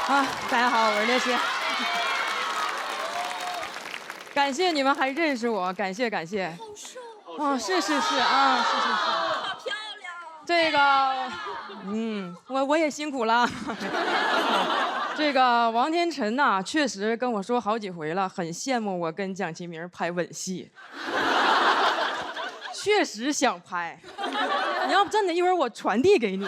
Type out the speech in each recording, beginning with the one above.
大家好，我是列谢。感谢你们还认识我，感谢。好瘦，是啊，是。好漂亮。这个，我也辛苦了。这个王天辰呐，确实跟我说好几回了，很羡慕我跟蒋奇明拍吻戏，确实想拍。你要不真的，一会儿我传递给你。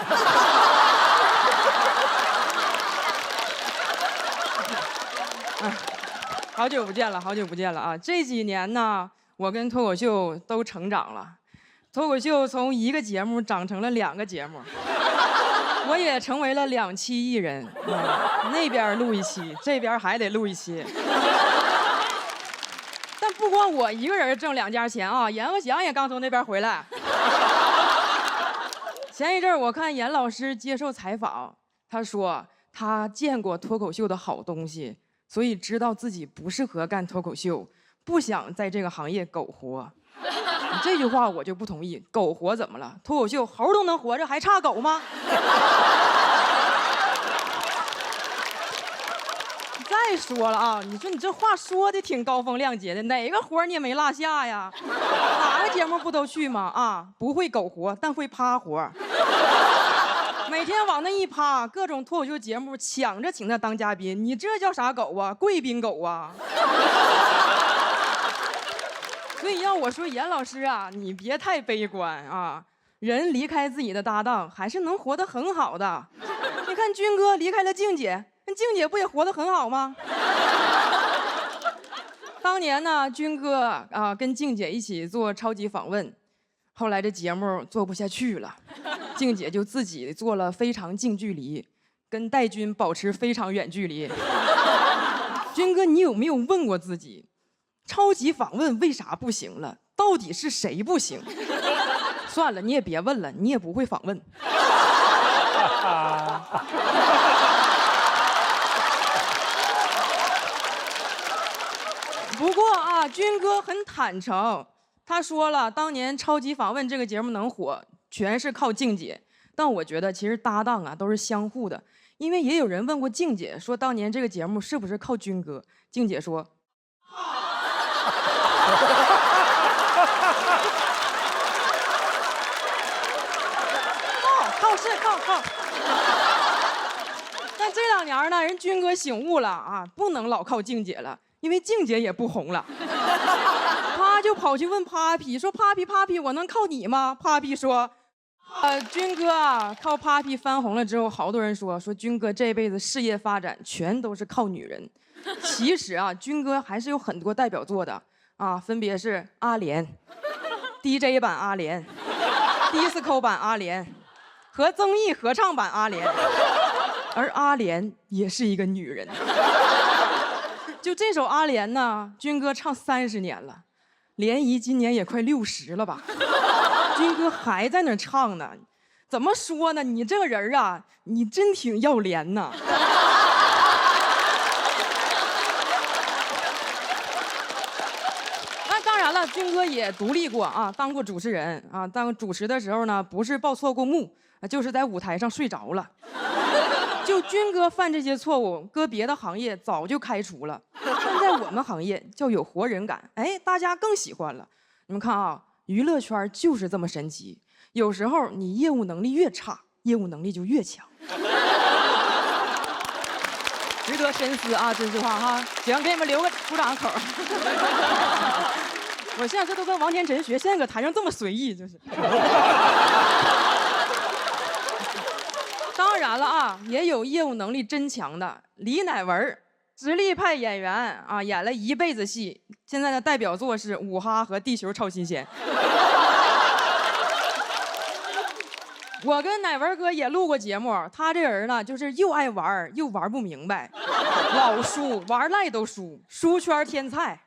好久不见了啊！这几年呢，我跟脱口秀都成长了，脱口秀从一个节目长成了2个节目，我也成为了2期艺人，那边录一期，这边还得录一期。但不光我一个人挣2家钱啊，阎鹤祥也刚从那边回来。前一阵我看阎老师接受采访，他说他见过脱口秀的好东西。所以知道自己不适合干脱口秀，不想在这个行业苟活。这句话我就不同意，苟活怎么了？脱口秀猴都能活着，还差狗吗？再说了啊，你说你这话说的挺高风亮节的，哪个活你也没落下呀？哪个节目不都去吗？啊，不会苟活，但会趴活。每天往那一趴，各种脱口秀节目抢着请他当嘉宾，你这叫啥狗啊？贵宾狗啊！所以要我说，严老师啊，你别太悲观啊。人离开自己的搭档，还是能活得很好的。你看军哥离开了静姐，那静姐不也活得很好吗？当年呢，军哥跟静姐一起做超级访问，后来这节目做不下去了。静姐就自己做了非常近距离，跟戴军保持非常远距离。军哥，你有没有问过自己，超级访问为啥不行了？到底是谁不行？算了，你也别问了，你也不会访问。不过啊，军哥很坦诚，他说了，当年超级访问这个节目能火，全是靠静姐，但我觉得其实搭档啊都是相互的，因为也有人问过静姐，说当年这个节目是不是靠军哥？静姐说，靠。但这2年呢，人军哥醒悟了啊，不能老靠静姐了，因为静姐也不红了，他就跑去问 Papi， 说 Papi， 我能靠你吗 ？Papi 说。军哥啊，靠 Papi 翻红了之后，好多人说军哥这辈子事业发展全都是靠女人。其实啊，军哥还是有很多代表作的啊，分别是阿莲、DJ 版阿莲、Disco 版阿莲和综艺合唱版阿莲，而阿莲也是一个女人。就这首阿莲呢，军哥唱30年了，联谊今年也快60了吧。军哥还在那唱呢，怎么说呢？你这个人啊，你真挺要脸呐。那当然了，军哥也独立过啊，当过主持人啊。当主持的时候呢，不是报错过幕，就是在舞台上睡着了。就军哥犯这些错误，搁别的行业早就开除了，但在我们行业叫有活人感，哎，大家更喜欢了。你们看啊。娱乐圈就是这么神奇，有时候你业务能力越差，业务能力就越强。值得深思啊，这句话哈。行，给你们留个鼓掌口。我现在这都跟王天辰学，现在搁台上这么随意，就是。当然了啊，也有业务能力真强的李乃文。实力派演员啊，演了一辈子戏，现在的代表作是《五哈》和《地球超新鲜》。我跟乃文哥也录过节目，他这人呢，就是又爱玩又玩不明白，老输，玩赖都输，输圈天菜。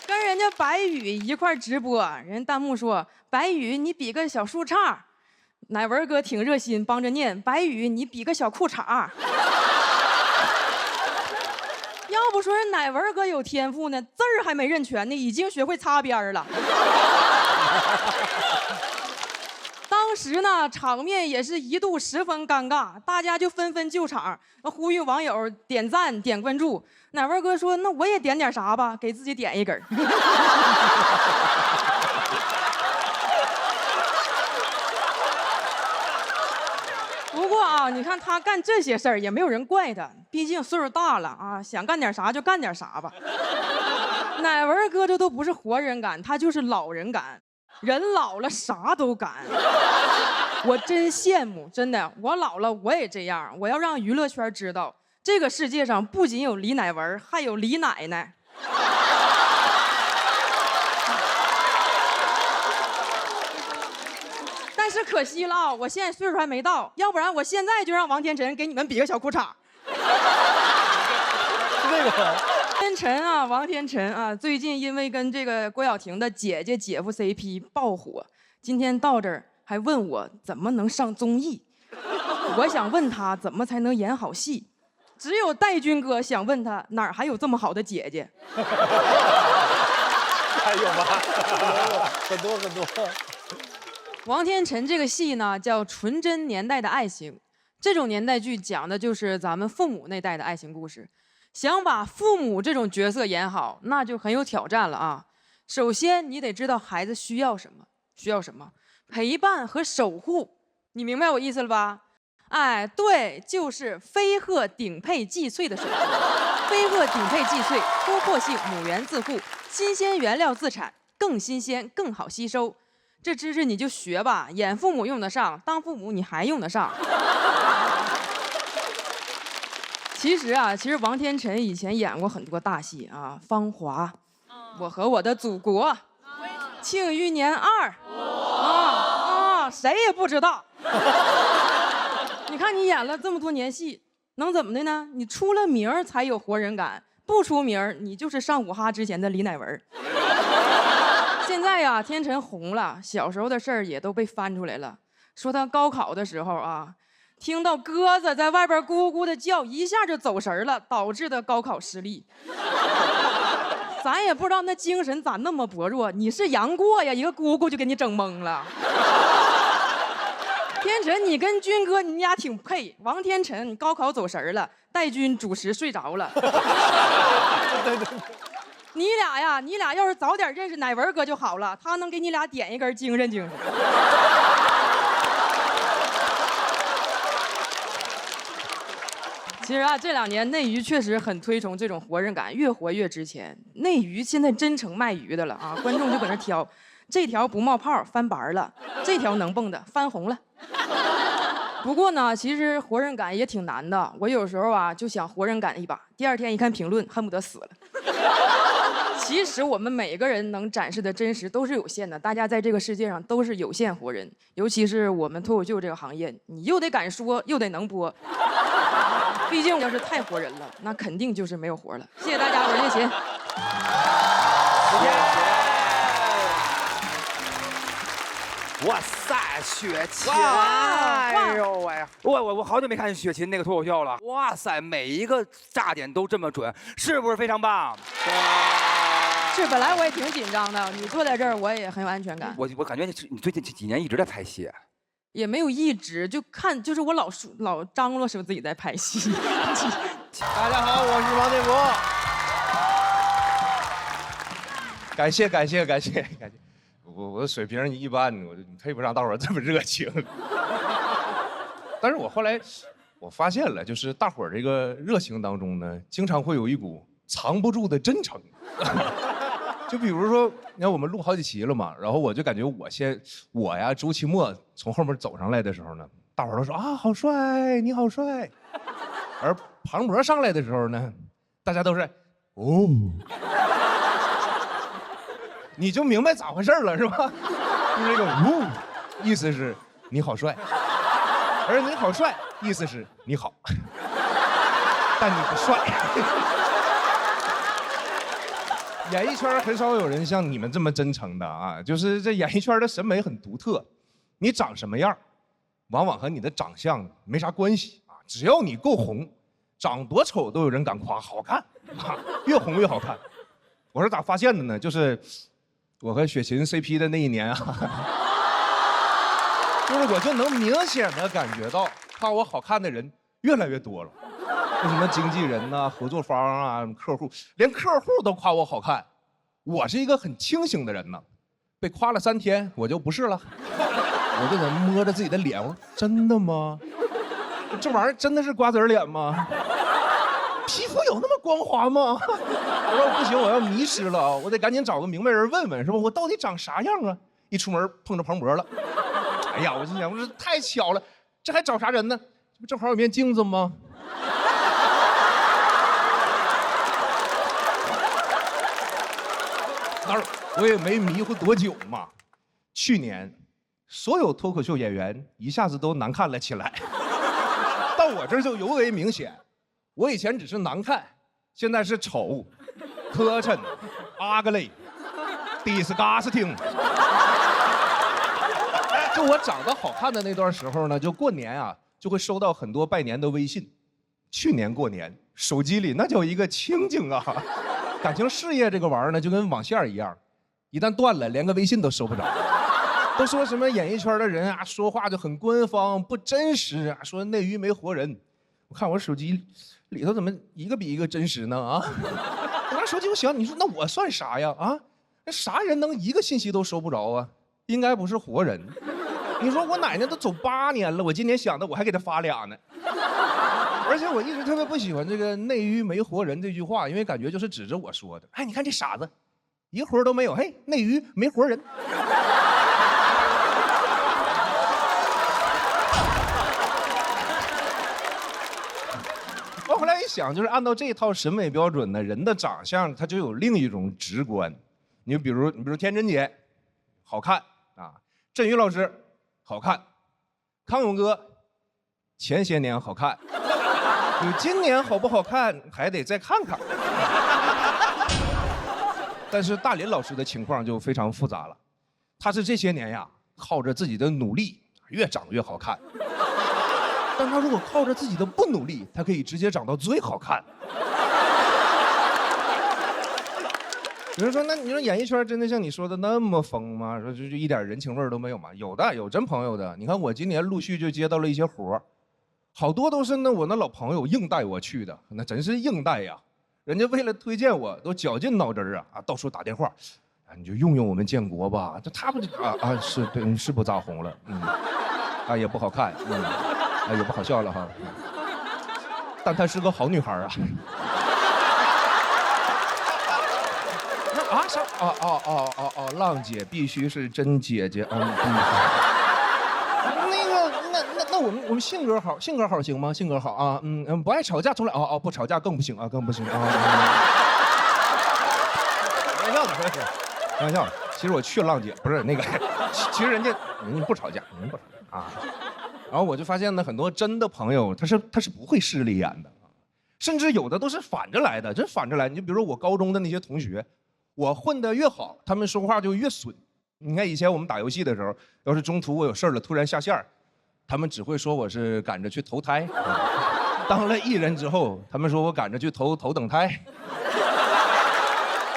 跟人家白宇一块直播，人弹幕说：“白宇，你比个小树杈。”乃文哥挺热心，帮着念：“白宇，你比个小裤衩。”要不说人乃文哥有天赋呢，字儿还没认全呢，已经学会擦边了。当时时呢，场面也是一度十分尴尬，大家就纷纷救场，呼吁网友点赞、点关注。乃文哥说：“那我也点点啥吧，给自己点一根。”不过啊，你看他干这些事儿也没有人怪他，毕竟岁数大了啊，想干点啥就干点啥吧。乃文哥这都不是活人干，他就是老人干，人老了啥都干。我真羡慕，真的，我老了我也这样。我要让娱乐圈知道，这个世界上不仅有李乃文，还有李奶奶。但是可惜了啊，我现在岁数还没到，要不然我现在就让王天辰给你们比个小裤衩。这个天辰啊，王天辰啊，最近因为跟这个郭晓婷的姐姐姐夫 CP 爆火，今天到这儿还问我怎么能上综艺。我想问他怎么才能演好戏，只有戴军哥想问他哪儿还有这么好的姐姐。还有吗？很多很多。王天辰这个戏呢叫《纯真年代的爱情》，这种年代剧讲的就是咱们父母那代的爱情故事。想把父母这种角色演好，那就很有挑战了啊。首先你得知道孩子需要什么，陪伴和守护，你明白我意思了吧？哎，对，就是飞鹤顶配荠脆的守护。飞鹤顶配荠脆，突破性母源自护，新鲜原料自产，更新鲜更好吸收。这知识你就学吧，演父母用得上，当父母你还用得上。其实王天辰以前演过很多大戏啊，《芳华》，我和我的祖国，《庆余年2》，谁也不知道。你看你演了这么多年戏，能怎么的呢？你出了名儿才有活人感，不出名儿你就是上午哈之前的李乃文。现在呀，天辰红了，小时候的事儿也都被翻出来了。说他高考的时候啊，听到鸽子在外边咕咕的叫，一下就走神了，导致的高考失利。咱也不知道那精神咋那么薄弱，你是杨过呀，一个咕咕就给你整懵了。天辰，你跟军哥你俩挺配。王天辰，你高考走神了，戴军主持睡着了。对。你俩要是早点认识乃文哥就好了，他能给你俩点一根精神。其实这2年内娱确实很推崇这种活人感，越活越值钱。内娱现在真成卖鱼的了啊，观众就搁那挑，这条不冒泡翻白了，这条能蹦的翻红了。不过呢，其实活人感也挺难的，我有时候就想活人感一把，第2天一看评论，恨不得死了。其实我们每个人能展示的真实都是有限的，大家在这个世界上都是有限活人，尤其是我们脱口秀这个行业，你又得敢说，又得能播。毕竟要是太活人了，那肯定就是没有活了。谢谢大家，我是叶琴。哇塞，雪琴！哎呦喂，我好久没看雪琴那个脱口秀了。哇塞，每一个炸点都这么准，是不是非常棒？是，本来我也挺紧张的，你坐在这儿我也很有安全感。我感觉你最近几年一直在拍戏。也没有一直就看，就是我老张罗说自己在拍戏。大家好，我是王建国。感谢，我的水平一般，我配不上大伙儿这么热情。但是我后来发现了，就是大伙儿这个热情当中呢，经常会有一股藏不住的真诚。就比如说，你看我们录好几期了嘛，然后我就感觉我呀，周奇墨从后面走上来的时候呢，大伙儿都说啊，好帅，你好帅。而庞博上来的时候呢，大家都是哦，你就明白咋回事了是吧？就是这个哦，意思是你好帅，而你好帅意思是你好，但你不帅。演艺圈很少有人像你们这么真诚的啊！就是这演艺圈的审美很独特，你长什么样，往往和你的长相没啥关系啊。只要你够红，长多丑都有人敢夸好看啊，越红越好看。我是咋发现的呢？就是我和雪琴 CP 的那一年啊，就是我就能明显的感觉到夸我好看的人越来越多了。什么经纪人呐、合作方啊、客户，连客户都夸我好看。我是一个很清醒的人呢，被夸了3天我就不是了，我就在摸着自己的脸，我说真的吗？这玩意儿真的是瓜子脸吗？皮肤有那么光滑吗？我说不行，我要迷失了啊！我得赶紧找个明白人问问，是吧？我到底长啥样啊？一出门碰着庞博了，哎呀，我心想，我说太巧了，这还找啥人呢？这不正好有面镜子吗？当然，我也没迷糊多久嘛。去年，所有脱口秀演员一下子都难看了起来，到我这儿就尤为明显。我以前只是难看，现在是丑、磕碜、ugly、disgusting。就我长得好看的那段时候呢，就过年啊，就会收到很多拜年的微信。去年过年，手机里那叫一个清静啊。感情事业这个玩意儿呢，就跟网线一样，一旦断了，连个微信都收不着。都说什么演艺圈的人啊，说话就很官方，不真实啊，说内娱没活人。我看我手机里头怎么一个比一个真实呢？啊！我拿手机我想，你说那我算啥呀？啊，那啥人能一个信息都收不着啊？应该不是活人。你说我奶奶都走8年了，我今年想的我还给她发俩呢。而且我一直特别不喜欢这个内娱没活人这句话，因为感觉就是指着我说的。哎，你看这傻子，一活都没有，嘿，内娱没活人。我后来一想，就是按照这套审美标准呢，人的长相它就有另一种直观。你比如天真姐，好看啊；振宇老师，好看；康永哥，前些年好看。你今年好不好看，还得再看看。但是大林老师的情况就非常复杂了，他是这些年呀，靠着自己的努力越长越好看。但他如果靠着自己的不努力，他可以直接长到最好看。有人说，那你说演艺圈真的像你说的那么疯吗？说就一点人情味都没有吗？有的，有真朋友的。你看我今年陆续就接到了一些活儿。好多都是我那老朋友硬带我去的，那真是硬带呀！人家为了推荐我，都绞尽脑汁啊，到处打电话，啊，你就用用我们建国吧。这他不是对，是不咋红了，也不好看，也不好笑了哈。但她是个好女孩啊。啥？浪姐必须是真姐姐，那我们性格好行吗？性格好啊，不爱吵架，从来不吵架更不行啊，更不行啊。开玩笑的，开玩笑的。其实我去浪姐不是那个，其实人家不吵架，人不吵架啊。然后我就发现呢，很多真的朋友他是不会势利眼的，甚至有的都是反着来的，真反着来。你就比如说我高中的那些同学，我混得越好，他们说话就越损。你看以前我们打游戏的时候，要是中途我有事了，突然下线。他们只会说我是赶着去投胎，当了艺人之后，他们说我赶着去投等胎，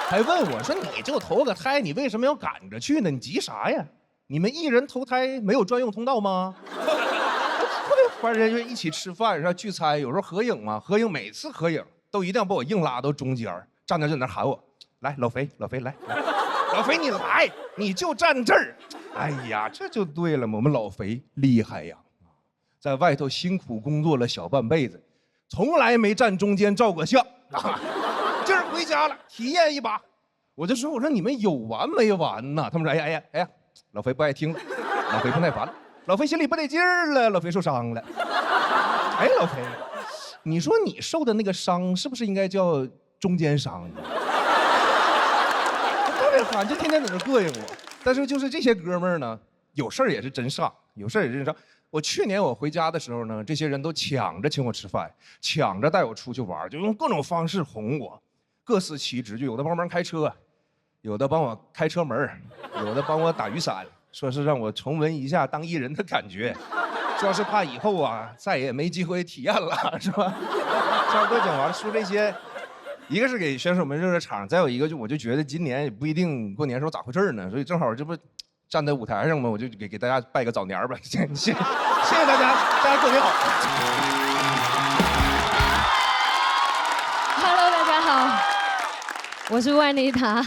还问我说你就投个胎，你为什么要赶着去呢？你急啥呀？你们艺人投胎没有专用通道吗？特别烦人，就一起吃饭是吧？聚餐有时候合影嘛，合影每次合影都一定要把我硬拉到中间，站在那喊我，来老肥来，老肥你来，你就站这儿。哎呀，这就对了嘛！我们老肥厉害呀，在外头辛苦工作了小半辈子，从来没站中间照过相啊。今儿回家了，体验一把。我就说，我说你们有完没完呐？他们说，哎呀，老肥不爱听了，老肥不耐烦了，老肥心里不得劲儿了，老肥受伤了。哎，老肥，你说你受的那个伤是不是应该叫中间伤？特别烦，就天天在那膈应我。但是就是这些哥们儿呢，有事儿也是真上，有事儿也是真上。我去年我回家的时候呢，这些人都抢着请我吃饭，抢着带我出去玩，就用各种方式哄我，各司其职，就有的帮忙开车，有的帮我开车门，有的帮我打雨伞，说是让我重温一下当艺人的感觉，说是怕以后啊再也没机会体验了，是吧？差不多讲完了，说这些。一个是给选手们热场，再有一个我就觉得今年也不一定过年时候咋回事呢，所以正好这不站在舞台上嘛，我就给大家拜个早年吧，谢谢大家，大家过年好。Hello， 大家好，我是万妮塔，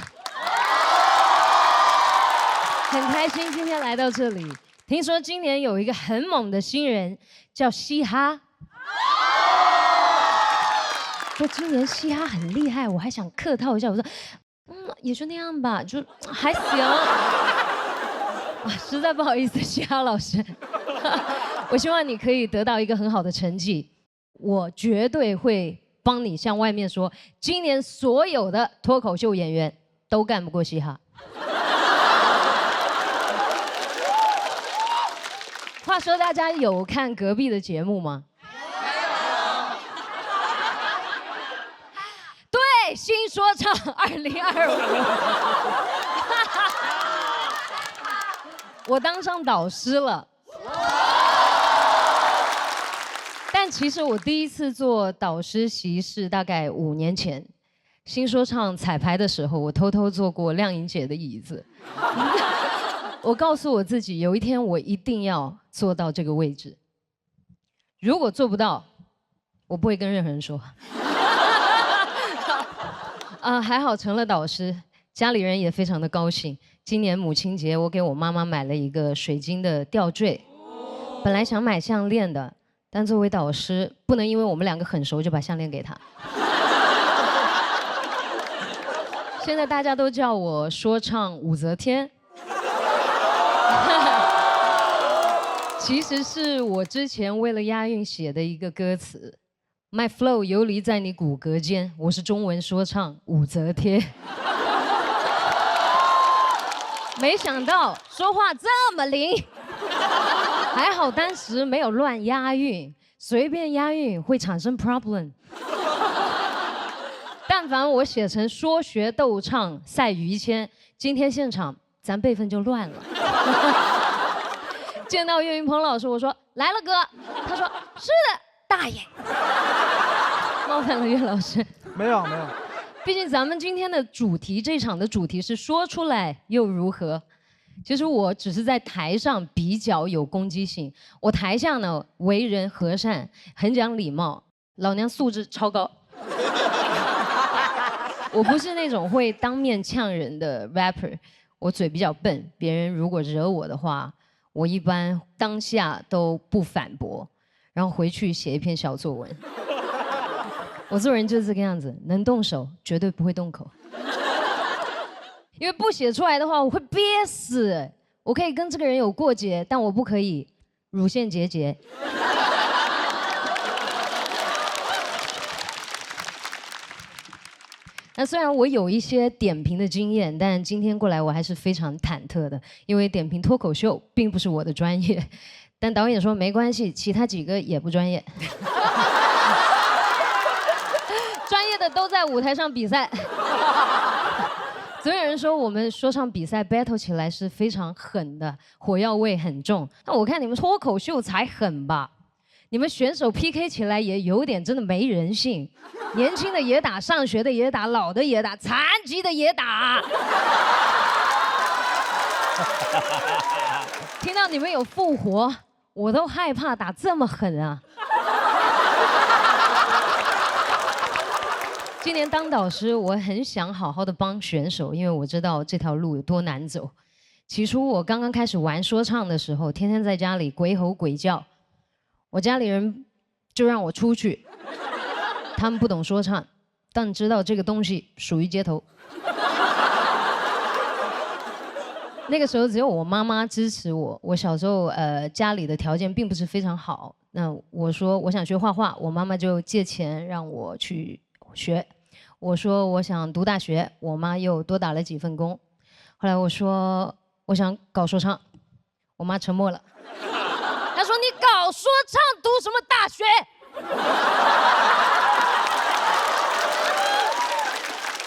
很开心今天来到这里。听说今年有一个很猛的新人叫嘻哈，说今年嘻哈很厉害，我还想客套一下，我说，也就那样吧，就还行。啊，实在不好意思，嘻哈老师，我希望你可以得到一个很好的成绩，我绝对会帮你向外面说，今年所有的脱口秀演员都干不过嘻哈。话说大家有看隔壁的节目吗？对，新说唱2025。我当上导师了，但其实我第一次做导师席是大概5年前，新说唱彩排的时候，我偷偷坐过亮颖姐的椅子。我告诉我自己，有一天我一定要坐到这个位置。如果做不到，我不会跟任何人说。还好成了导师，家里人也非常的高兴。今年母亲节，我给我妈妈买了一个水晶的吊坠，本来想买项链的，但作为导师，不能因为我们2个很熟就把项链给她。现在大家都叫我说唱武则天，其实是我之前为了押韵写的一个歌词。My flow 游离在你骨骼间，我是中文说唱武则天。没想到说话这么灵，还好当时没有乱押韵，随便押韵会产生 problem。但凡我写成说学逗唱赛于谦，今天现场咱辈分就乱了。见到岳云鹏老师，我说来了哥，他说是的，大爷。冒犯了岳老师？没有。毕竟咱们今天的主题，这场的主题是说出来又如何？其实我只是在台上比较有攻击性，我台下呢为人和善，很讲礼貌，老娘素质超高。我不是那种会当面呛人的 rapper， 我嘴比较笨，别人如果惹我的话，我一般当下都不反驳，然后回去写一篇小作文。我做人就是这个样子，能动手绝对不会动口，因为不写出来的话我会憋死。我可以跟这个人有过节，但我不可以乳腺结节。那虽然我有一些点评的经验，但今天过来我还是非常忐忑的，因为点评脱口秀并不是我的专业。但导演说没关系，其他几个也不专业。专业的都在舞台上比赛。总有人说我们说唱比赛 battle 起来是非常狠的，火药味很重。那我看你们脱口秀才狠吧？你们选手 PK 起来也有点真的没人性，年轻的也打，上学的也打，老的也打，残疾的也打。听到你们有复活，我都害怕打这么狠啊！今年当导师，我很想好好的帮选手，因为我知道这条路有多难走。起初我刚刚开始玩说唱的时候，天天在家里鬼吼鬼叫，我家里人就让我出去。他们不懂说唱，但知道这个东西属于街头。那个时候只有我妈妈支持我。我小时候家里的条件并不是非常好，那我说我想学画画，我妈妈就借钱让我去学。我说我想读大学，我妈又多打了几份工。后来我说我想搞说唱，我妈沉默了。她说你搞说唱读什么大学？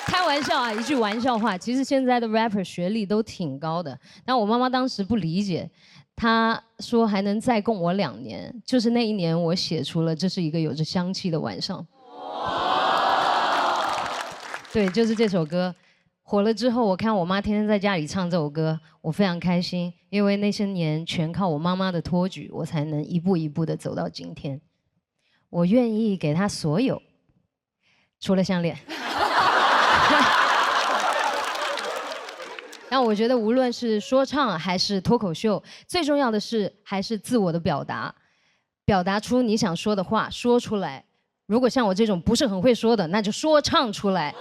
开玩笑啊，一句玩笑话。其实现在的 rapper 学历都挺高的，但我妈妈当时不理解，她说还能再供我2年。就是那一年，我写出了《这是一个有着香气的晚上》。对，就是这首歌，火了之后，我看我妈天天在家里唱这首歌，我非常开心，因为那些年全靠我妈妈的托举，我才能一步一步的走到今天。我愿意给她所有，除了项链。但我觉得无论是说唱还是脱口秀，最重要的是还是自我的表达，表达出你想说的话，说出来。如果像我这种不是很会说的，那就说唱出来。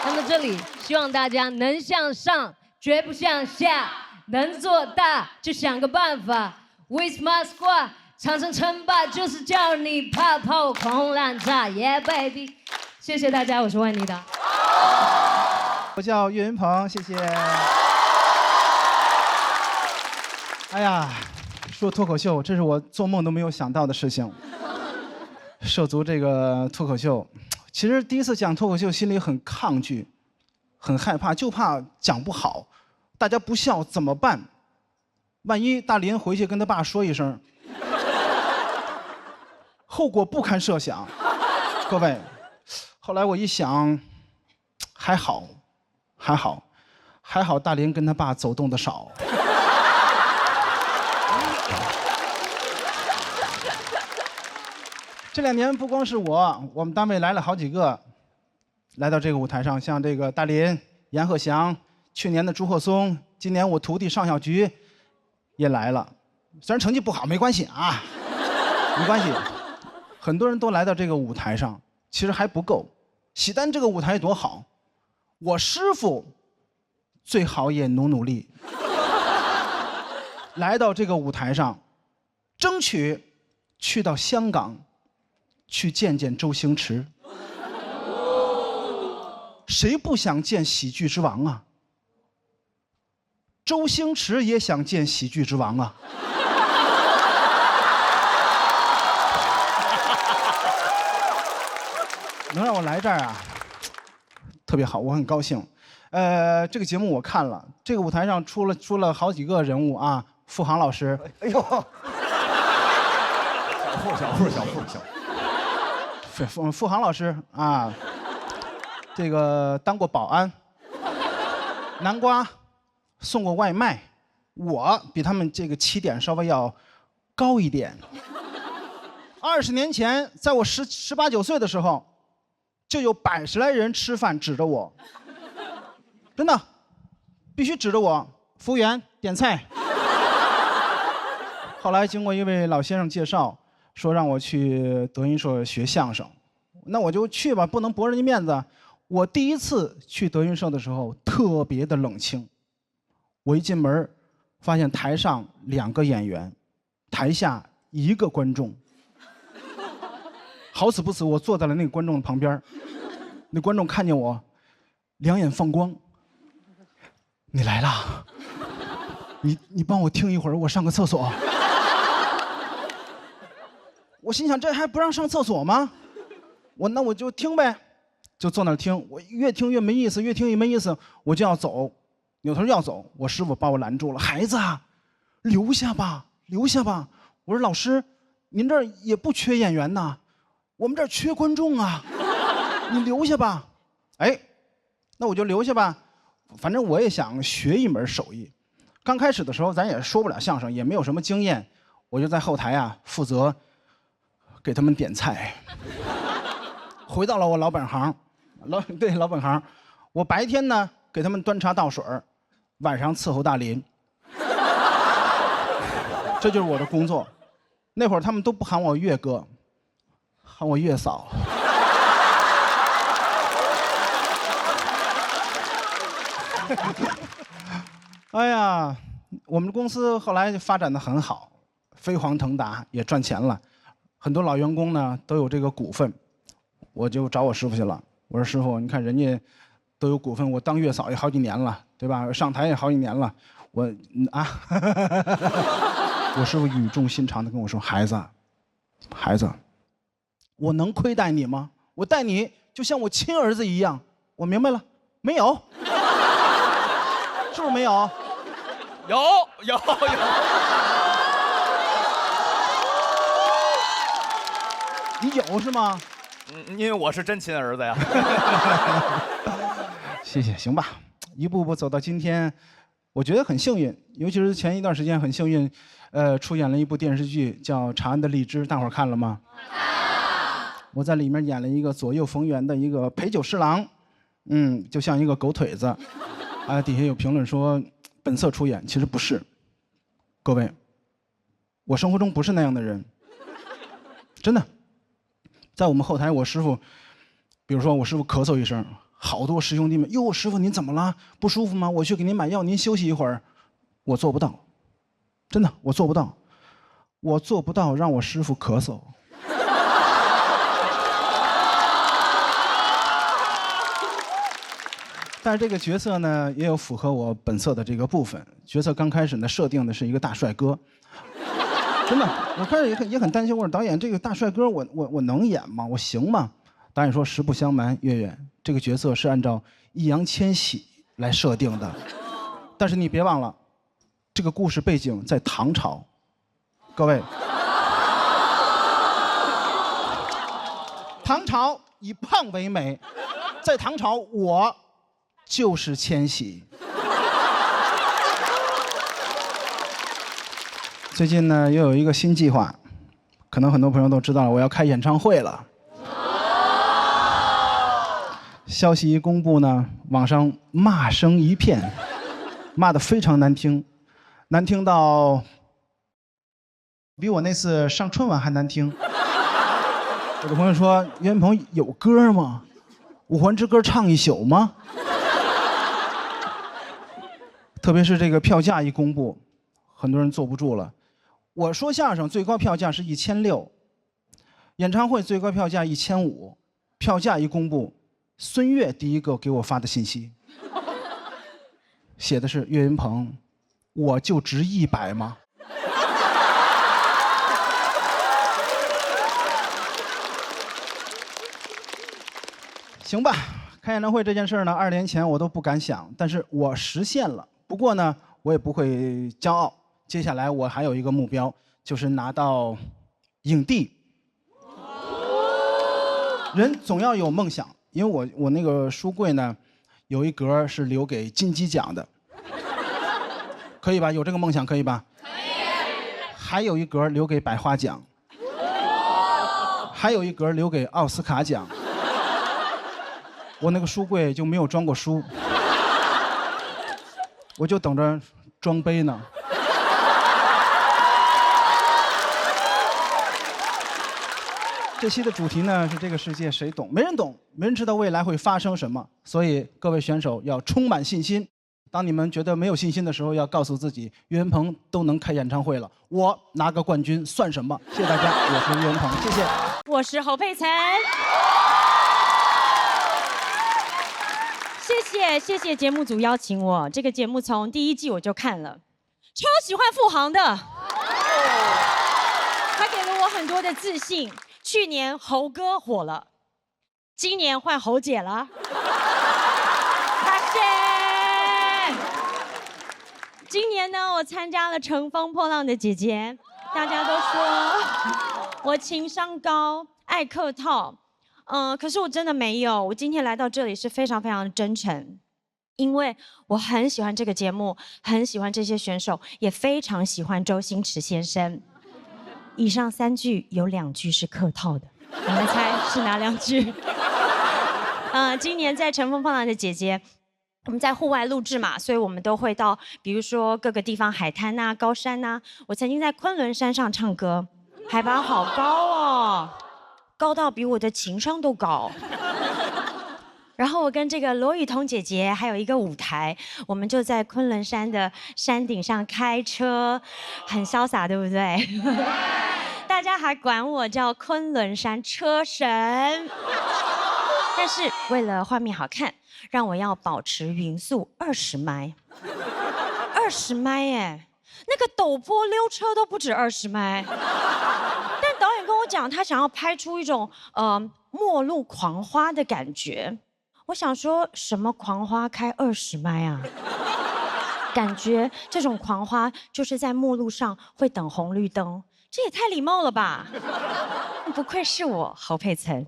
那么这里希望大家能向上，绝不向下，能做大就想个办法。With my squad， 长城称霸就是叫你怕炮狂烂炸，Yeah baby！ 谢谢大家，我是万妮达。我叫岳云鹏，谢谢。哎呀，说脱口秀，这是我做梦都没有想到的事情。涉足这个脱口秀，其实第一次讲脱口秀，心里很抗拒，很害怕，就怕讲不好，大家不笑怎么办？万一大林回去跟他爸说一声，后果不堪设想。各位，后来我一想，还好，大林跟他爸走动的少。这2年不光是我们单位来了好几个，来到这个舞台上，像这个大林、阎鹤祥，去年的朱鹤松，今年我徒弟尚小菊也来了。虽然成绩不好，没关系啊，没关系。很多人都来到这个舞台上，其实还不够。喜丹这个舞台多好，我师傅最好也努力，来到这个舞台上，争取去到香港。去见见周星驰，谁不想见喜剧之王啊？周星驰也想见喜剧之王啊！能让我来这儿啊，特别好，我很高兴。这个节目我看了，这个舞台上出了好几个人物啊，付航老师，哎呦，小付。付航老师啊，这个当过保安，南瓜送过外卖，我比他们这个起点稍微要高一点。20年前，在我18、19岁的时候，就有100来人吃饭指着我，真的，必须指着我，服务员点菜。后来经过一位老先生介绍。说让我去德云社学相声，那我就去吧，不能驳人家面子。我第一次去德云社的时候特别的冷清，我一进门发现台上2个演员，台下1个观众。好死不死，我坐在了那个观众的旁边，那观众看见我，2眼放光。你来了，你帮我听一会儿，我上个厕所。我心想，这还不让上厕所吗？那我就听呗，就坐那儿听。我越听越没意思，越听越没意思，我就要走，扭头要走。我师傅把我拦住了，孩子啊，留下吧，留下吧。我说老师，您这儿也不缺演员呐，我们这儿缺观众啊，你留下吧。哎，那我就留下吧，反正我也想学一门手艺。刚开始的时候，咱也说不了相声，也没有什么经验，我就在后台啊负责。给他们点菜，回到了我老本行，老本行。我白天呢给他们端茶倒水，晚上伺候大林，这就是我的工作。那会儿他们都不喊我岳哥，喊我岳嫂。哎呀，我们公司后来发展得很好，飞黄腾达，也赚钱了。很多老员工呢都有这个股份，我就找我师傅去了。我说师傅，你看人家都有股份，我当月嫂也好几年了，对吧？上台也好几年了，我师傅语重心长地跟我说：“孩子，我能亏待你吗？我待你就像我亲儿子一样。我明白了，没有，是不是没有？有。”你有是吗？因为我是真亲儿子呀。谢谢，行吧，一步步走到今天，我觉得很幸运，尤其是前一段时间很幸运，出演了一部电视剧叫《长安的荔枝》，大伙儿看了吗？我在里面演了一个左右逢源的一个陪酒侍郎，就像一个狗腿子，底下有评论说本色出演，其实不是。各位，我生活中不是那样的人，真的。在我们后台，我师傅，比如说我师傅咳嗽一声，好多师兄弟们，哟，师傅您怎么了？不舒服吗？我去给您买药，您休息一会儿。我做不到，真的，我做不到，我做不到让我师傅咳嗽。但是这个角色呢，也有符合我本色的这个部分。角色刚开始呢，设定的是一个大帅哥，真的，我开始也很担心，我说导演这个大帅哥我能演吗？我行吗？导演说实不相瞒，岳岳，这个角色是按照易烊千玺来设定的，但是你别忘了，这个故事背景在唐朝，各位，唐朝以胖为美，在唐朝我就是千玺。最近呢，又有一个新计划，可能很多朋友都知道了，我要开演唱会了。消息一公布呢，网上骂声一片，骂得非常难听，难听到比我那次上春晚还难听。我的朋友说：“岳云鹏有歌吗？五环之歌唱一宿吗？”特别是这个票价一公布，很多人坐不住了。我说相声最高票价是1600，演唱会最高票价1500，票价一公布，孙越第一个给我发的信息，写的是岳云鹏，我就值100吗？行吧，开演唱会这件事呢，2年前我都不敢想，但是我实现了。不过呢，我也不会骄傲。接下来我还有一个目标，就是拿到影帝。人总要有梦想，因为我那个书柜呢，有一格是留给金鸡奖的，可以吧？有这个梦想可以吧？可以。还有一格留给百花奖，还有一格留给奥斯卡奖。我那个书柜就没有装过书，我就等着装杯呢。这期的主题呢是这个世界谁懂？没人懂，没人知道未来会发生什么。所以各位选手要充满信心。当你们觉得没有信心的时候，要告诉自己，岳云鹏都能开演唱会了，我拿个冠军算什么？谢谢大家，我是岳云鹏，谢谢。我是侯佩岑。谢谢节目组邀请我，这个节目从第1季我就看了，超喜欢付航的，他给了我很多的自信。去年侯哥火了，今年换侯姐了，谢谢。今年呢，我参加了《乘风破浪的姐姐》，大家都说我情商高，爱客套。可是我真的没有，我今天来到这里是非常非常的真诚，因为我很喜欢这个节目，很喜欢这些选手，也非常喜欢周星驰先生。以上3句有2句是客套的，你们猜是哪2句？今年在《乘风破浪的姐姐》，我们在户外录制嘛，所以我们都会到，比如说各个地方海滩呐、高山呐。我曾经在昆仑山上唱歌，海拔好高哦。高到比我的情商都高。然后我跟这个罗雨彤姐姐还有一个舞台，我们就在昆仑山的山顶上开车，很潇洒，对不对？大家还管我叫昆仑山车神。但是为了画面好看，让我要保持匀速20迈。20迈哎，那个陡坡溜车都不止20迈。导演跟我讲，他想要拍出一种末路狂花的感觉。我想说什么狂花开20迈啊？感觉这种狂花就是在末路上会等红绿灯，这也太礼貌了吧？不愧是我侯佩岑。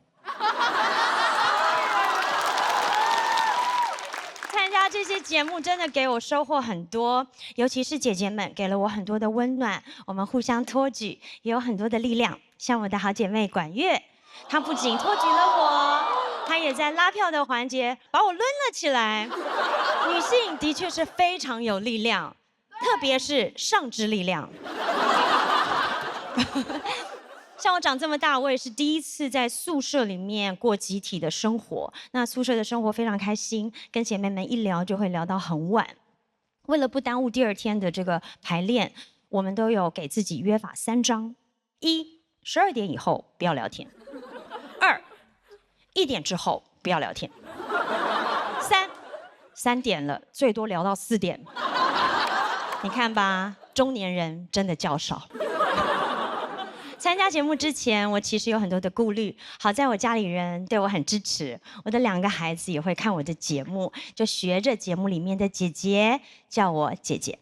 这些节目真的给我收获很多，尤其是姐姐们给了我很多的温暖，我们互相托举，也有很多的力量。像我的好姐妹管乐，她不仅托举了我，她也在拉票的环节把我抡了起来。女性的确是非常有力量，特别是上肢力量。像我长这么大，我也是第一次在宿舍里面过集体的生活。那宿舍的生活非常开心，跟姐妹们一聊就会聊到很晚。为了不耽误第二天的这个排练，我们都有给自己约法3章：1、12点以后不要聊天；2、1点之后不要聊天；3、3点了最多聊到4点。你看吧，中年人真的较少。参加节目之前，我其实有很多的顾虑。好在我家里人对我很支持，我的2个孩子也会看我的节目，就学着节目里面的姐姐叫我姐姐。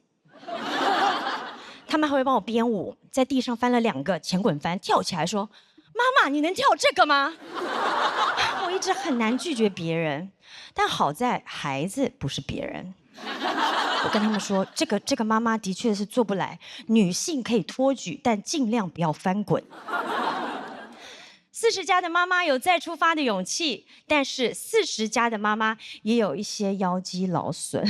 他们还会帮我编舞，在地上翻了2个前滚翻，跳起来说：“妈妈，你能跳这个吗？”我一直很难拒绝别人，但好在孩子不是别人。我跟他们说，这个妈妈的确是做不来，女性可以托举，但尽量不要翻滚。40加的妈妈有再出发的勇气，但是40加的妈妈也有一些腰肌劳损。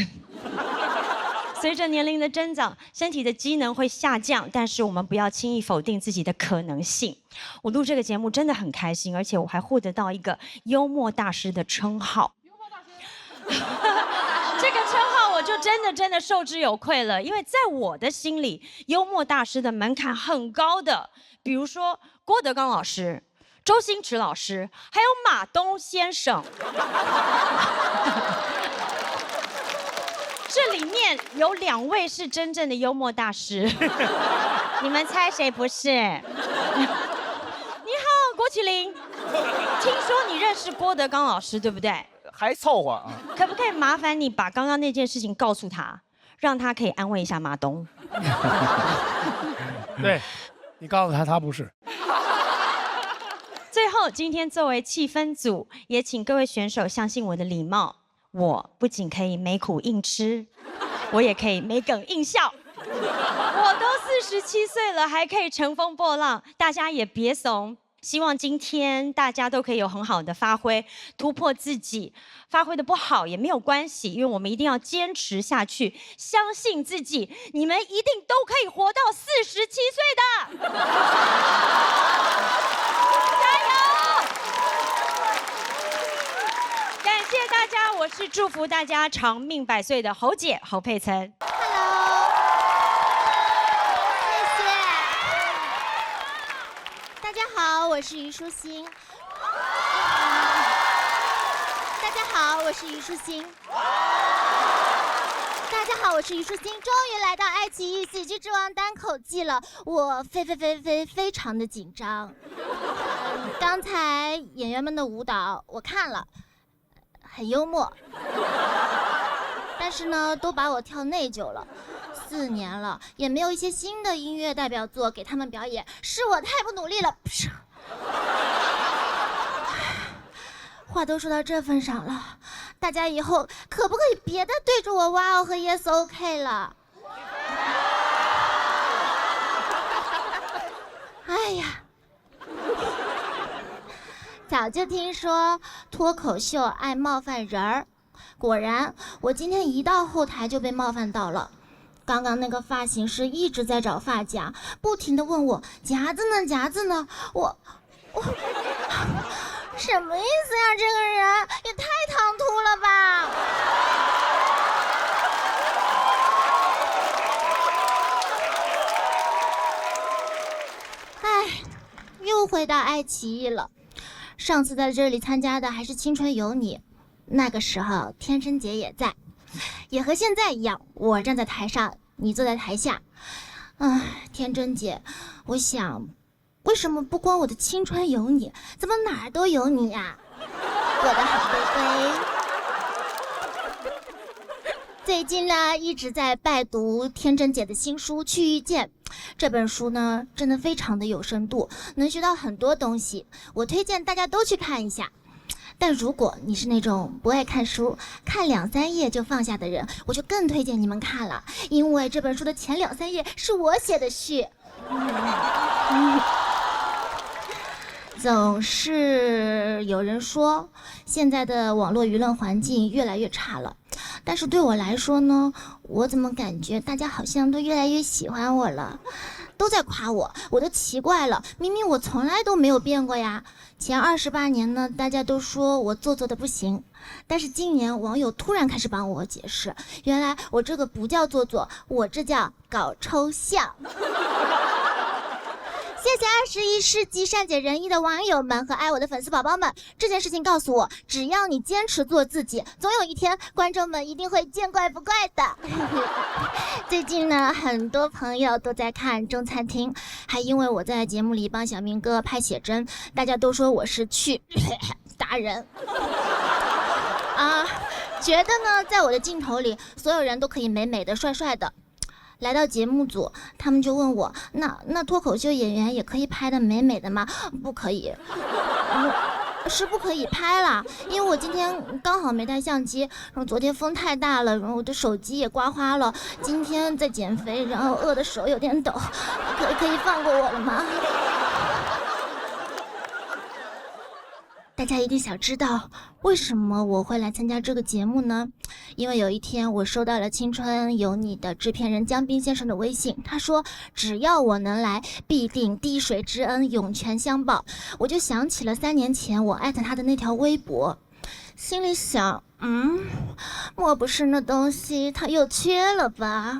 随着年龄的增长，身体的机能会下降，但是我们不要轻易否定自己的可能性。我录这个节目真的很开心，而且我还获得到一个幽默大师的称号。这个称号我就真的受之有愧了，因为在我的心里，幽默大师的门槛很高的，比如说郭德纲老师、周星驰老师，还有马东先生。这里面有2位是真正的幽默大师，你们猜谁不是？你好，郭麒麟，听说你认识郭德纲老师，对不对？还凑合啊！可不可以麻烦你把刚刚那件事情告诉他，让他可以安慰一下马东？对，你告诉他，他不是。最后，今天作为气氛组，也请各位选手相信我的礼貌。我不仅可以没苦硬吃，我也可以没梗硬笑。我都47岁了，还可以乘风破浪，大家也别怂。希望今天大家都可以有很好的发挥，突破自己。发挥的不好也没有关系，因为我们一定要坚持下去，相信自己，你们一定都可以活到47岁的。加油！感谢大家，我是祝福大家长命百岁的侯姐侯佩岑。大家好，我是虞书欣。大家好，我是虞书欣。大家好，我是虞书欣。终于来到爱奇艺喜剧之王单口季了，我非常的紧张。刚才演员们的舞蹈我看了，很幽默，但是呢，都把我跳内疚了。4年了，也没有一些新的音乐代表作给他们表演，是我太不努力了。话都说到这份上了，大家以后可不可以别的对着我哇哦和 yes OK 了？哎呀，早就听说脱口秀爱冒犯人儿，果然我今天一到后台就被冒犯到了。刚刚那个发型师一直在找发夹，不停地问我夹子呢夹子呢，我什么意思呀？这个人也太唐突了吧！哎，又回到爱奇艺了。上次在这里参加的还是《青春有你》，那个时候天真姐也在。也和现在一样，我站在台上，你坐在台下。天真姐，我想，为什么不光我的青春有你，怎么哪儿都有你呀？我的好贝贝。最近呢，一直在拜读天真姐的新书《去遇见》。这本书呢，真的非常的有深度，能学到很多东西。我推荐大家都去看一下。但如果你是那种不爱看书，看2、3页就放下的人，我就更推荐你们看了，因为这本书的前2、3页是我写的序。总是有人说现在的网络舆论环境越来越差了，但是对我来说呢，我怎么感觉大家好像都越来越喜欢我了，都在夸我，我都奇怪了，明明我从来都没有变过呀。前28年呢，大家都说我做作的不行，但是今年网友突然开始帮我解释，原来我这个不叫做作，我这叫搞抽象。谢谢21世纪善解人意的网友们和爱我的粉丝宝宝们，这件事情告诉我，只要你坚持做自己，总有一天观众们一定会见怪不怪的。最近呢，很多朋友都在看中餐厅，还因为我在节目里帮小明哥拍写真，大家都说我是去达人啊，觉得呢，在我的镜头里，所有人都可以美美的、帅帅的。来到节目组，他们就问我，那脱口秀演员也可以拍的美美的吗？不可以，是不可以拍啦，因为我今天刚好没带相机，然后昨天风太大了，然后我的手机也刮花了，今天在减肥，然后饿的手有点抖，可以放过我了吗？大家一定想知道为什么我会来参加这个节目呢？因为有一天我收到了《青春有你》的制片人江斌先生的微信，他说只要我能来，必定滴水之恩涌泉相报。我就想起了3年前我艾特他的那条微博，心里想，莫不是那东西他又缺了吧？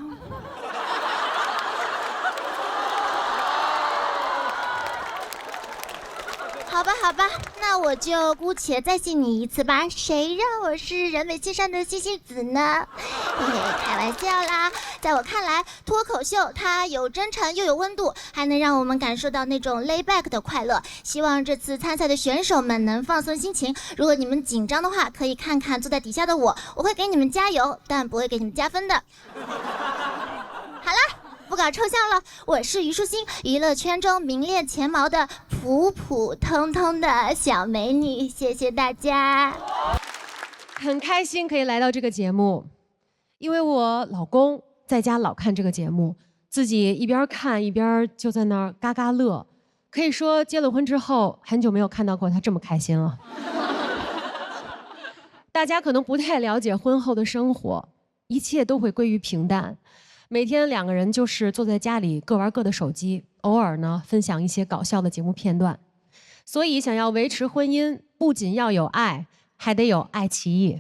好吧，那我就姑且再信你一次吧。谁让我是人美心善的星星子呢？开玩笑啦，在我看来，脱口秀它有真诚又有温度，还能让我们感受到那种 lay back 的快乐。希望这次参赛的选手们能放松心情。如果你们紧张的话，可以看看坐在底下的我会给你们加油，但不会给你们加分的。好了。不搞抽象了，我是虞书欣，娱乐圈中名列前茅的普普通通的小美女，谢谢大家。很开心可以来到这个节目，因为我老公在家老看这个节目，自己一边看一边就在那儿嘎嘎乐，可以说结了婚之后很久没有看到过他这么开心了。大家可能不太了解婚后的生活，一切都会归于平淡。每天2个人就是坐在家里各玩各的手机，偶尔呢分享一些搞笑的节目片段。所以想要维持婚姻，不仅要有爱，还得有爱奇艺。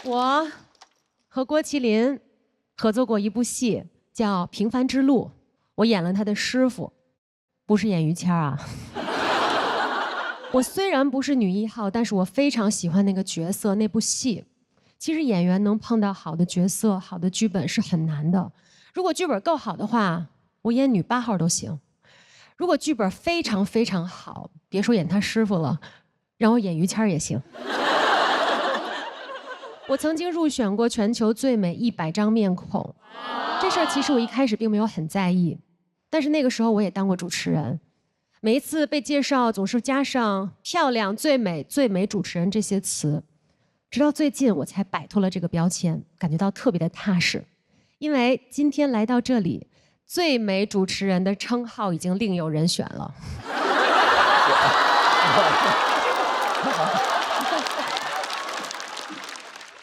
我和郭麒麟合作过一部戏，叫《平凡之路》，我演了他的师傅，不是演于谦啊。我虽然不是女1号，但是我非常喜欢那个角色，那部戏。其实演员能碰到好的角色、好的剧本是很难的。如果剧本够好的话，我演女8号都行。如果剧本非常非常好，别说演他师傅了，让我演于谦也行。我曾经入选过全球最美100张面孔，这事儿其实我一开始并没有很在意，但是那个时候我也当过主持人。每一次被介绍总是加上漂亮、最美、最美主持人这些词，直到最近我才摆脱了这个标签，感觉到特别的踏实。因为今天来到这里，最美主持人的称号已经另有人选了。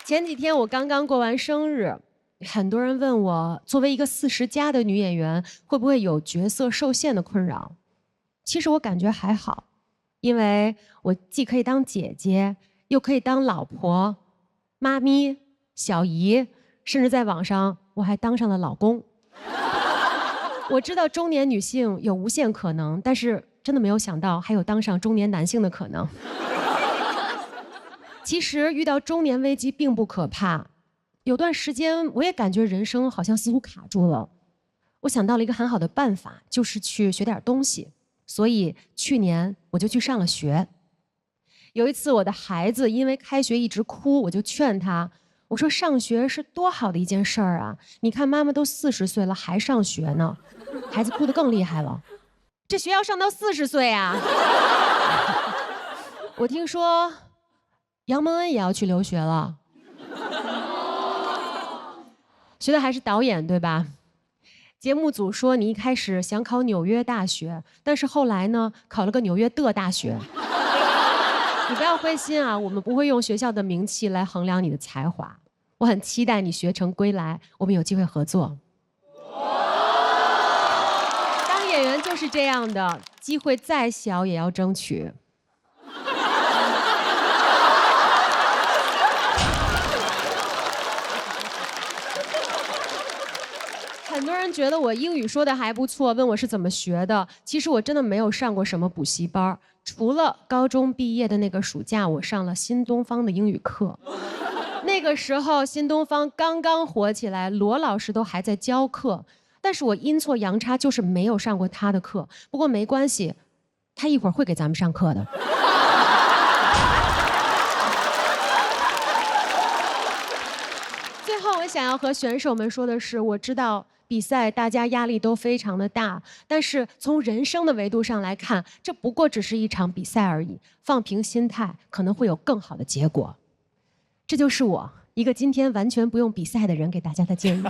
前几天我刚刚过完生日，很多人问我，作为一个40+的女演员，会不会有角色受限的困扰？其实我感觉还好，因为我既可以当姐姐，又可以当老婆、妈咪、小姨，甚至在网上我还当上了老公。我知道中年女性有无限可能，但是真的没有想到还有当上中年男性的可能。其实遇到中年危机并不可怕，有段时间我也感觉人生好像似乎卡住了。我想到了一个很好的办法，就是去学点东西。所以去年我就去上了学。有一次我的孩子因为开学一直哭，我就劝他，我说上学是多好的一件事儿啊，你看妈妈都40岁了还上学呢。孩子哭得更厉害了。这学校上到40岁啊！我听说杨蒙恩也要去留学了，学的还是导演对吧？节目组说你一开始想考纽约大学，但是后来呢，考了个纽约的大学。你不要灰心啊，我们不会用学校的名气来衡量你的才华。我很期待你学成归来，我们有机会合作。当演员就是这样的，机会再小也要争取。很多人觉得我英语说的还不错，问我是怎么学的。其实我真的没有上过什么补习班，除了高中毕业的那个暑假，我上了新东方的英语课。那个时候新东方刚刚火起来，罗老师都还在教课，但是我阴错阳差就是没有上过他的课。不过没关系，他一会儿会给咱们上课的。最后我想要和选手们说的是，我知道比赛大家压力都非常的大，但是从人生的维度上来看，这不过只是一场比赛而已，放平心态，可能会有更好的结果。这就是我一个今天完全不用比赛的人给大家的建议。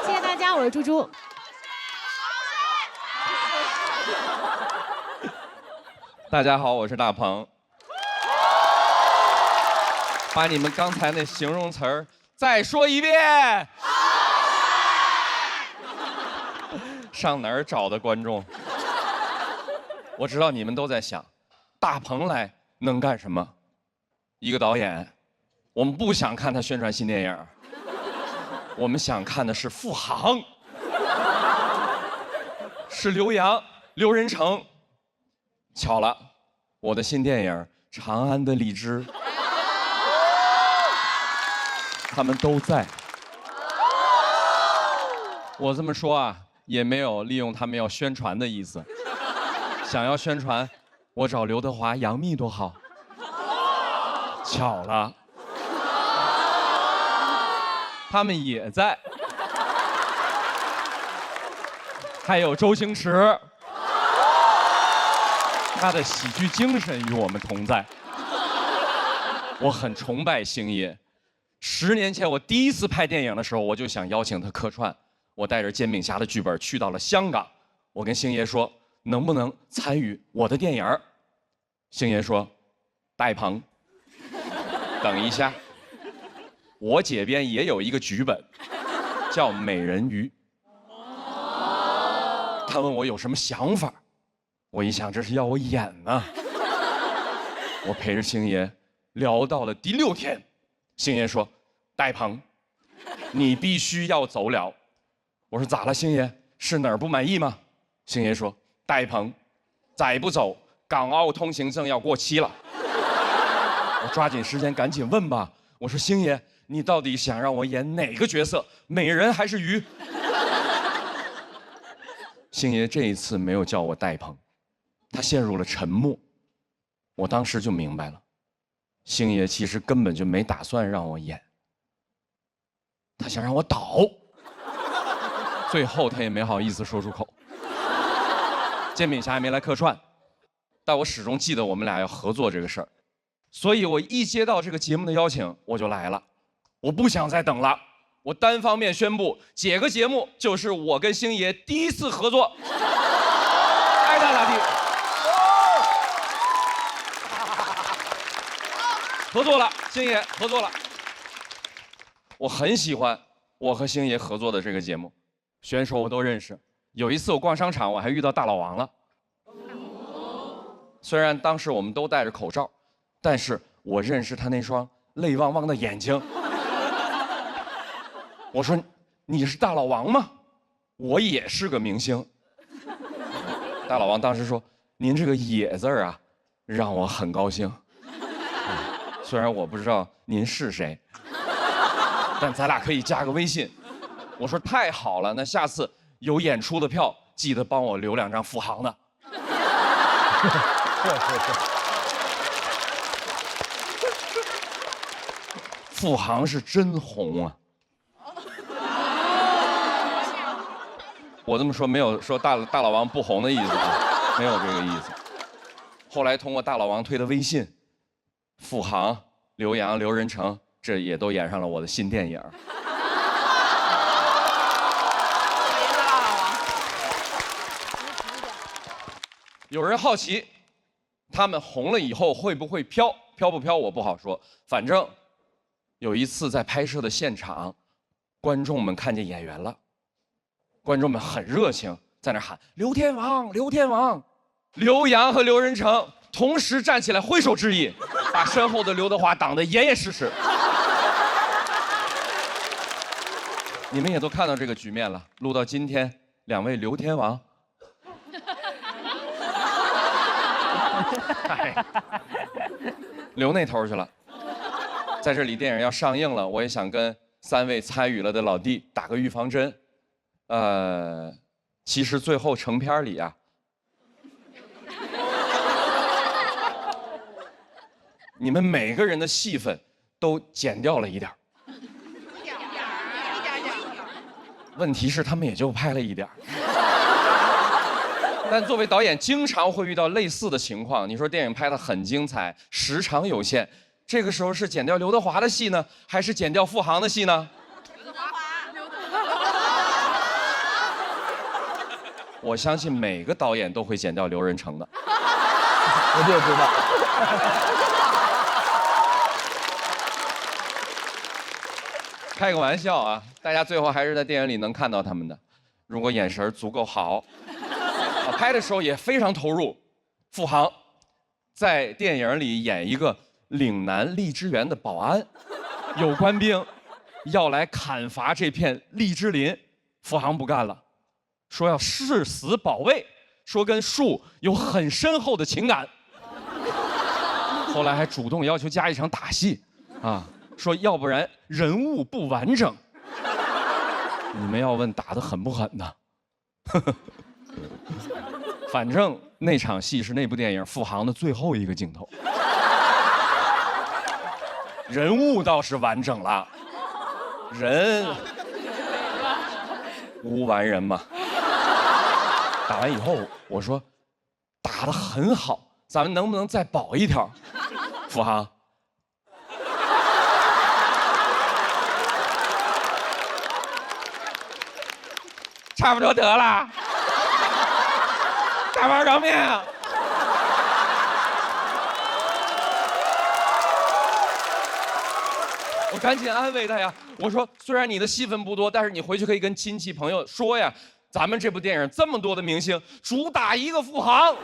谢谢大家，我是猪猪。大家好，我是大鹏。把你们刚才那形容词儿再说一遍。上哪儿找的观众？我知道你们都在想，大鹏来能干什么？一个导演，我们不想看他宣传新电影，我们想看的是付航，是刘洋、刘仁成。巧了，我的新电影《长安的荔枝》，他们都在。我这么说啊，也没有利用他们要宣传的意思。想要宣传，我找刘德华、杨幂多好。巧了，他们也在。还有周星驰，他的喜剧精神与我们同在。我很崇拜星爷。10年前我第一次拍电影的时候，我就想邀请他客串。我带着《煎饼侠》的剧本去到了香港，我跟星爷说，能不能参与我的电影？星爷说，大鹏，等一下，我这边也有一个剧本，叫《美人鱼》。他问我有什么想法，我一想这是要我演呢。我陪着星爷聊到了第6天，星爷说，大鹏，你必须要走了。我说咋了，星爷？是哪儿不满意吗？星爷说，大鹏，再不走，港澳通行证要过期了。我抓紧时间赶紧问吧。我说，星爷，你到底想让我演哪个角色？美人还是鱼？星爷这一次没有叫我大鹏，他陷入了沉默。我当时就明白了，星爷其实根本就没打算让我演，他想让我倒。最后他也没好意思说出口。煎饼侠也没来客串，但我始终记得我们俩要合作这个事儿，所以我一接到这个节目的邀请，我就来了。我不想再等了，我单方面宣布，这个节目就是我跟星爷第一次合作。爱咋咋地。合作了，星爷合作了。我很喜欢我和星爷合作的这个节目。选手我都认识，有一次我逛商场，我还遇到大老王了。虽然当时我们都戴着口罩，但是我认识他那双泪汪汪的眼睛。我说，你是大老王吗？我也是个明星。大老王当时说，您这个也字啊，让我很高兴。虽然我不知道您是谁，但咱俩可以加个微信。我说太好了，那下次有演出的票，记得帮我留2张付航的。付航是真红啊！我这么说没有说大老王不红的意思啊，没有这个意思。后来通过大老王推的微信，付航、刘洋、刘仁成，这也都演上了我的新电影。有人好奇，他们红了以后会不会飘？飘不飘我不好说，反正有一次在拍摄的现场，观众们看见演员了，观众们很热情，在那喊刘天王，刘天王。刘洋和刘仁成同时站起来挥手致意，把身后的刘德华挡得严严实实。你们也都看到这个局面了，录到今天，2位刘天王。留那头去了。在这里，电影要上映了，我也想跟3位参与了的老弟打个预防针。其实最后成片里啊，你们每个人的戏份都减掉了一点儿。问题是他们也就拍了一点儿。但作为导演，经常会遇到类似的情况。你说电影拍得很精彩，时长有限，这个时候是剪掉刘德华的戏呢，还是剪掉付航的戏呢？刘德华。我相信每个导演都会剪掉刘仁成的。我就知道。开个玩笑啊，大家最后还是在电影里能看到他们的，如果眼神足够好。拍的时候也非常投入。付航在电影里演一个岭南荔枝园的保安，有官兵要来砍伐这片荔枝林，付航不干了，说要誓死保卫，说跟树有很深厚的情感。后来还主动要求加一场打戏，啊，说要不然人物不完整。你们要问打得狠不狠呢？反正那场戏是那部电影付航的最后一个镜头，人物倒是完整了，人无完人嘛。打完以后我说打得很好，咱们能不能再保一条？付航，差不多得了。大碗凉面啊！我赶紧安慰他呀，我说虽然你的戏份不多，但是你回去可以跟亲戚朋友说呀，咱们这部电影这么多的明星，主打一个付航。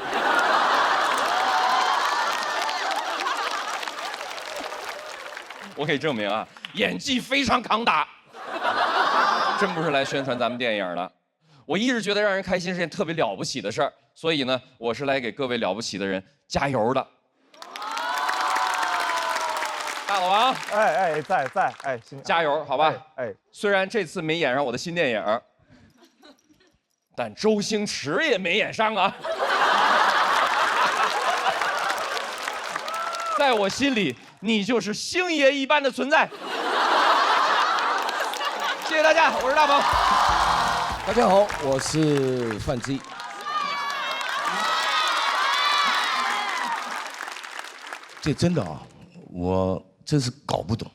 我可以证明啊，演技非常扛打，真不是来宣传咱们电影的。我一直觉得让人开心是件特别了不起的事儿，所以呢，我是来给各位了不起的人加油的。大老王，在，加油，好吧？哎，虽然这次没演上我的新电影，但周星驰也没演上啊。在我心里，你就是星爷一般的存在。谢谢大家，我是大鹏。大家好，我是范志毅。这真的啊，我真是搞不懂，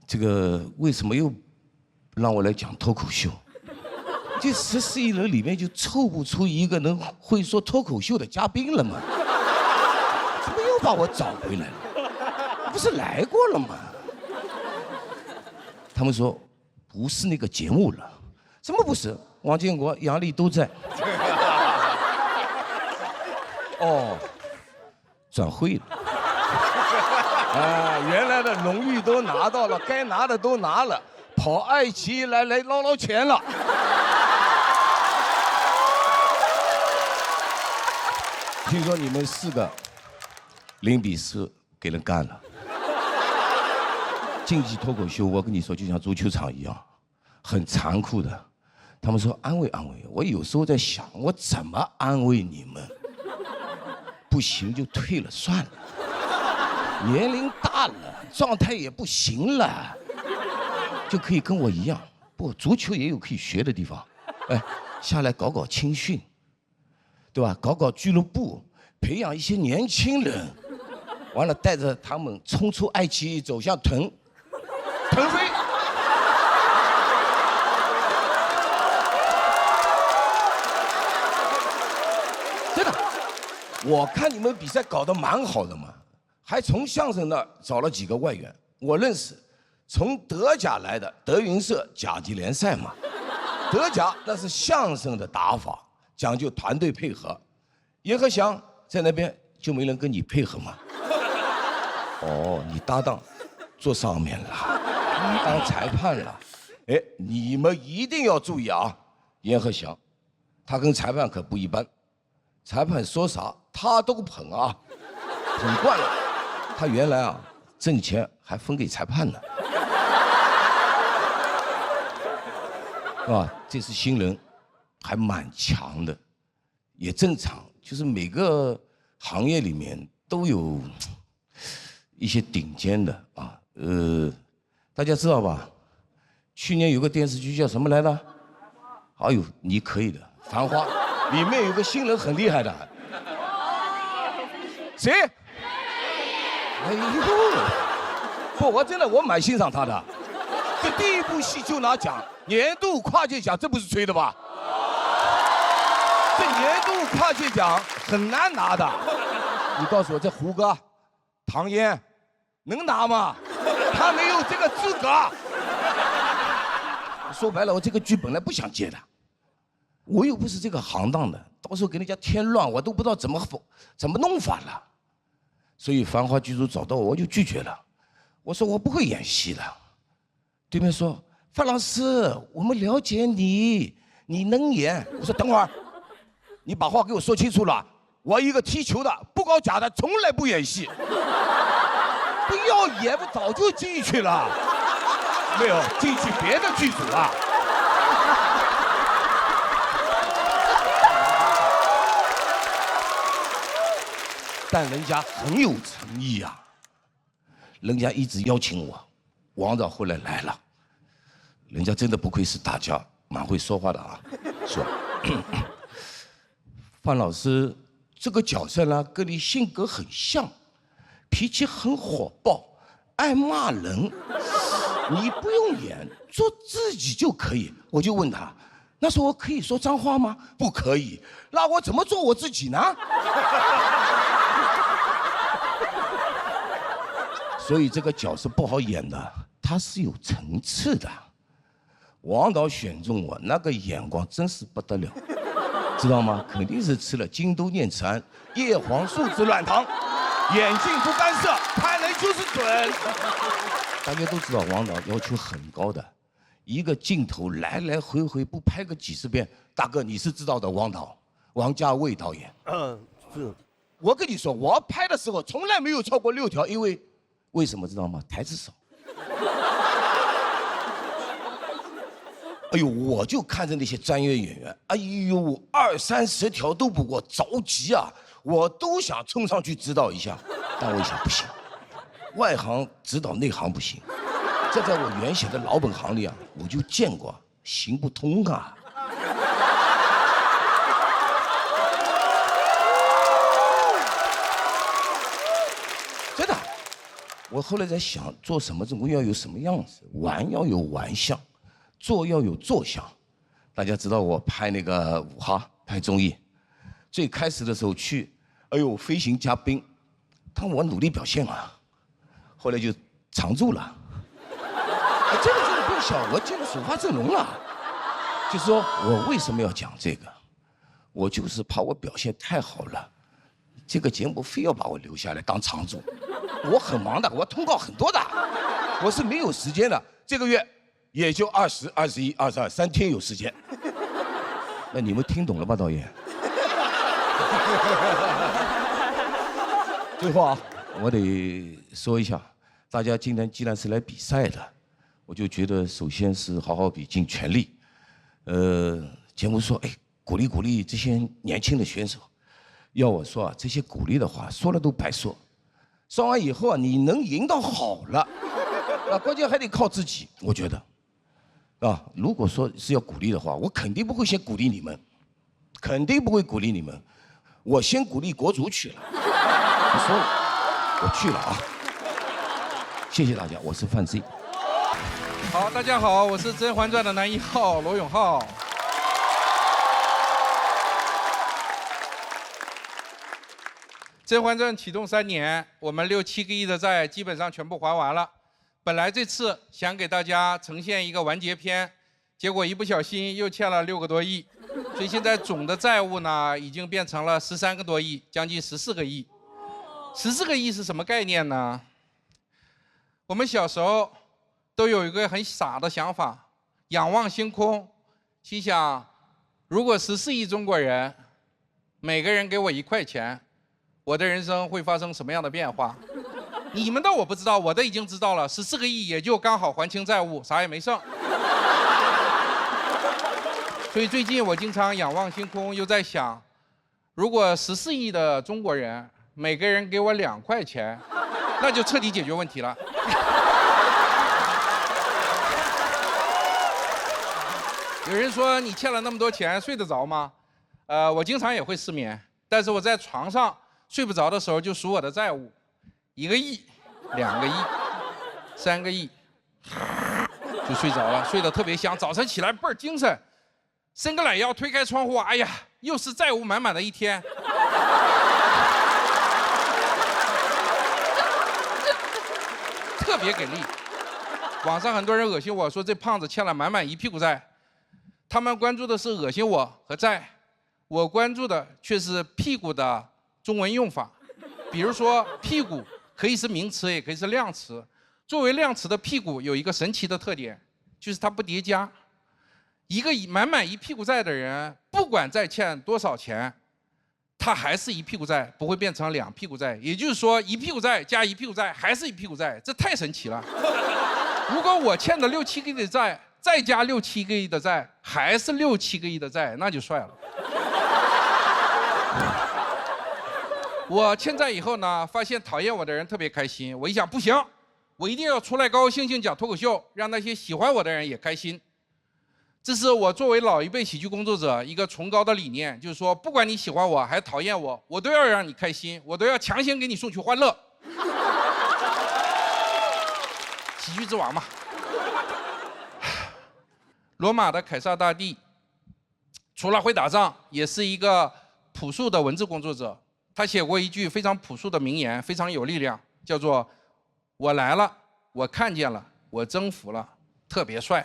这个为什么又让我来讲脱口秀？这14亿人里面就凑不出一个能会说脱口秀的嘉宾了吗？怎么又把我找回来了？不是来过了吗？他们说不是那个节目了。什么不是？王建国、杨笠都在。哦，转会了。啊，原来的荣誉都拿到了，该拿的都拿了，跑爱奇艺来捞钱了。听说你们4个0比4给人干了。竞技脱口秀，我跟你说，就像足球场一样，很残酷的。他们说安慰安慰，我有时候在想，我怎么安慰你们？不行就退了算了，年龄大了，状态也不行了，就可以跟我一样。不，足球也有可以学的地方，哎，下来搞搞青训，对吧？搞搞俱乐部，培养一些年轻人，完了带着他们冲出爱奇艺，走向腾飞。真的，我看你们比赛搞得蛮好的嘛，还从相声那儿找了几个外援，我认识，从德甲来的德云社甲级联赛嘛。德甲那是相声的打法，讲究团队配合。阎鹤祥在那边就没人跟你配合吗？哦，你搭档坐上面了，当裁判了。哎，你们一定要注意啊，阎鹤祥，他跟裁判可不一般，裁判说啥他都捧啊，捧惯了。他原来啊挣钱还分给裁判呢。啊，这次新人还蛮强的，也正常，就是每个行业里面都有一些顶尖的啊。大家知道吧？去年有个电视剧叫什么来着？哎呦，你可以的，《繁花》里面有个新人很厉害的，谁？哎呦，不，我真的我蛮欣赏他的。这第一部戏就拿奖，年度跨界奖，这不是吹的吧？这年度跨界奖很难拿的。你告诉我，这胡歌、唐嫣能拿吗？他没有这个资格。说白了，我这个剧本来不想接的，我又不是这个行当的，到时候给人家添乱，我都不知道怎么弄法了。所以《繁花》剧组找到我，我就拒绝了。我说我不会演戏的。对面说：“范老师，我们了解你，你能演。”我说：“等会儿，你把话给我说清楚了。我一个踢球的，不搞假的，从来不演戏。不要演，我早就进去了。没有进去别的剧组了。”但人家很有诚意啊，人家一直邀请我。王导后来来了，人家真的不愧是大家，蛮会说话的啊。说，范老师这个角色呢，跟你性格很像，脾气很火爆，爱骂人。你不用演，做自己就可以。我就问他，那时候我可以说脏话吗？不可以。那我怎么做我自己呢？所以这个角色不好演的，它是有层次的。王导选中我，那个眼光真是不得了，知道吗？肯定是吃了京都念慈庵叶黄素之软糖，眼镜不干涉，拍人就是准。大家都知道王导要求很高的，一个镜头来来回回不拍个几十遍，大哥你是知道的，王家卫导演。是。我跟你说，我拍的时候从来没有超过6条，因为为什么知道吗？台词少。哎呦，我就看着那些专业演员，哎呦，20、30条都不过，着急啊！我都想冲上去指导一下，但我一想不行，外行指导内行不行。这在我原先的老本行里啊，我就见过，行不通啊。真的，我后来在想，做什么总归要有什么样子，玩要有玩相。做要有做相，大家知道我拍那个武哈拍综艺，最开始的时候去，哎呦飞行嘉宾，但我努力表现啊，后来就常驻了。这个真的不小，我进了首发阵容了。就是说我为什么要讲这个，我就是怕我表现太好了，这个节目非要把我留下来当常驻。我很忙的，我通告很多的，我是没有时间的。这个月。也就20、21、22 3天有时间。那你们听懂了吧，导演？最后啊，我得说一下，大家今天既然是来比赛的，我就觉得首先是好好比，尽全力。节目说，哎，鼓励鼓励这些年轻的选手。要我说啊，这些鼓励的话说了都白说。说完以后啊，你能赢到好了，关键还得靠自己，我觉得。啊，如果说是要鼓励的话，我肯定不会先鼓励你们，肯定不会鼓励你们，我先鼓励国足去了。我说了，我去了啊。谢谢大家，我是范 Z。好，大家好，我是《甄嬛传》的男一号罗永浩。《甄嬛传》启动3年，我们6、7个亿的债基本上全部还完了。本来这次想给大家呈现一个完结篇，结果一不小心又欠了6个多亿，所以现在总的债务呢已经变成了13个多亿，将近14个亿。14个亿是什么概念呢？我们小时候都有一个很傻的想法，仰望星空，心想，如果14亿中国人，每个人给我1块钱，我的人生会发生什么样的变化？你们的我不知道，我的已经知道了，14个亿也就刚好还清债务，啥也没剩。所以最近我经常仰望星空，又在想，如果14亿的中国人每个人给我2块钱，那就彻底解决问题了。有人说你欠了那么多钱，睡得着吗？我经常也会失眠，但是我在床上睡不着的时候就数我的债务，1个亿、2个亿、3个亿，就睡着了，睡得特别香。早晨起来倍儿精神，伸个懒腰，推开窗户，哎呀，又是债务满满的一天。特别给力。网上很多人恶心我说这胖子欠了满满1屁股债，他们关注的是恶心我和债，我关注的却是屁股的中文用法。比如说屁股可以是名词，也可以是量词。作为量词的屁股有一个神奇的特点，就是它不叠加。一个满满1屁股债的人，不管再欠多少钱，他还是1屁股债，不会变成2屁股债。也就是说，1屁股债加1屁股债还是1屁股债，这太神奇了。如果我欠的6、7个亿的债，再加6、7个亿的债，还是6、7个亿的债，那就帅了。我欠债以后呢，发现讨厌我的人特别开心。我一想，不行，我一定要出来高高兴兴讲脱口秀，让那些喜欢我的人也开心。这是我作为老一辈喜剧工作者一个崇高的理念，就是说，不管你喜欢我还讨厌我，我都要让你开心，我都要强行给你送去欢乐。喜剧之王嘛。罗马的凯撒大帝，除了会打仗，也是一个朴素的文字工作者。他写过一句非常朴素的名言，非常有力量，叫做“我来了，我看见了，我征服了”，特别帅。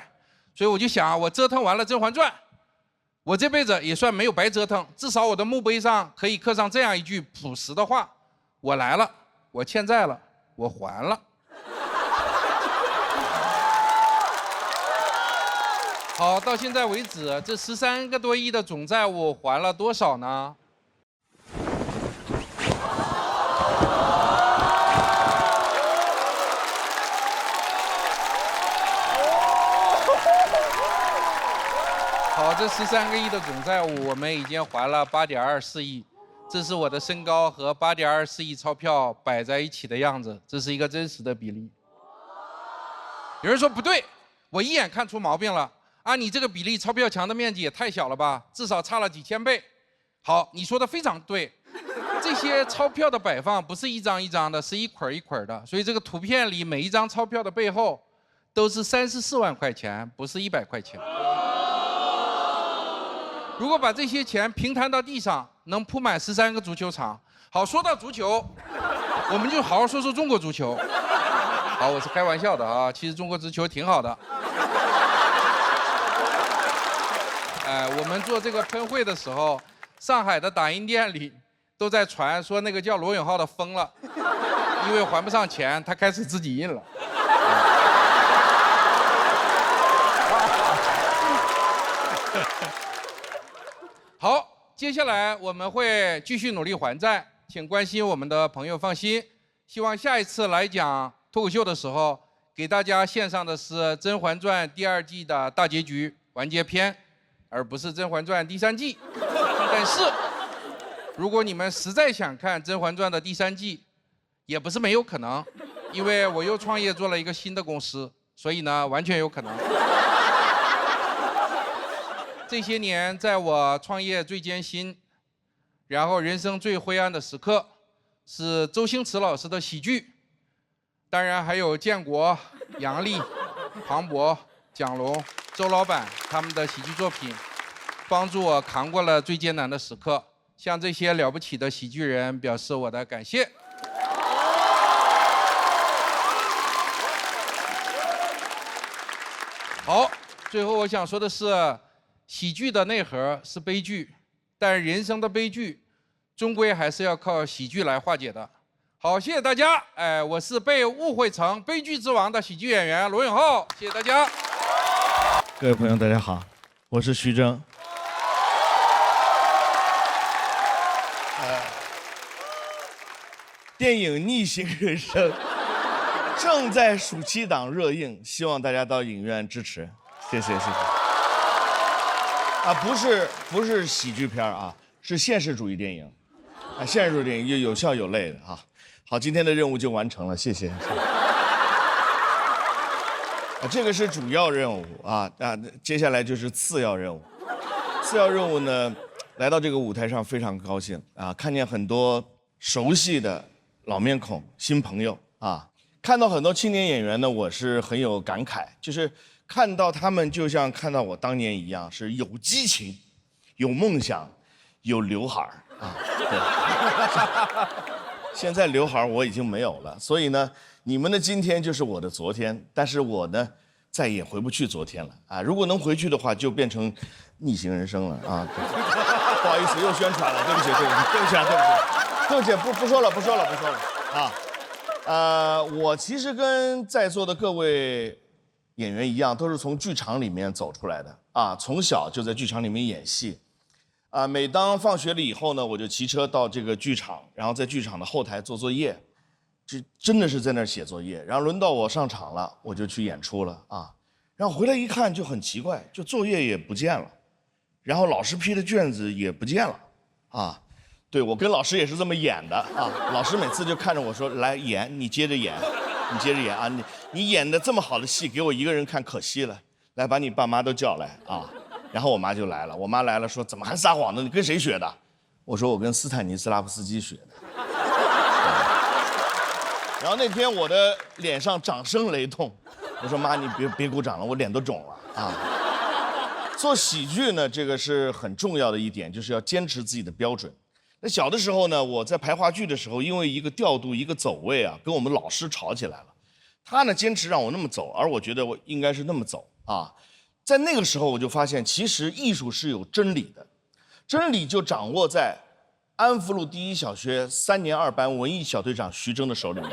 所以我就想，我折腾完了《甄嬛传》，我这辈子也算没有白折腾，至少我的墓碑上可以刻上这样一句朴实的话：我来了，我欠债了，我还了。好，到现在为止，这13个多亿的总债务还了多少呢？好，这13个亿的总债务，我们已经还了8.24亿，这是我的身高和8.24亿钞票摆在一起的样子，这是一个真实的比例。有人说不对，我一眼看出毛病了。按你这个比例，钞票墙的面积也太小了吧，至少差了几千倍。好，你说的非常对，这些钞票的摆放不是一张一张的，是一捆一捆的，所以这个图片里每一张钞票的背后都是34万块钱，不是100块钱。如果把这些钱平摊到地上，能铺满13个足球场。好，说到足球，我们就好好说说中国足球。好，我是开玩笑的啊，其实中国足球挺好的。我们做这个喷绘的时候，上海的打印店里都在传说那个叫罗永浩的疯了，因为还不上钱，他开始自己印了。好，接下来我们会继续努力还债，请关心我们的朋友放心。希望下一次来讲脱口秀的时候，给大家献上的是《甄嬛传》第2季的大结局完结篇，而不是《甄嬛传》第3季。但是，如果你们实在想看《甄嬛传》的第3季，也不是没有可能，因为我又创业做了一个新的公司，所以呢，完全有可能。这些年，在我创业最艰辛，然后人生最灰暗的时刻，是周星驰老师的喜剧，当然还有建国、杨笠、庞博、蒋龙、周老板他们的喜剧作品，帮助我扛过了最艰难的时刻。向这些了不起的喜剧人表示我的感谢。好，最后我想说的是，喜剧的内核是悲剧，但人生的悲剧，终归还是要靠喜剧来化解的。好，谢谢大家。哎，我是被误会成悲剧之王的喜剧演员罗永浩，谢谢大家。各位朋友，大家好，我是徐峥。电影《逆行人生》正在暑期档热映，希望大家到影院支持，谢谢谢谢。啊，不是喜剧片啊，是现实主义电影，啊，现实主义电影有笑有泪的啊。好，今天的任务就完成了，谢谢。啊，这个是主要任务啊，接下来就是次要任务。次要任务呢，来到这个舞台上非常高兴啊，看见很多熟悉的老面孔、新朋友啊，看到很多青年演员呢，我是很有感慨，就是看到他们就像看到我当年一样，是有激情、有梦想、有刘海儿啊。对，现在刘海儿我已经没有了，所以呢，你们的今天就是我的昨天，但是我呢，再也回不去昨天了啊！如果能回去的话，就变成逆行人生了啊！不好意思，又宣传了，对不起，对不起，对不起啊，对不起。对不起，不说了啊！我其实跟在座的各位演员一样，都是从剧场里面走出来的啊，从小就在剧场里面演戏，啊，每当放学了以后呢，我就骑车到这个剧场，然后在剧场的后台做作业，这真的是在那儿写作业，然后轮到我上场了，我就去演出了啊，然后回来一看就很奇怪，就作业也不见了，然后老师批的卷子也不见了，啊。对，我跟老师也是这么演的啊。老师每次就看着我说：“来演，你接着演，你接着演啊！你演的这么好的戏，给我一个人看可惜了。来，把你爸妈都叫来啊！”然后我妈就来了，我妈来了说：“怎么还撒谎呢？你跟谁学的？”我说：“我跟斯坦尼斯拉夫斯基学的。”然后那天我的脸上掌声雷动，我说：“妈，你别鼓掌了，我脸都肿了啊！”做喜剧呢，这个是很重要的一点，就是要坚持自己的标准。那小的时候呢，我在排话剧的时候，因为一个调度、一个走位啊，跟我们老师吵起来了。他呢坚持让我那么走，而我觉得我应该是那么走啊。在那个时候，我就发现，其实艺术是有真理的，真理就掌握在安福路第一小学3年2班文艺小队长徐峥的手里面。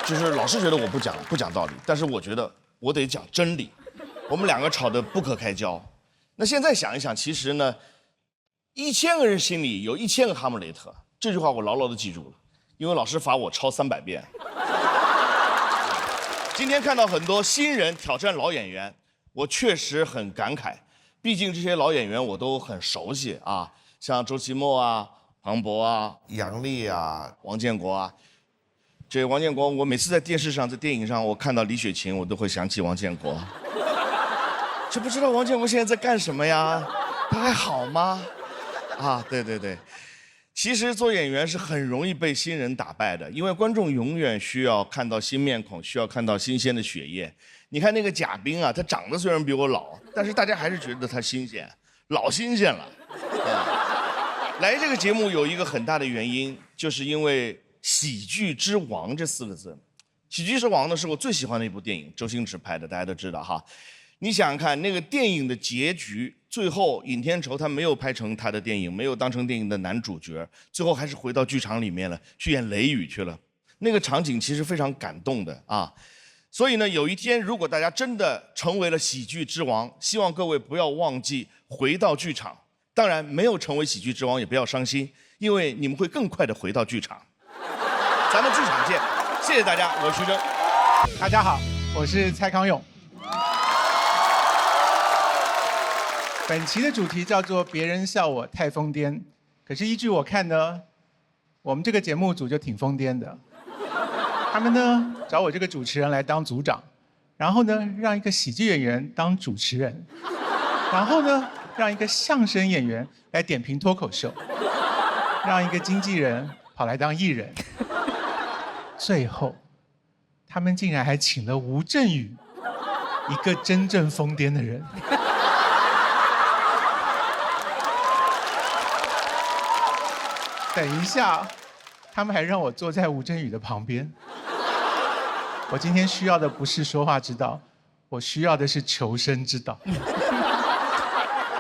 就是老师觉得我不讲道理，但是我觉得我得讲真理。我们两个吵得不可开交。那现在想一想，其实呢。1000个人心里有1000个哈姆雷特，这句话我牢牢地记住了，因为老师罚我抄300遍。今天看到很多新人挑战老演员，我确实很感慨，毕竟这些老演员我都很熟悉啊，像周奇墨啊、庞博啊、杨笠啊、王建国啊。这王建国，我每次在电视上、在电影上，我看到李雪琴，我都会想起王建国。这不知道王建国现在在干什么呀？他还好吗？啊，对对对，其实做演员是很容易被新人打败的，因为观众永远需要看到新面孔，需要看到新鲜的血液。你看那个贾冰啊，他长得虽然比我老，但是大家还是觉得他新鲜，老新鲜了。来这个节目有一个很大的原因，就是因为“喜剧之王”这4个字。喜剧之王呢，是我最喜欢的一部电影，周星驰拍的，大家都知道哈。你想想看，那个电影的结局，最后尹天仇他没有拍成他的电影，没有当成电影的男主角，最后还是回到剧场里面了，去演雷雨去了。那个场景其实非常感动的啊。所以呢，有一天如果大家真的成为了喜剧之王，希望各位不要忘记回到剧场。当然，没有成为喜剧之王也不要伤心，因为你们会更快的回到剧场。咱们剧场见，谢谢大家，我是徐峥。大家好，我是蔡康永。本期的主题叫做“别人笑我太疯癫”，可是依据我看呢，我们这个节目组就挺疯癫的。他们呢找我这个主持人来当组长，然后呢让一个喜剧演员当主持人。然后呢，让一个相声演员来点评脱口秀，让一个经纪人跑来当艺人，最后，他们竟然还请了吴镇宇，一个真正疯癫的人。等一下，他们还让我坐在吴镇宇的旁边。我今天需要的不是说话之道，我需要的是求生之道。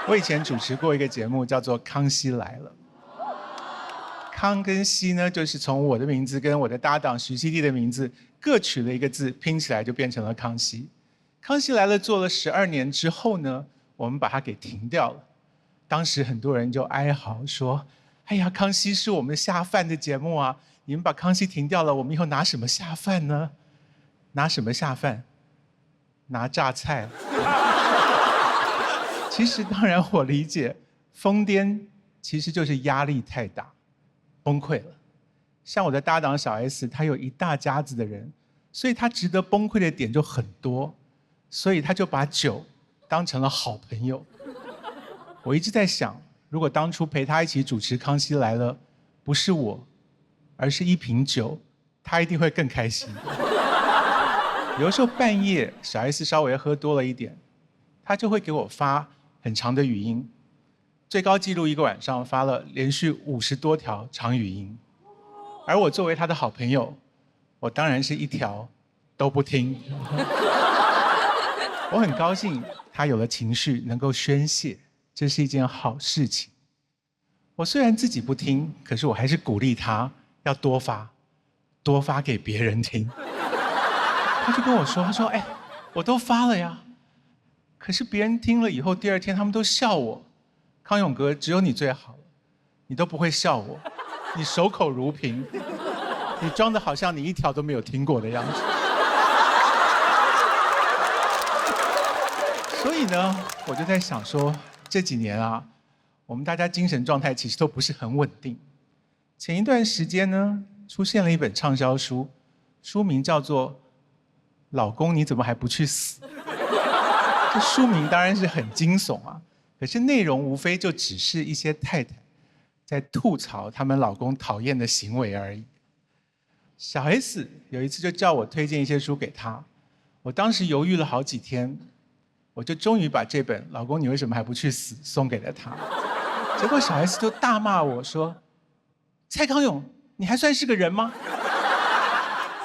我以前主持过一个节目，叫做《康熙来了》。康跟熙呢，就是从我的名字跟我的搭档徐熙娣的名字各取了一个字，拼起来就变成了康熙。康熙来了做了12年之后呢，我们把它给停掉了。当时很多人就哀嚎说：“哎呀，康熙是我们下饭的节目啊，你们把康熙停掉了，我们以后拿什么下饭呢？拿什么下饭？拿榨菜。”其实当然我理解，疯癫其实就是压力太大，崩溃了。像我的搭档小 S， 他有一大家子的人，所以他值得崩溃的点就很多，所以他就把酒当成了好朋友。我一直在想，如果当初陪他一起主持《康熙来了》，不是我，而是一瓶酒，他一定会更开心。有的时候半夜小 S 稍微喝多了一点，他就会给我发很长的语音，最高纪录一个晚上发了连续50多条长语音，而我作为他的好朋友，我当然是一条都不听。我很高兴他有了情绪能够宣泄，这是一件好事情。我虽然自己不听，可是我还是鼓励他要多发给别人听。他就跟我说，他说：“哎，我都发了呀。”可是别人听了以后，第2天他们都笑我，康永哥，只有你最好了，你都不会笑我，你守口如瓶，你装的好像你一条都没有听过的样子。所以呢，我就在想说，这几年啊，我们大家精神状态其实都不是很稳定。前一段时间呢，出现了一本畅销书，书名叫做《老公你怎么还不去死》。这书名当然是很惊悚啊，可是内容无非就只是一些太太在吐槽他们老公讨厌的行为而已。小 S 有一次就叫我推荐一些书给她，我当时犹豫了好几天，我就终于把这本《老公你为什么还不去死》送给了她。结果小 S 就大骂我说：“蔡康永，你还算是个人吗？”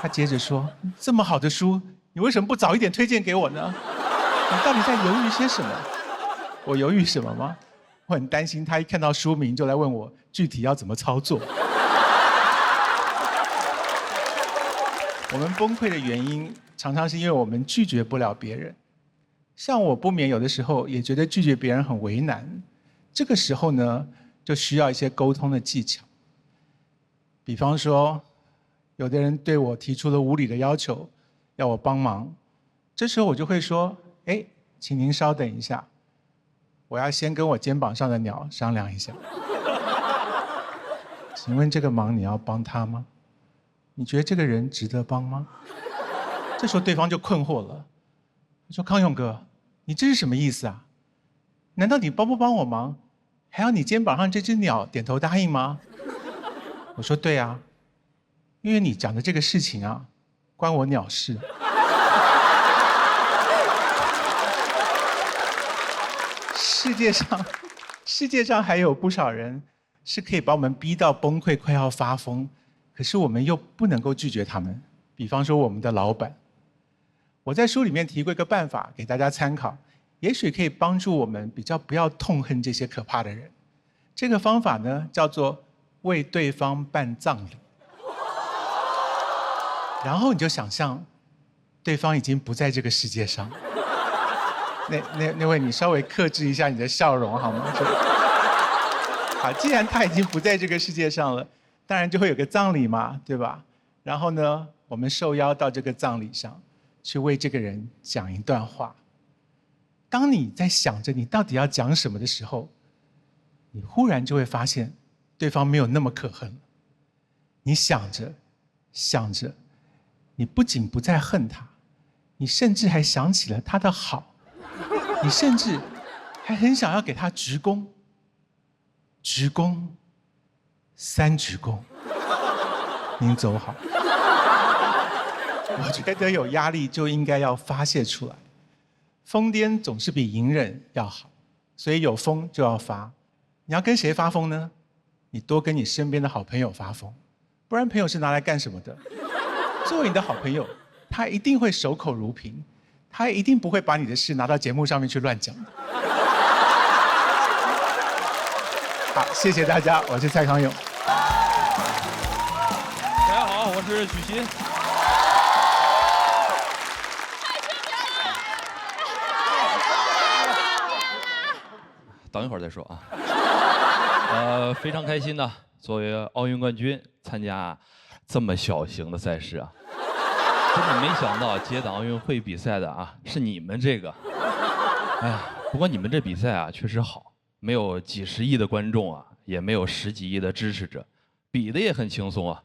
他接着说：“这么好的书，你为什么不早一点推荐给我呢？你到底在犹豫些什么？”我犹豫什么吗？我很担心他一看到书名就来问我具体要怎么操作。我们崩溃的原因常常是因为我们拒绝不了别人。像我不免有的时候也觉得拒绝别人很为难，这个时候呢，就需要一些沟通的技巧。比方说，有的人对我提出了无理的要求，要我帮忙，这时候我就会说：“哎，请您稍等一下，我要先跟我肩膀上的鸟商量一下。请问这个忙你要帮他吗？你觉得这个人值得帮吗？”这时候对方就困惑了，他说：“康永哥，你这是什么意思啊？难道你帮不帮我忙，还要你肩膀上这只鸟点头答应吗？”我说：“对啊，因为你讲的这个事情啊，关我鸟事。”世界上还有不少人是可以把我们逼到崩溃快要发疯，可是我们又不能够拒绝他们。比方说我们的老板，我在书里面提过一个办法给大家参考，也许可以帮助我们比较不要痛恨这些可怕的人。这个方法呢，叫做为对方办葬礼。然后你就想象，对方已经不在这个世界上。那位，你稍微克制一下你的笑容好吗？好，既然他已经不在这个世界上了，当然就会有个葬礼嘛，对吧？然后呢，我们受邀到这个葬礼上，去为这个人讲一段话。当你在想着你到底要讲什么的时候，你忽然就会发现，对方没有那么可恨了。你想着，你不仅不再恨他，你甚至还想起了他的好。你甚至还很想要给他鞠躬，鞠躬，3鞠躬。您走好。我觉得有压力就应该要发泄出来，疯癫总是比隐忍要好，所以有疯就要发。你要跟谁发疯呢？你多跟你身边的好朋友发疯，不然朋友是拿来干什么的？作为你的好朋友，他一定会守口如瓶，他一定不会把你的事拿到节目上面去乱讲的。好，谢谢大家，我是蔡康永。大家好，我是许昕。等一会儿再说啊。非常开心呢，作为奥运冠军参加这么小型的赛事啊，真的没想到接档奥运会比赛的啊是你们这个。哎呀，不过你们这比赛啊确实好，没有几十亿的观众啊，也没有10几亿的支持者，比的也很轻松啊，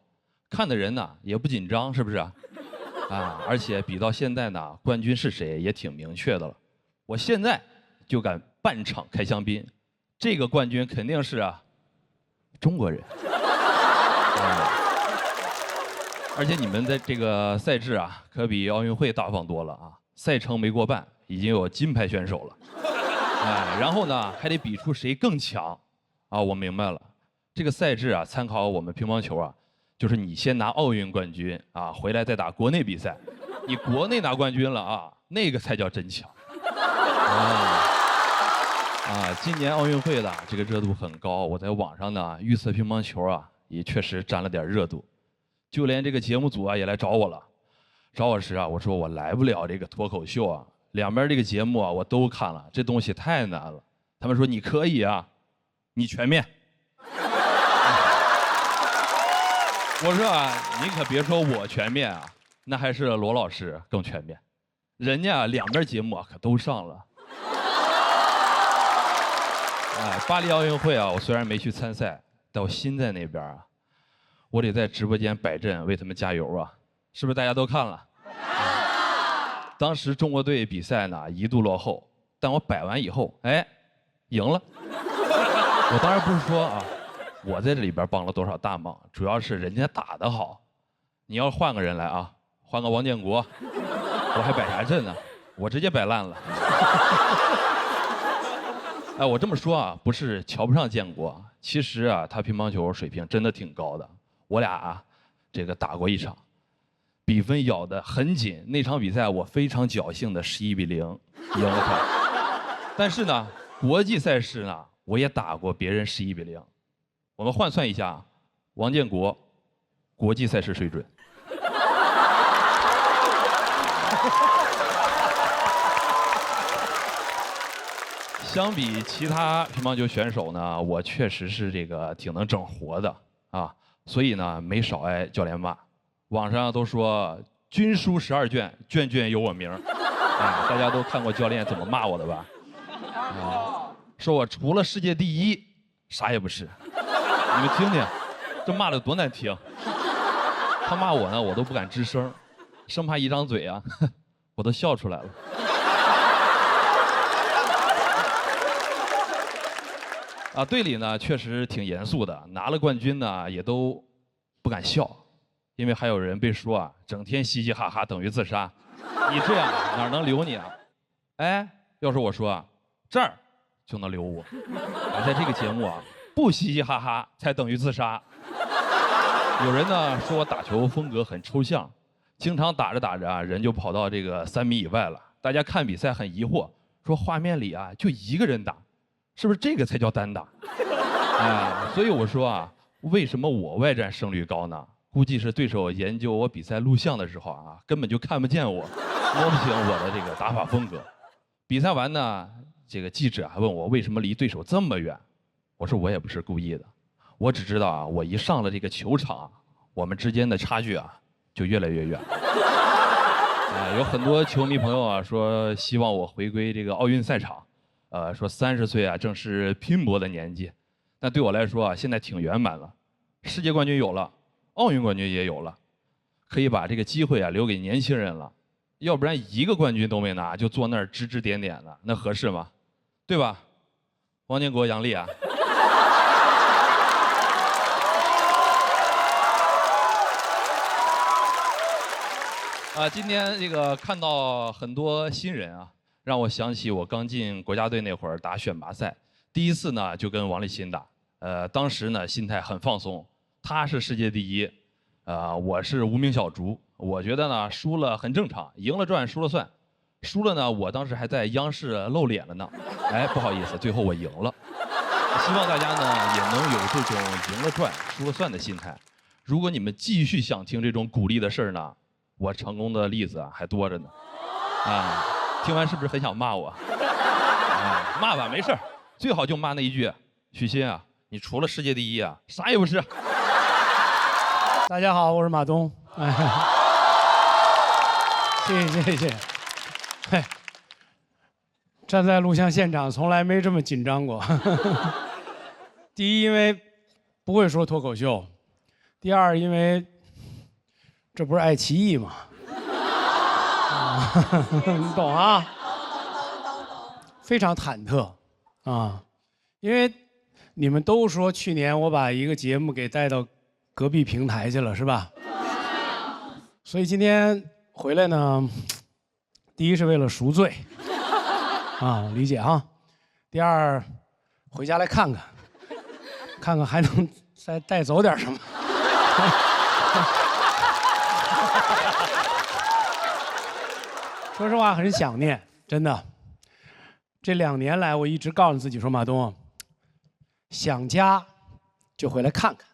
看的人呢也不紧张，是不是啊？啊，而且比到现在呢，冠军是谁也挺明确的了。我现在就敢半场开香槟，这个冠军肯定是啊，中国人。而且你们的这个赛制啊，可比奥运会大方多了啊！赛程没过半，已经有金牌选手了。哎，然后呢，还得比出谁更强啊！我明白了，这个赛制啊，参考我们乒乓球啊，就是你先拿奥运冠军啊，回来再打国内比赛。你国内拿冠军了啊，那个才叫真强。今年奥运会的这个热度很高，我在网上呢预测乒乓球啊，也确实沾了点热度。就连这个节目组啊也来找我了，找我时啊，我说我来不了这个脱口秀啊，两边这个节目啊我都看了，这东西太难了。他们说你可以啊，你全面。我说啊，你可别说我全面啊，那还是罗老师更全面，人家两边节目啊可都上了。巴黎奥运会啊，我虽然没去参赛，但我心在那边啊。我得在直播间摆阵为他们加油啊！是不是大家都看了？当时中国队比赛呢一度落后，但我摆完以后，哎，赢了。我当然不是说啊，我在这里边帮了多少大忙，主要是人家打得好。你要换个人来啊，换个王建国，我还摆啥阵呢？我直接摆烂了。哎，我这么说啊，不是瞧不上建国，其实啊，他乒乓球水平真的挺高的。我俩啊，这个打过一场，比分咬得很紧。那场比赛我非常侥幸的11比0赢了他。但是呢，国际赛事呢，我也打过别人11比0。我们换算一下，王建国国际赛事水准。相比其他乒乓球选手呢，我确实是这个挺能整活的啊。所以呢，没少挨教练骂。网上都说军书12卷，卷卷有我名。哎，大家都看过教练怎么骂我的吧？说我除了世界第一，啥也不是。你们听听，这骂的多难听。他骂我呢，我都不敢吱声，生怕一张嘴啊，我都笑出来了。队里呢确实挺严肃的，拿了冠军呢也都不敢笑，因为还有人被说啊，整天嘻嘻哈哈等于自杀，你这样哪能留你啊？哎，要是我说啊，这儿就能留我，在这个节目啊，不嘻嘻哈哈才等于自杀。有人呢说我打球风格很抽象，经常打着打着啊，人就跑到这个3米以外了，大家看比赛很疑惑，说画面里啊就一个人打。是不是这个才叫单打？哎，所以我说啊，为什么我外战胜率高呢？估计是对手研究我比赛录像的时候啊，根本就看不见我，摸不清我的这个打法风格。比赛完呢，这个记者还问我为什么离对手这么远，我说我也不是故意的，我只知道啊，我一上了这个球场，我们之间的差距啊就越来越远。有很多球迷朋友啊说希望我回归这个奥运赛场。说30岁啊，正是拼搏的年纪。那对我来说啊，现在挺圆满了。世界冠军有了，奥运冠军也有了，可以把这个机会啊留给年轻人了。要不然一个冠军都没拿，就坐那儿指指点点的，那合适吗？对吧？王建国、杨笠啊。今天这个看到很多新人啊，让我想起我刚进国家队那会儿打选拔赛，第一次呢就跟王励勤打，当时呢心态很放松，他是世界第一，我是无名小卒，我觉得呢输了很正常，赢了赚，输了算，输了呢我当时还在央视露脸了呢，哎不好意思，最后我赢了，希望大家呢也能有这种赢了赚，输了算的心态。如果你们继续想听这种鼓励的事儿呢？我成功的例子啊还多着呢，啊，听完是不是很想骂我？啊，骂吧，没事儿，最好就骂那一句：许昕啊，你除了世界第一啊，啥也不是。大家好，我是马东。谢谢。嘿，站在录像现场从来没这么紧张过。第一，因为不会说脱口秀；第二，因为这不是爱奇艺吗？你懂啊？非常忐忑啊，因为你们都说去年我把一个节目给带到隔壁平台去了，是吧？所以今天回来呢，第一是为了赎罪，啊，理解哈。第二，回家来看看，看看还能再带走点什么。说实话，很想念，真的。这2年来，我一直告诉自己说，马东，想家就回来看看，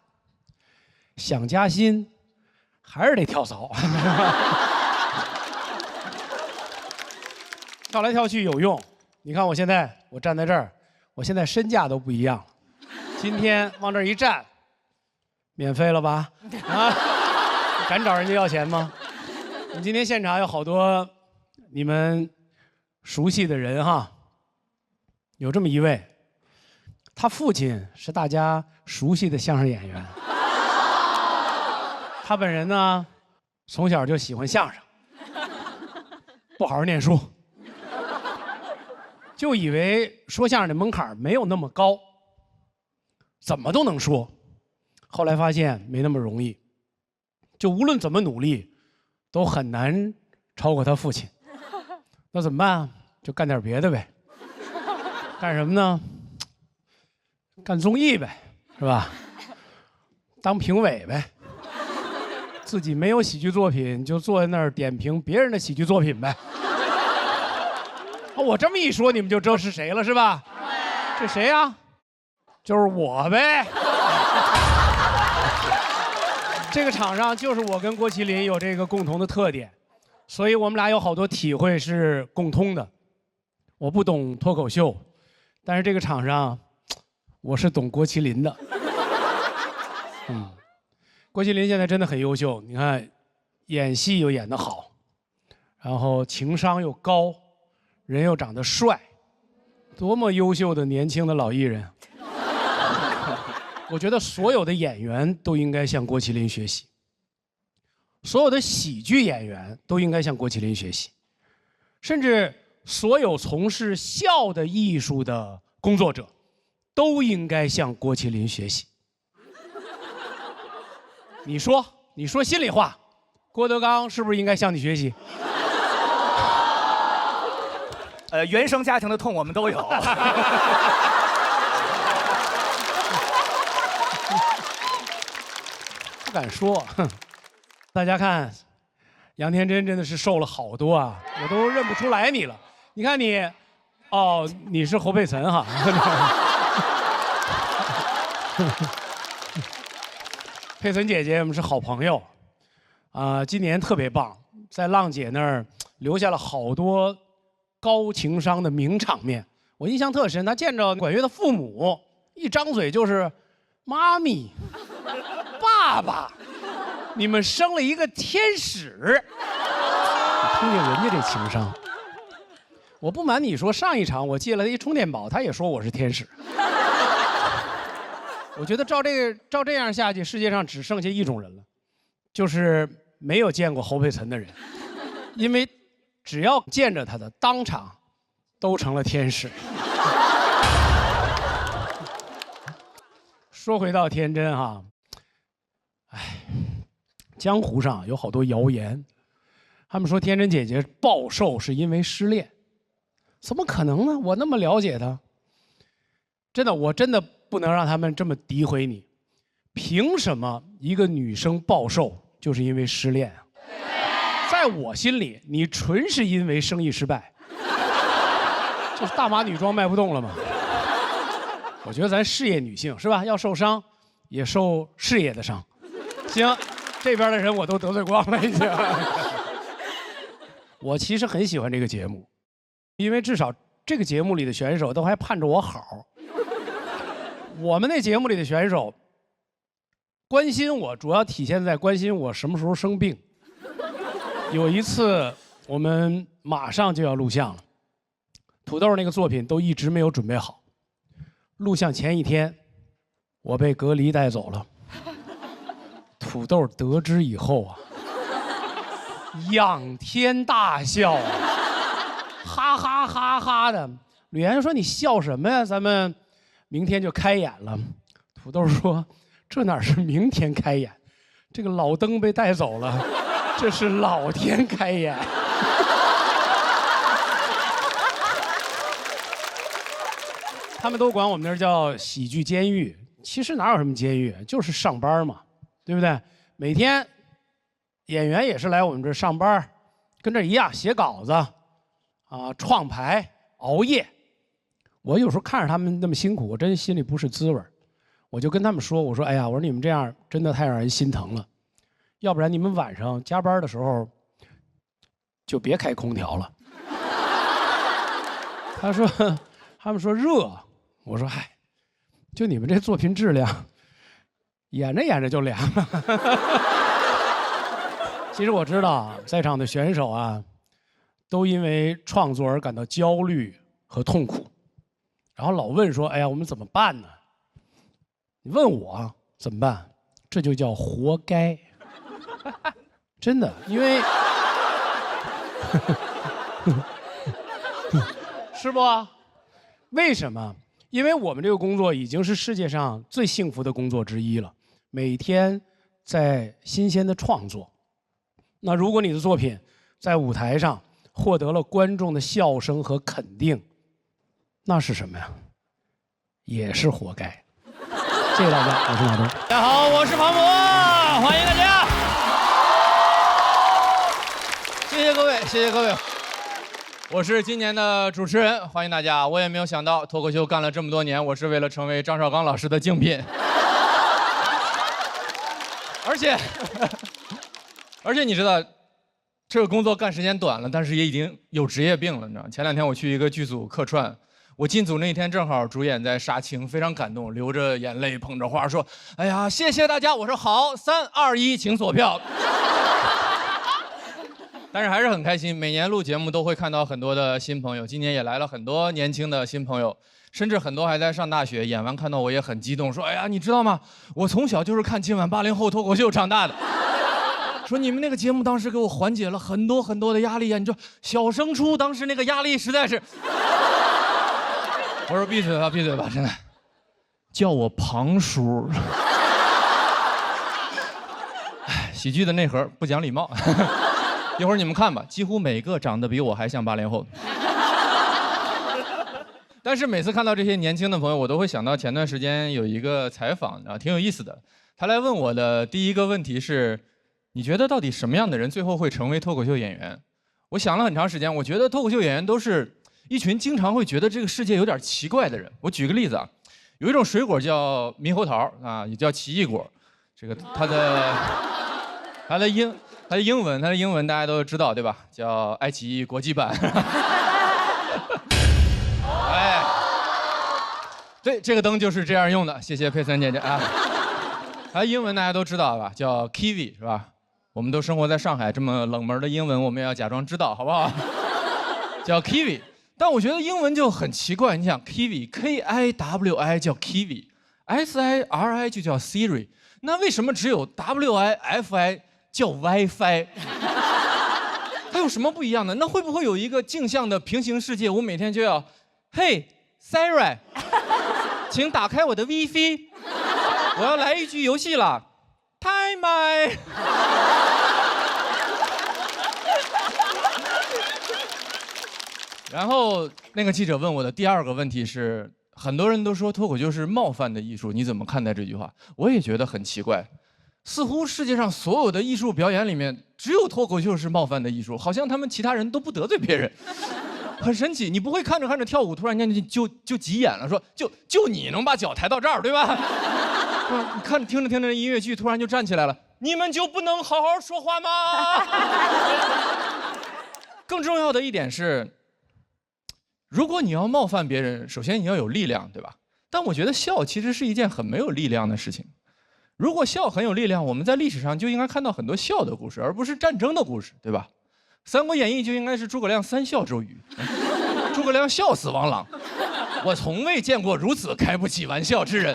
想加薪还是得跳槽。跳来跳去有用。你看我现在，我站在这儿，我现在身价都不一样了。今天往这儿一站，免费了吧？啊，敢找人家要钱吗？我们今天现场有好多你们熟悉的人哈，有这么一位，他父亲是大家熟悉的相声演员，他本人呢从小就喜欢相声，不好好念书，就以为说相声的门槛没有那么高，怎么都能说，后来发现没那么容易，就无论怎么努力，都很难超过他父亲。那怎么办啊？就干点别的呗。干什么呢？干综艺呗，是吧？当评委呗。自己没有喜剧作品，就坐在那儿点评别人的喜剧作品呗。我这么一说，你们就知道是谁了，是吧？这谁呀？就是我呗。这个场上就是我跟郭麒麟有这个共同的特点。所以我们俩有好多体会是共通的。我不懂脱口秀，但是这个场上，我是懂郭麒麟的。郭麒麟现在真的很优秀，你看，演戏又演得好，然后情商又高，人又长得帅，多么优秀的年轻的老艺人。我觉得所有的演员都应该向郭麒麟学习。所有的喜剧演员都应该向郭麒麟学习，甚至所有从事笑的艺术的工作者都应该向郭麒麟学习。你说心里话，郭德纲是不是应该向你学习？原生家庭的痛我们都有。不敢说。大家看，杨天真真的是瘦了好多啊，我都认不出来你了。你看你，哦，你是侯佩岑哈。佩岑姐姐，我们是好朋友，今年特别棒，在浪姐那儿留下了好多高情商的名场面，我印象特深。她见着管乐的父母，一张嘴就是妈咪、爸爸。你们生了一个天使，你听见人家这情商。我不瞒你说，上一场我借了一充电宝，他也说我是天使。我觉得照这样下去，世界上只剩下一种人了，就是没有见过侯佩岑的人，因为只要见着他的，当场都成了天使。说回到天真哈，哎，江湖上有好多谣言，他们说天真姐姐暴瘦是因为失恋，怎么可能呢？我那么了解她，真的，我真的不能让他们这么诋毁你。凭什么一个女生暴瘦就是因为失恋啊？在我心里，你纯是因为生意失败，就是大码女装卖不动了嘛。我觉得咱事业女性是吧，要受伤，也受事业的伤。行，这边的人我都得罪光了已经。我其实很喜欢这个节目，因为至少这个节目里的选手都还盼着我好。我们那节目里的选手关心我，主要体现在关心我什么时候生病。有一次我们马上就要录像了，土豆那个作品都一直没有准备好。录像前一天，我被隔离带走了。土豆得知以后啊，仰天大笑啊，哈哈哈哈的。吕岩说：“你笑什么呀？咱们明天就开演了。”土豆说：“这哪是明天开演？这个老登被带走了，这是老天开演。”他们都管我们那儿叫喜剧监狱，其实哪有什么监狱，就是上班嘛，对不对？每天演员也是来我们这儿上班，跟这一样写稿子，创排、熬夜。我有时候看着他们那么辛苦，我真心里不是滋味。我就跟他们说：“我说，哎呀，我说你们这样真的太让人心疼了，要不然你们晚上加班的时候就别开空调了。”他们说热。我说嗨，就你们这作品质量，演着演着就凉了。其实我知道，在场的选手啊，都因为创作而感到焦虑和痛苦，然后老问说：“哎呀，我们怎么办呢？”你问我怎么办，这就叫活该。真的，因为是不？为什么？因为我们这个工作已经是世界上最幸福的工作之一了，每天在新鲜的创作。那如果你的作品在舞台上获得了观众的笑声和肯定，那是什么呀？也是活该。谢谢大家，我是马东。大家好，我是庞博，欢迎大家。谢谢各位，谢谢各位。我是今年的主持人，欢迎大家。我也没有想到脱口秀干了这么多年，我是为了成为张绍刚老师的竞品。而且你知道，这个工作干时间短了，但是也已经有职业病了，你知道。前2天我去一个剧组客串，我进组那一天正好主演在杀青，非常感动，流着眼泪捧着花说：“哎呀，谢谢大家。”我说好，3、2、1，请锁票。但是还是很开心，每年录节目都会看到很多的新朋友，今年也来了很多年轻的新朋友，甚至很多还在上大学，演完看到我也很激动，说：“哎呀，你知道吗？我从小就是看今晚80后脱口秀长大的。”说你们那个节目当时给我缓解了很多很多的压力呀，你说小升初当时那个压力实在是……我说闭嘴吧，闭嘴吧，真的，叫我庞叔。喜剧的内核不讲礼貌。一会儿你们看吧，几乎每个长得比我还像80后。但是每次看到这些年轻的朋友，我都会想到前段时间有一个采访啊，挺有意思的。他来问我的第一个问题是：你觉得到底什么样的人最后会成为脱口秀演员？我想了很长时间，我觉得脱口秀演员都是一群经常会觉得这个世界有点奇怪的人。我举个例子啊，有一种水果叫猕猴桃啊，也叫奇异果，这个它的英文大家都知道对吧？叫爱奇艺国际版。哎，对，这个灯就是这样用的，谢谢佩森姐姐啊。它英文大家都知道吧？叫 kiwi 是吧？我们都生活在上海，这么冷门的英文我们也要假装知道，好不好？叫 kiwi， 但我觉得英文就很奇怪，你想 kiwi K-I-W-I 叫 kiwi，S-I-R-I 就叫 Siri， 那为什么只有 W-I-F-I？叫 WiFi， 它有什么不一样的？那会不会有一个镜像的平行世界？我每天就要，嘿 Siri， 请打开我的 WiFi，我要来一局游戏了，太麦。然后那个记者问我的第二个问题是，很多人都说脱口秀是冒犯的艺术，你怎么看待这句话？我也觉得很奇怪，似乎世界上所有的艺术表演里面，只有脱口秀是冒犯的艺术，好像他们其他人都不得罪别人，很神奇。你不会看着看着跳舞，突然间就急眼了，说就你能把脚抬到这儿，对吧？你看听着听着音乐剧，突然就站起来了，你们就不能好好说话吗？更重要的一点是，如果你要冒犯别人，首先你要有力量，对吧？但我觉得笑其实是一件很没有力量的事情。如果笑很有力量，我们在历史上就应该看到很多笑的故事，而不是战争的故事，对吧？《三国演义》就应该是诸葛亮三笑周瑜，诸葛亮笑死王朗。我从未见过如此开不起玩笑之人。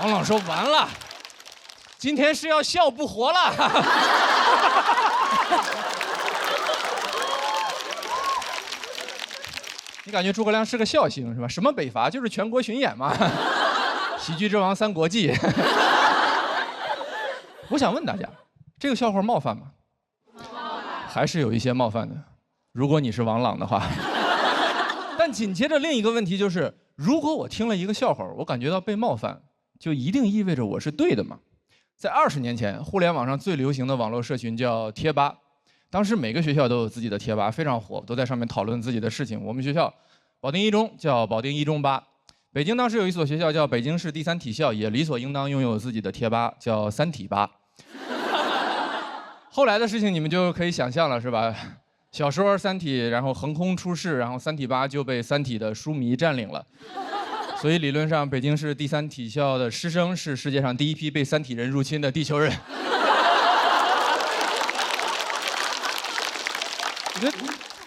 王朗说：“完了，今天是要笑不活了。”你感觉诸葛亮是个笑星是吧？什么北伐就是全国巡演嘛，喜剧之王三国记。我想问大家，这个笑话冒犯吗？还是有一些冒犯的，如果你是王朗的话。但紧接着另一个问题就是，如果我听了一个笑话，我感觉到被冒犯，就一定意味着我是对的吗？在20年前，互联网上最流行的网络社群叫贴吧。当时每个学校都有自己的贴吧，非常火，都在上面讨论自己的事情。我们学校保定一中叫保定一中吧，北京当时有一所学校叫北京市第三体校，也理所应当拥有自己的贴吧，叫三体吧。后来的事情你们就可以想象了，是吧？小说《三体》，然后横空出世，然后三体吧就被三体的书迷占领了。所以理论上，北京市第三体校的师生是世界上第一批被三体人入侵的地球人。我觉得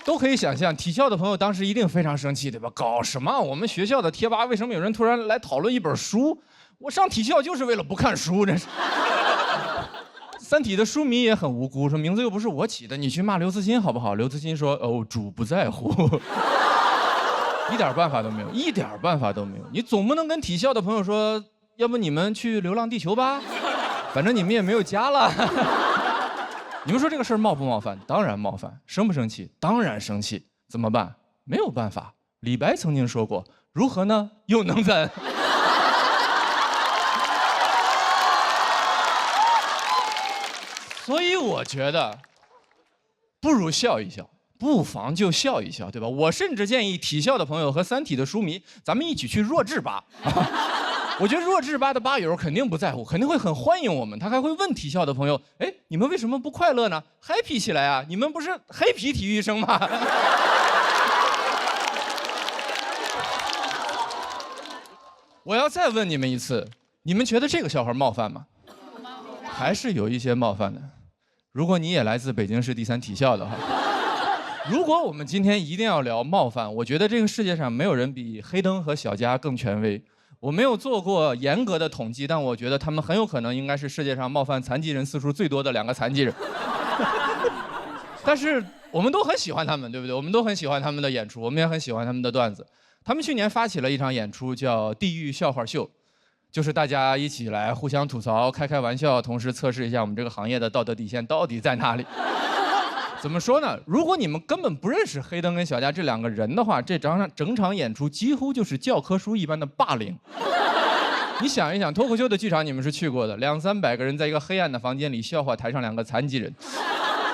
都可以想象，体校的朋友当时一定非常生气，对吧？搞什么？我们学校的贴吧为什么有人突然来讨论一本书？我上体校就是为了不看书，真是。三体的书迷也很无辜，说名字又不是我起的，你去骂刘慈欣好不好？刘慈欣说：“哦，主不在乎。”一点办法都没有，一点办法都没有。你总不能跟体校的朋友说，要不你们去《流浪地球》吧，反正你们也没有家了。你们说这个事儿冒不冒犯？当然冒犯。生不生气？当然生气。怎么办？没有办法。李白曾经说过：“如何呢？又能怎？”所以我觉得，不如笑一笑，不妨就笑一笑，对吧？我甚至建议体校的朋友和三体的书迷，咱们一起去弱智吧。我觉得弱智吧的吧友肯定不在乎，肯定会很欢迎我们。他还会问体校的朋友：“哎，你们为什么不快乐呢 ？happy 起来啊！你们不是黑皮体育生吗？”我要再问你们一次，你们觉得这个笑话冒犯吗？还是有一些冒犯的。如果你也来自北京市第三体校的话，如果我们今天一定要聊冒犯，我觉得这个世界上没有人比黑灯和小佳更权威。我没有做过严格的统计，但我觉得他们很有可能应该是世界上冒犯残疾人次数最多的2个残疾人。但是我们都很喜欢他们，对不对？我们都很喜欢他们的演出，我们也很喜欢他们的段子。他们去年发起了一场演出，叫《地狱笑话秀》，就是大家一起来互相吐槽、开玩笑，同时测试一下我们这个行业的道德底线到底在哪里。怎么说呢？如果你们根本不认识黑灯跟小佳这2个人的话，这整场演出几乎就是教科书一般的霸凌。你想一想，脱口秀的剧场你们是去过的，200-300个人在一个黑暗的房间里，笑话台上2个残疾人，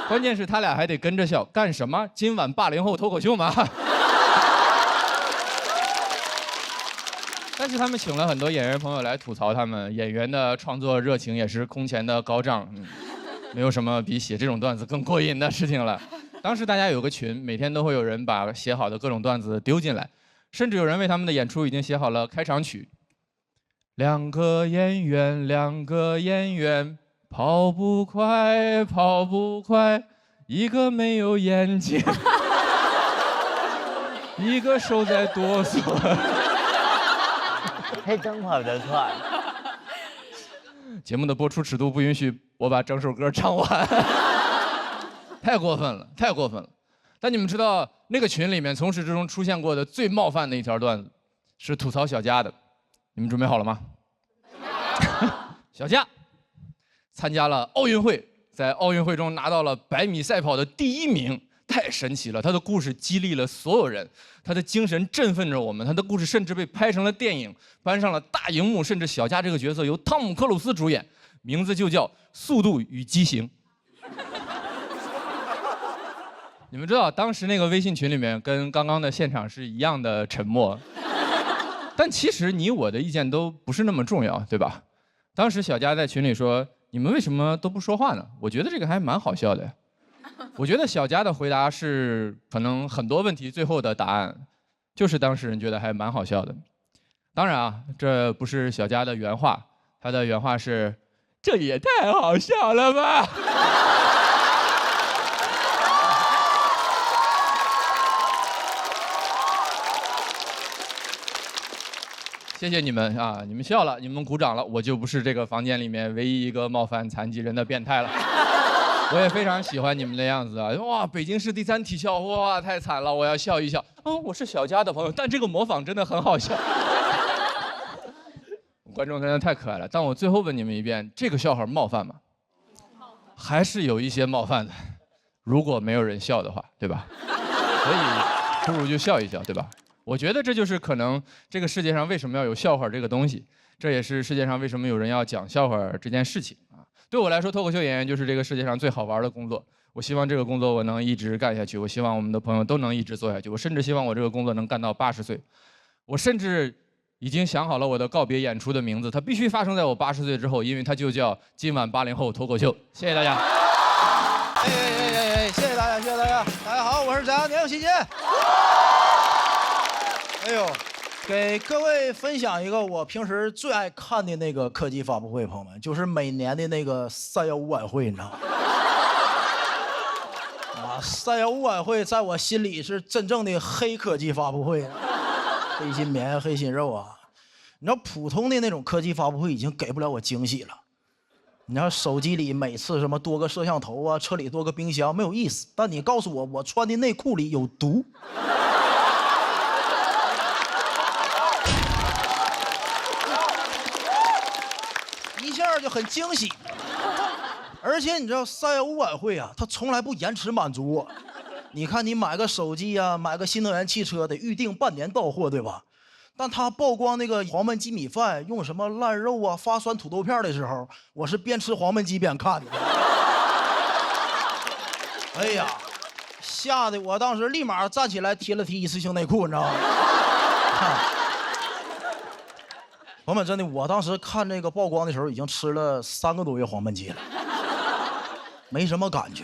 关键是他俩还得跟着笑，干什么？今晚80后脱口秀吗？但是他们请了很多演员朋友来吐槽他们，演员的创作热情也是空前的高涨。没有什么比写这种段子更过瘾的事情了。当时大家有个群，每天都会有人把写好的各种段子丢进来，甚至有人为他们的演出已经写好了开场曲。2个演员，跑不快，一个没有眼睛，一个手在哆嗦。还真跑得快。节目的播出尺度不允许我把整首歌唱完，太过分了，太过分了。但你们知道那个群里面从始至终出现过的最冒犯的一条段子，是吐槽小佳的。你们准备好了吗？小佳参加了奥运会，在奥运会中拿到了100米赛跑的第1名，太神奇了！他的故事激励了所有人，他的精神振奋着我们，他的故事甚至被拍成了电影，搬上了大荧幕，甚至小佳这个角色由汤姆·克鲁斯主演，名字就叫《速度与激情》。你们知道当时那个微信群里面跟刚刚的现场是一样的沉默，但其实你我的意见都不是那么重要，对吧？当时小佳在群里说：“你们为什么都不说话呢？”我觉得这个还蛮好笑的。我觉得小佳的回答是可能很多问题最后的答案，就是当事人觉得还蛮好笑的。当然啊，这不是小佳的原话，她的原话是：“这也太好笑了吧。”谢谢你们啊！你们笑了，你们鼓掌了，我就不是这个房间里面唯一一个冒犯残疾人的变态了。我也非常喜欢你们的样子啊！哇，北京市第3体校，哇，太惨了，我要笑一笑。我是小佳的朋友，但这个模仿真的很好笑。观众真的太可爱了。但我最后问你们一遍，这个笑话冒犯吗？还是有一些冒犯的。如果没有人笑的话，对吧？所以不如就笑一笑，对吧？我觉得这就是可能这个世界上为什么要有笑话这个东西，这也是世界上为什么有人要讲笑话这件事情啊。对我来说，脱口秀演员就是这个世界上最好玩的工作。我希望这个工作我能一直干下去，我希望我们的朋友都能一直做下去，我甚至希望我这个工作能干到80岁。我甚至已经想好了我的告别演出的名字，它必须发生在我80岁之后，因为它就叫今晚80后脱口秀。谢谢大家。谢谢大家，谢谢大家。大家好，我是翟阳年，谢谢。哎呦，给各位分享一个我平时最爱看的那个科技发布会，朋友们，就是每年的那个315晚会，你知道吗？啊，315晚会在我心里是真正的黑科技发布会，黑心棉、黑心肉啊！你知道普通的那种科技发布会已经给不了我惊喜了。你知道手机里每次什么多个摄像头啊，车里多个冰箱没有意思，但你告诉我我穿的内裤里有毒。一下就很惊喜，而且你知道315晚会啊，它从来不延迟满足我。你看你买个手机啊，买个新能源汽车得预定半年到货，对吧？但他曝光那个黄焖鸡米饭用什么烂肉啊、发酸土豆片的时候，我是边吃黄焖鸡边看的。哎呀，吓得我当时立马站起来贴了一次性内裤，你知道吗？朋友们，真的，我当时看这个曝光的时候，已经吃了3个多月黄焖鸡了，没什么感觉，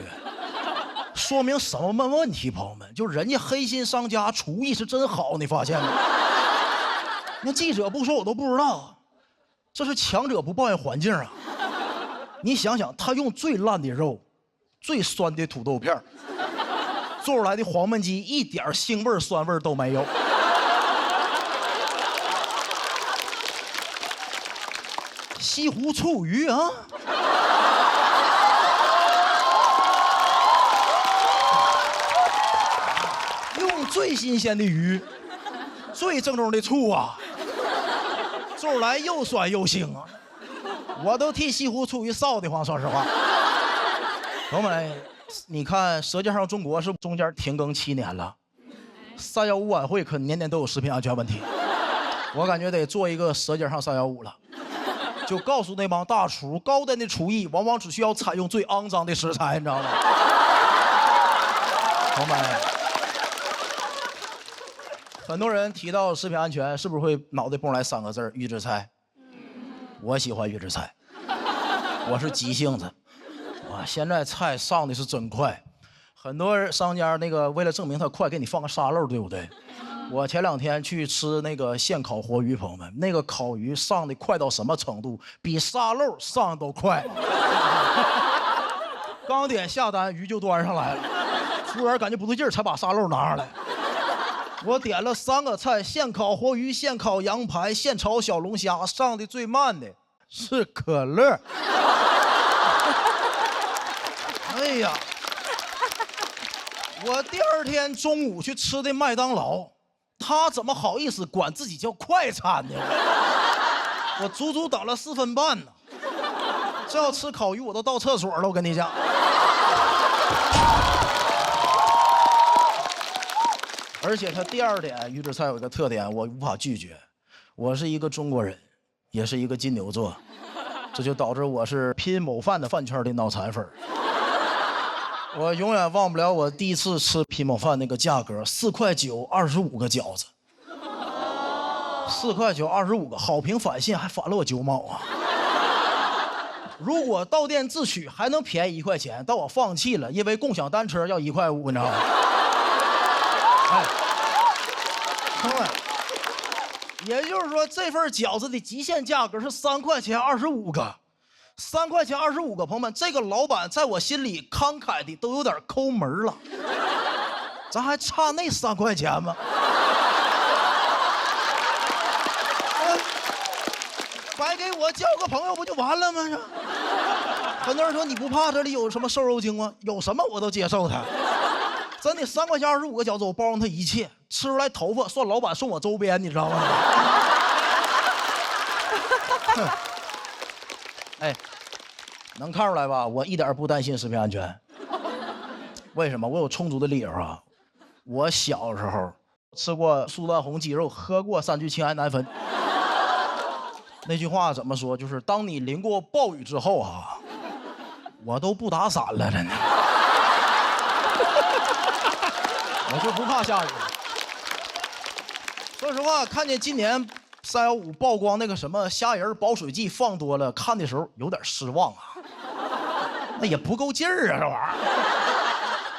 说明什么问题？朋友们，就人家黑心商家厨艺是真好，你发现没？那记者不说我都不知道，这是强者不抱怨环境啊！你想想，他用最烂的肉、最酸的土豆片做出来的黄焖鸡，一点腥味、酸味都没有。西湖醋鱼啊！用最新鲜的鱼，最正宗的醋啊，做出来又酸又腥啊！我都替西湖醋鱼臊得慌，说实话。朋友们，你看《舌尖上中国》是中间停更7年了，315晚会可年年都有食品安全问题，我感觉得做一个《舌尖上315》了。就告诉那帮大厨，高端的厨艺往往只需要采用最肮脏的食材，你知道吗？朋友们，很多人提到食品安全，是不是会脑袋蹦来3个字：预制菜？我喜欢预制菜，我是急性子。哇，现在菜上的是真快，很多商家那个为了证明它快，给你放个沙漏，对不对？我前2天去吃那个现烤活鱼，朋友们，那个烤鱼上的快到什么程度？比沙漏上的都快。刚点下单，鱼就端上来了，服务员感觉不对劲儿，才把沙漏拿上来。我点了3个菜：现烤活鱼、现烤羊排、现炒小龙虾。上的最慢的是可乐。哎呀，我第2天中午去吃的麦当劳。他怎么好意思管自己叫快餐呢？我足足等了4分半呢。这要吃烤鱼，我都到厕所了。我跟你讲。而且它第二点，预制菜有一个特点，我无法拒绝。我是一个中国人，也是一个金牛座，这就导致我是拼某饭的饭圈的脑残粉。我永远忘不了我第一次吃拼某饭那个价格，4块9 25个饺子，4块9 25个，好评返现还返了我9毛啊！如果到店自取还能便宜1块钱，但我放弃了，因为共享单车要1块5，你知道吗？哎，朋友们，也就是说这份饺子的极限价格是3块钱25个，3块钱25个，朋友们，这个老板在我心里慷慨的都有点抠门了，咱还差那3块钱吗？白给我交个朋友不就完了吗？很多人说你不怕这里有什么瘦肉精吗？有什么我都接受它。真的，3块钱25个饺子，我包容他一切，吃出来头发算老板送我周边，你知道吗？哎，能看出来吧？我一点不担心食品安全。为什么？我有充足的理由啊！我小时候吃过苏丹红鸡肉，喝过3聚氰胺南酚。那句话怎么说？就是当你淋过暴雨之后啊，我都不打伞了，真的。我就不怕下雨。说实话，看见今年315曝光那个什么虾仁保水剂放多了，看的时候有点失望啊。那也不够劲儿啊，这玩意儿。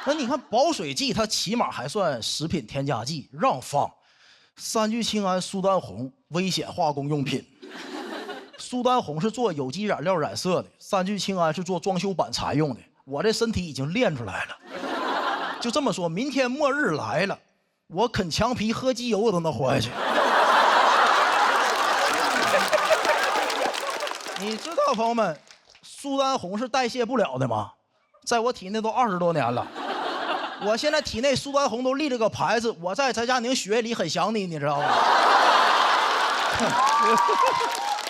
那你看保水剂，它起码还算食品添加剂，让放。3聚氰胺苏丹红危险化工用品。苏丹红是做有机染料染色的，3聚氰胺是做装修板材用的。我这身体已经练出来了。就这么说，明天末日来了，我啃墙皮喝机油我都能活下去。你知道朋友们，苏丹红是代谢不了的吗？在我体内都20多年了，我现在体内苏丹红都立了个牌子，我在翟佳宁血液里很想你，你知道吗？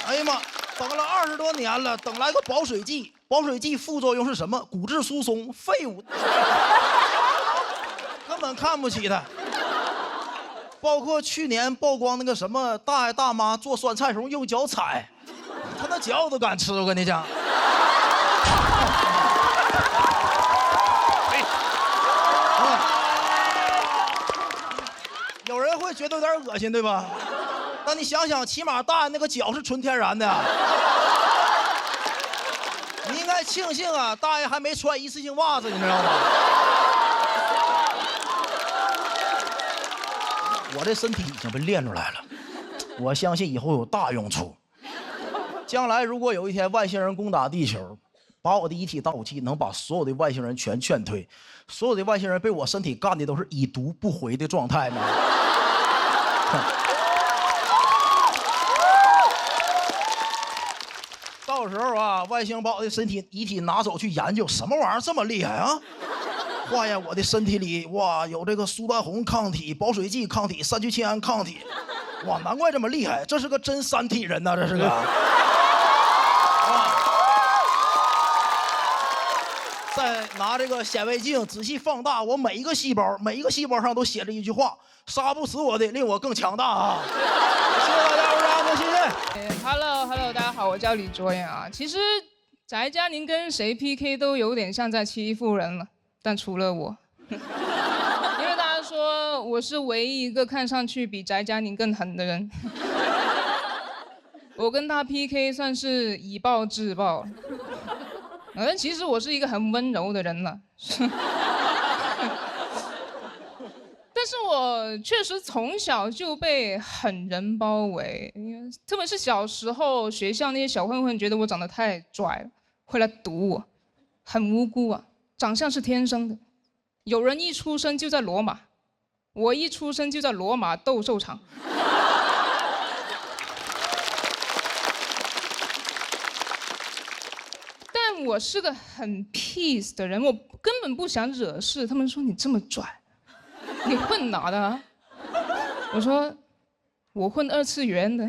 哎呀妈，等了20多年了，等来个保水剂，保水剂副作用是什么？骨质疏松，废物。根本看不起他，包括去年曝光那个什么大爷大妈做酸菜时候用脚踩，他那脚都敢吃，我跟你讲。有人会觉得有点恶心，对吧？但你想想，起码大爷那个脚是纯天然的。你应该庆幸啊，大爷还没穿一次性袜子，你知道吗？我这身体已经被练出来了，我相信以后有大用处。将来如果有一天外星人攻打地球，把我的遗体当武器，能把所有的外星人全劝退。所有的外星人被我身体干的都是已读不回的状态呢。到时候啊，外星人把我的身体遗体拿走去研究，什么玩意儿这么厉害啊？化验我的身体里，哇，有这个苏丹红抗体、保水剂抗体、3聚氰胺抗体，哇，难怪这么厉害，这是个真三体人呐，这是个。再拿这个显微镜仔细放大我每一个细胞，每一个细胞上都写着一句话：杀不死我的，令我更强大啊！谢谢大家，我是阿德，谢谢。Hello， 大家好，我叫李卓妍啊。其实翟佳宁跟谁 PK 都有点像在欺负人了。但除了我，因为大家说我是唯一一个看上去比翟佳宁更狠的人，我跟他 PK 算是以暴制暴，但其实我是一个很温柔的人了，但是我确实从小就被狠人包围，特别是小时候学校那些小混混觉得我长得太拽了，会来堵我，很无辜啊。长相是天生的，有人一出生就在罗马，我一出生就在罗马斗兽场。但我是个很 peace 的人，我根本不想惹事。他们说你这么拽，你混哪的啊？我说我混2次元的。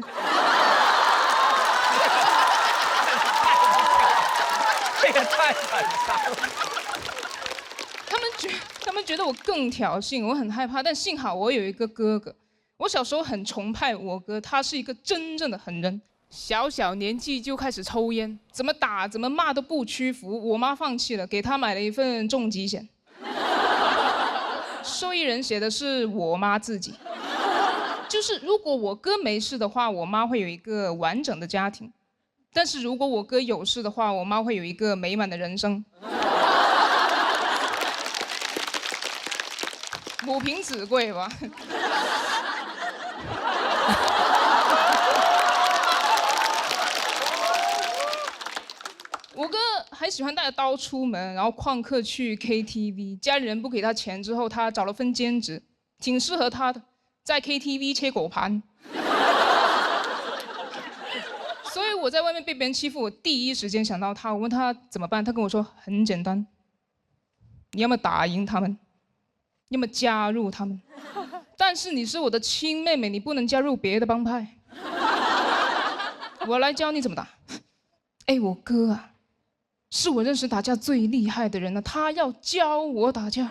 他们觉得我更挑衅，我很害怕。但幸好我有一个哥哥，我小时候很崇拜我哥，他是一个真正的狠人。小年纪就开始抽烟，怎么打怎么骂都不屈服。我妈放弃了，给他买了一份重疾险，受益人写的是我妈自己。就是如果我哥没事的话，我妈会有一个完整的家庭；但是如果我哥有事的话，我妈会有一个美满的人生。母凭子贵吧。我哥还喜欢带着刀出门，然后旷课去 KTV。家里人不给他钱之后，他找了份兼职，挺适合他的，在 KTV 切果盘。所以我在外面被别人欺负，我第一时间想到他。我问他怎么办，他跟我说很简单，你要么打赢他们，要么加入他们。但是你是我的亲妹妹，你不能加入别的帮派。我来教你怎么打。哎，我哥啊，是我认识打架最厉害的人了，他要教我打架，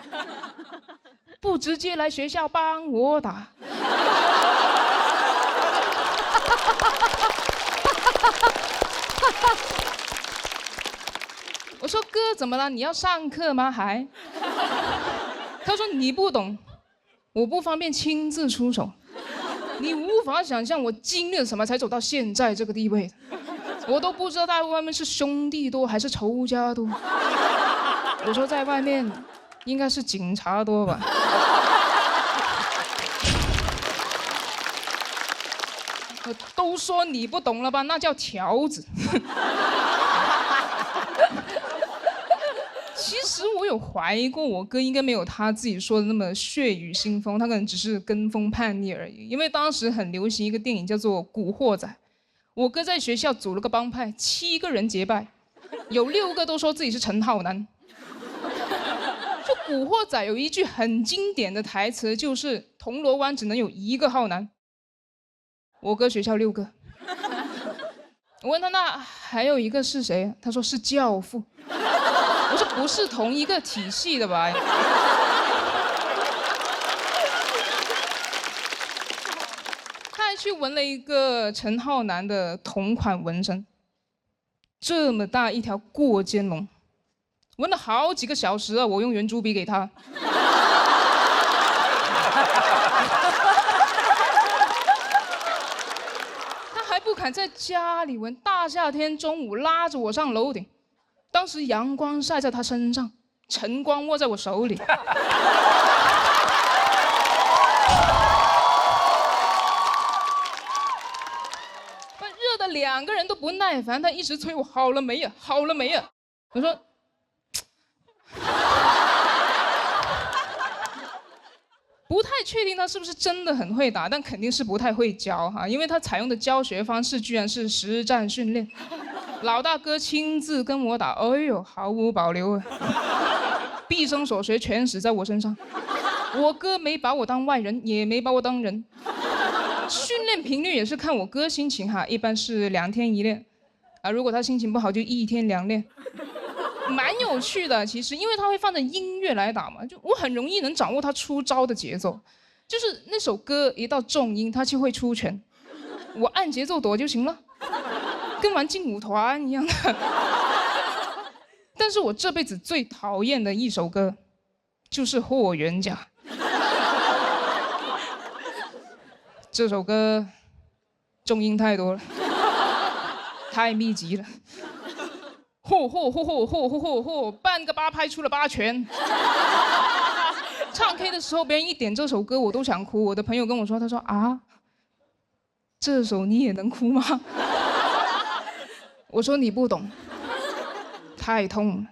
不直接来学校帮我打。我说哥怎么了？你要上课吗？还？他说你不懂，我不方便亲自出手，你无法想象我经历了什么才走到现在这个地位的。我都不知道在外面是兄弟多还是仇家多。我说在外面应该是警察多吧。都说你不懂了吧？那叫条子。其实我有怀疑过，我哥应该没有他自己说的那么血雨腥风，他可能只是跟风叛逆而已。因为当时很流行一个电影叫做《古惑仔》，我哥在学校组了个帮派，7个人结拜，有6个都说自己是陈浩南。就《古惑仔》有一句很经典的台词，就是铜锣湾只能有1个浩南。我哥学校6个。我问他那还有1个是谁？他说是教父。我说不是同一个体系的吧？他还去纹了一个陈浩南的同款纹身，这么大一条过肩龙，纹了好几个小时啊！我用圆珠笔给他。他还不敢在家里纹，大夏天中午拉着我上楼顶。当时阳光晒在他身上，晨光握在我手里。热的2个人都不耐烦，他一直催我好了没呀，好了没呀。我说，不太确定他是不是真的很会打，但肯定是不太会教哈，因为他采用的教学方式居然是实战训练。老大哥亲自跟我打，哎呦，毫无保留啊！毕生所学全使在我身上。我哥没把我当外人，也没把我当人。训练频率也是看我哥心情哈，一般是2天1练，啊，如果他心情不好就1天2练，蛮有趣的。其实因为他会放着音乐来打嘛，就我很容易能掌握他出招的节奏，就是那首歌一到重音他就会出拳，我按节奏躲就行了。跟玩劲舞团一样的。但是我这辈子最讨厌的一首歌，就是《霍元甲》。这首歌重音太多了，太密集了。嚯，半个8拍出了8拳。唱 K 的时候，别人一点这首歌，我都想哭。我的朋友跟我说，他说啊，这首你也能哭吗？我说你不懂，太痛了。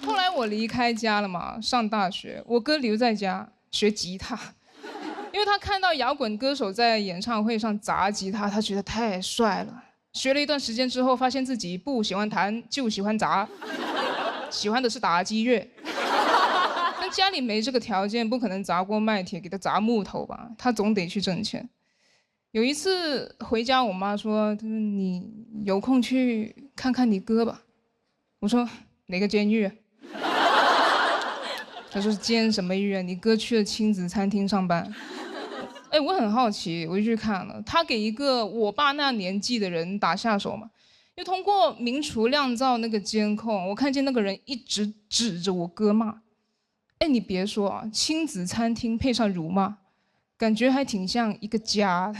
后来我离开家了嘛，上大学，我哥留在家学吉他，因为他看到摇滚歌手在演唱会上砸吉他，他觉得太帅了。学了一段时间之后，发现自己不喜欢弹，就喜欢砸，喜欢的是打击乐。但家里没这个条件，不可能砸锅卖铁给他砸木头吧，他总得去挣钱。有一次回家，我妈说：“她说你有空去看看你哥吧。”我说：“哪个监狱？”她说：“监什么狱啊？你哥去了亲子餐厅上班。”哎，我很好奇，我就去看了。他给一个我爸那年纪的人打下手嘛，又通过明厨亮灶那个监控，我看见那个人一直指着我哥骂。哎，你别说啊，亲子餐厅配上辱骂，感觉还挺像一个家。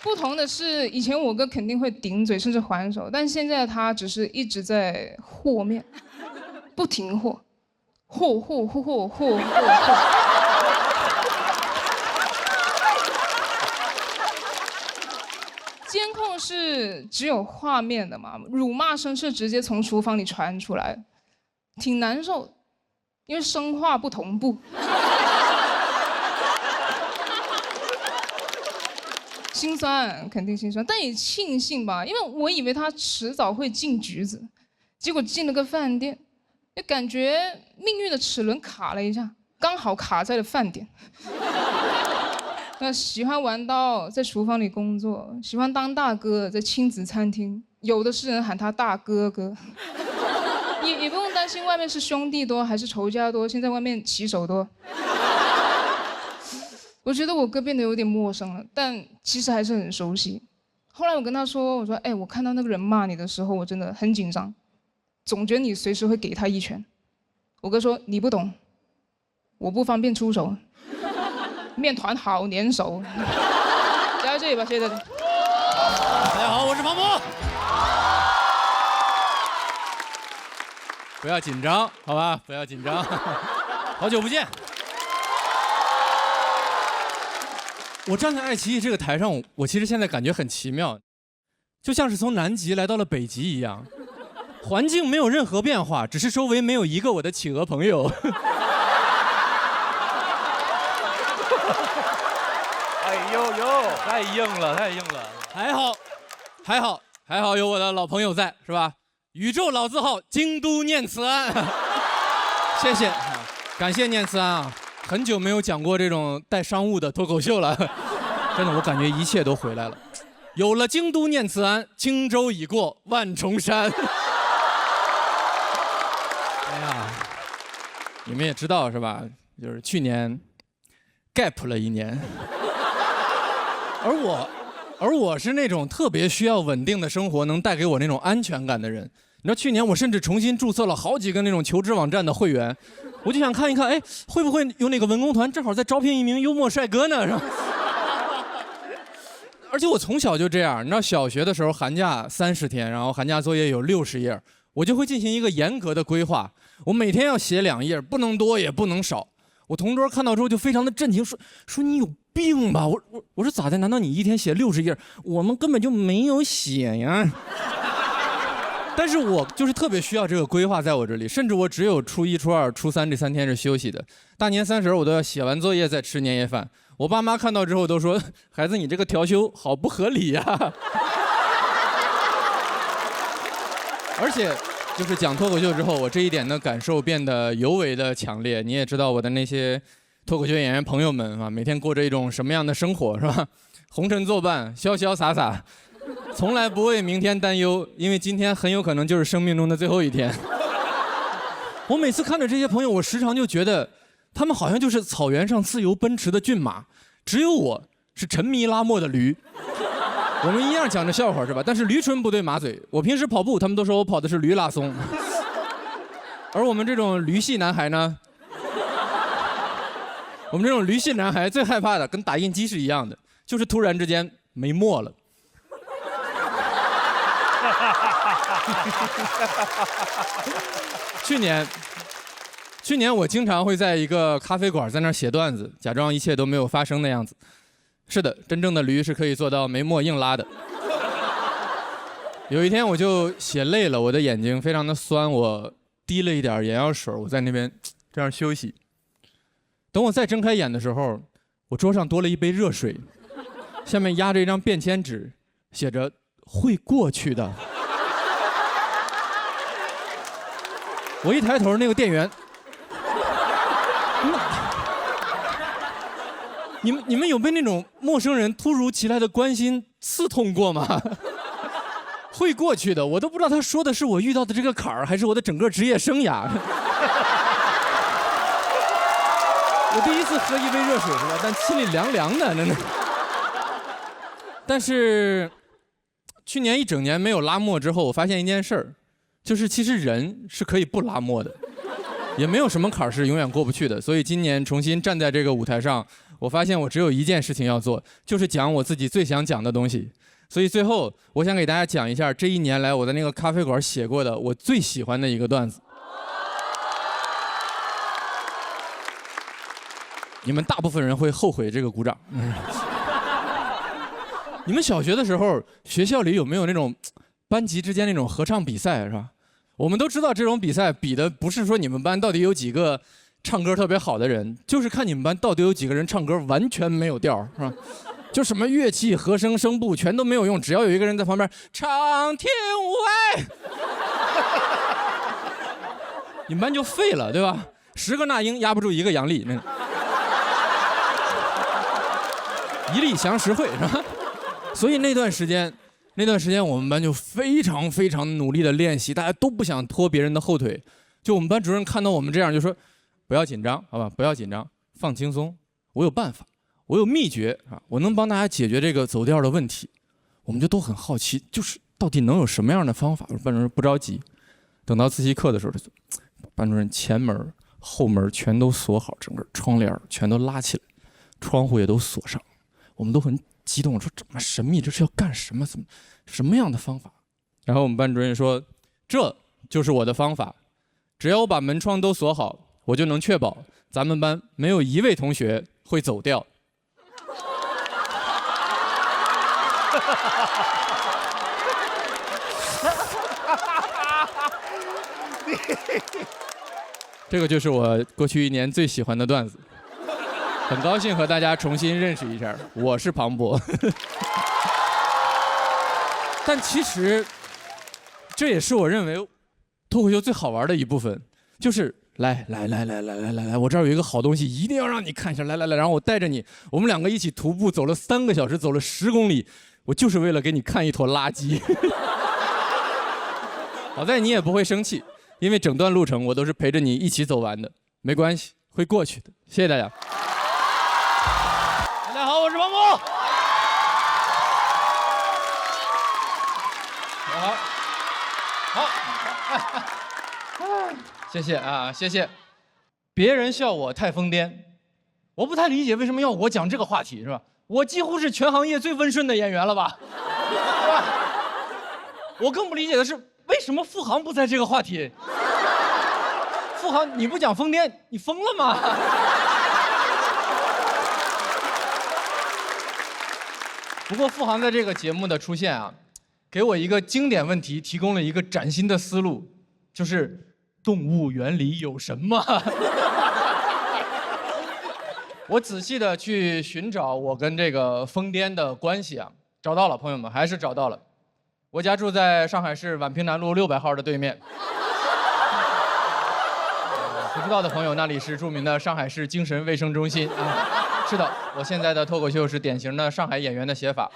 不同的是，以前我哥肯定会顶嘴甚至还手，但现在他只是一直在和面，不停和，和。监控是只有画面的嘛，辱骂声是直接从厨房里传出来，挺难受，因为声画不同步。心酸，肯定心酸，但也庆幸吧，因为我以为他迟早会进局子，结果进了个饭店，就感觉命运的齿轮卡了一下，刚好卡在了饭点。喜欢玩刀，在厨房里工作；喜欢当大哥，在亲子餐厅，有的是人喊他大哥哥。也不用担心外面是兄弟多还是仇家多，现在外面棋手多。我觉得我哥变得有点陌生了，但其实还是很熟悉。后来我跟他说：“我说，哎，我看到那个人骂你的时候，我真的很紧张，总觉得你随时会给他一拳。”我哥说：“你不懂，我不方便出手，面团好粘手。”聊到这里吧，谢谢大家。大家好，我是庞博。不要紧张，好吧？不要紧张。好久不见。我站在爱奇艺这个台上，我其实现在感觉很奇妙，就像是从南极来到了北极一样，环境没有任何变化，只是周围没有一个我的企鹅朋友。哎呦呦，太硬了，太硬了。还好有我的老朋友在，是吧？宇宙老字号京都念慈庵，谢谢，感谢念慈庵啊。很久没有讲过这种带商务的脱口秀了，真的，我感觉一切都回来了。有了京都念慈庵，轻舟已过万重山。哎呀，你们也知道是吧？就是去年 gap 了1年，而我是那种特别需要稳定的生活能带给我那种安全感的人。你知道，去年我甚至重新注册了好几个那种求职网站的会员。我就想看一看，哎，会不会有哪个文工团正好在招聘一名幽默帅哥呢？是吧？而且我从小就这样，你知道，小学的时候寒假30天，然后寒假作业有60页，我就会进行一个严格的规划，我每天要写2页，不能多也不能少。我同桌看到之后就非常的震惊，说你有病吧？我说咋的？难道你一天写60页？我们根本就没有写呀。但是我就是特别需要这个规划在我这里，甚至我只有初1、初2、初3这3天是休息的。大年30我都要写完作业再吃年夜饭。我爸妈看到之后都说：“孩子，你这个调休好不合理呀。”而且，就是讲脱口秀之后，我这一点的感受变得尤为的强烈。你也知道我的那些脱口秀演员朋友们啊，每天过着一种什么样的生活，是吧？红尘作伴，潇潇洒洒。从来不为明天担忧，因为今天很有可能就是生命中的最后一天。我每次看着这些朋友，我时常就觉得，他们好像就是草原上自由奔驰的骏马，只有我是沉迷拉磨的驴。我们一样讲着笑话是吧？但是驴唇不对马嘴。我平时跑步，他们都说我跑的是驴拉松。而我们这种驴系男孩呢，我们这种驴系男孩最害怕的，跟打印机是一样的，就是突然之间没墨了。去年我经常会在一个咖啡馆在那儿写段子，假装一切都没有发生的样子。是的，真正的驴是可以做到没墨硬拉的。有一天我就写累了，我的眼睛非常的酸，我滴了一点眼药水，我在那边这样休息。等我再睁开眼的时候，我桌上多了一杯热水，下面压着一张便签纸，写着“会过去的”。我一抬头，那个店员，你们有被那种陌生人突如其来的关心刺痛过吗？会过去的，我都不知道他说的是我遇到的这个坎儿，还是我的整个职业生涯。我第一次喝一杯热水是吧？但心里凉凉的，真的。但是去年一整年没有拉磨之后，我发现一件事儿，就是其实人是可以不拉磨的，也没有什么坎儿是永远过不去的。所以今年重新站在这个舞台上，我发现我只有一件事情要做，就是讲我自己最想讲的东西。所以最后，我想给大家讲一下这一年来我在那个咖啡馆写过的我最喜欢的一个段子。你们大部分人会后悔这个鼓掌。你们小学的时候，学校里有没有那种班级之间那种合唱比赛，是吧？我们都知道这种比赛比的不是说你们班到底有几个唱歌特别好的人，就是看你们班到底有几个人唱歌完全没有调，是吧？就什么乐器、和声、声部全都没有用，只要有一个人在旁边长亭外，你们班就废了，对吧？10个那英压不住1个杨丽，一力降10会，是吧？所以那段时间我们班就非常非常努力的练习，大家都不想拖别人的后腿。就我们班主任看到我们这样就说：“不要紧张，好吧，不要紧张，放轻松，我有办法。”我有秘诀啊，我能帮大家解决这个走调的问题。我们就都很好奇，就是到底能有什么样的方法？班主任不着急，等到自习课的时候，班主任前门、后门全都锁好，整个窗帘全都拉起来，窗户也都锁上。我们都很激动，说这么神秘，这是要干什么？什么样的方法？然后我们班主任说，这就是我的方法，只要我把门窗都锁好，我就能确保咱们班没有1位同学会走调。这个就是我过去1年最喜欢的段子，很高兴和大家重新认识一下，我是庞博。但其实这也是我认为脱口秀最好玩的一部分，就是来，我这儿有一个好东西，一定要让你看一下，来，然后我带着你，我们2个一起徒步走了3个小时，走了10公里，我就是为了给你看一坨垃圾。好在你也不会生气，因为整段路程我都是陪着你一起走完的，没关系，会过去的。谢谢大家。大家好，我是庞博。好，谢谢啊，谢谢。别人笑我太疯癫，我不太理解为什么要我讲这个话题，是吧？我几乎是全行业最温顺的演员了吧？是吧？我更不理解的是，为什么付航不在这个话题？付航，你不讲疯癫，你疯了吗？不过付航在这个节目的出现啊，给我一个经典问题提供了一个崭新的思路，就是动物园里有什么？我仔细的去寻找我跟这个疯癫的关系啊，找到了，朋友们，还是找到了。我家住在上海市宛平南路600号的对面。不知道的朋友，那里是著名的上海市精神卫生中心啊。是的，我现在的脱口秀是典型的上海演员的写法，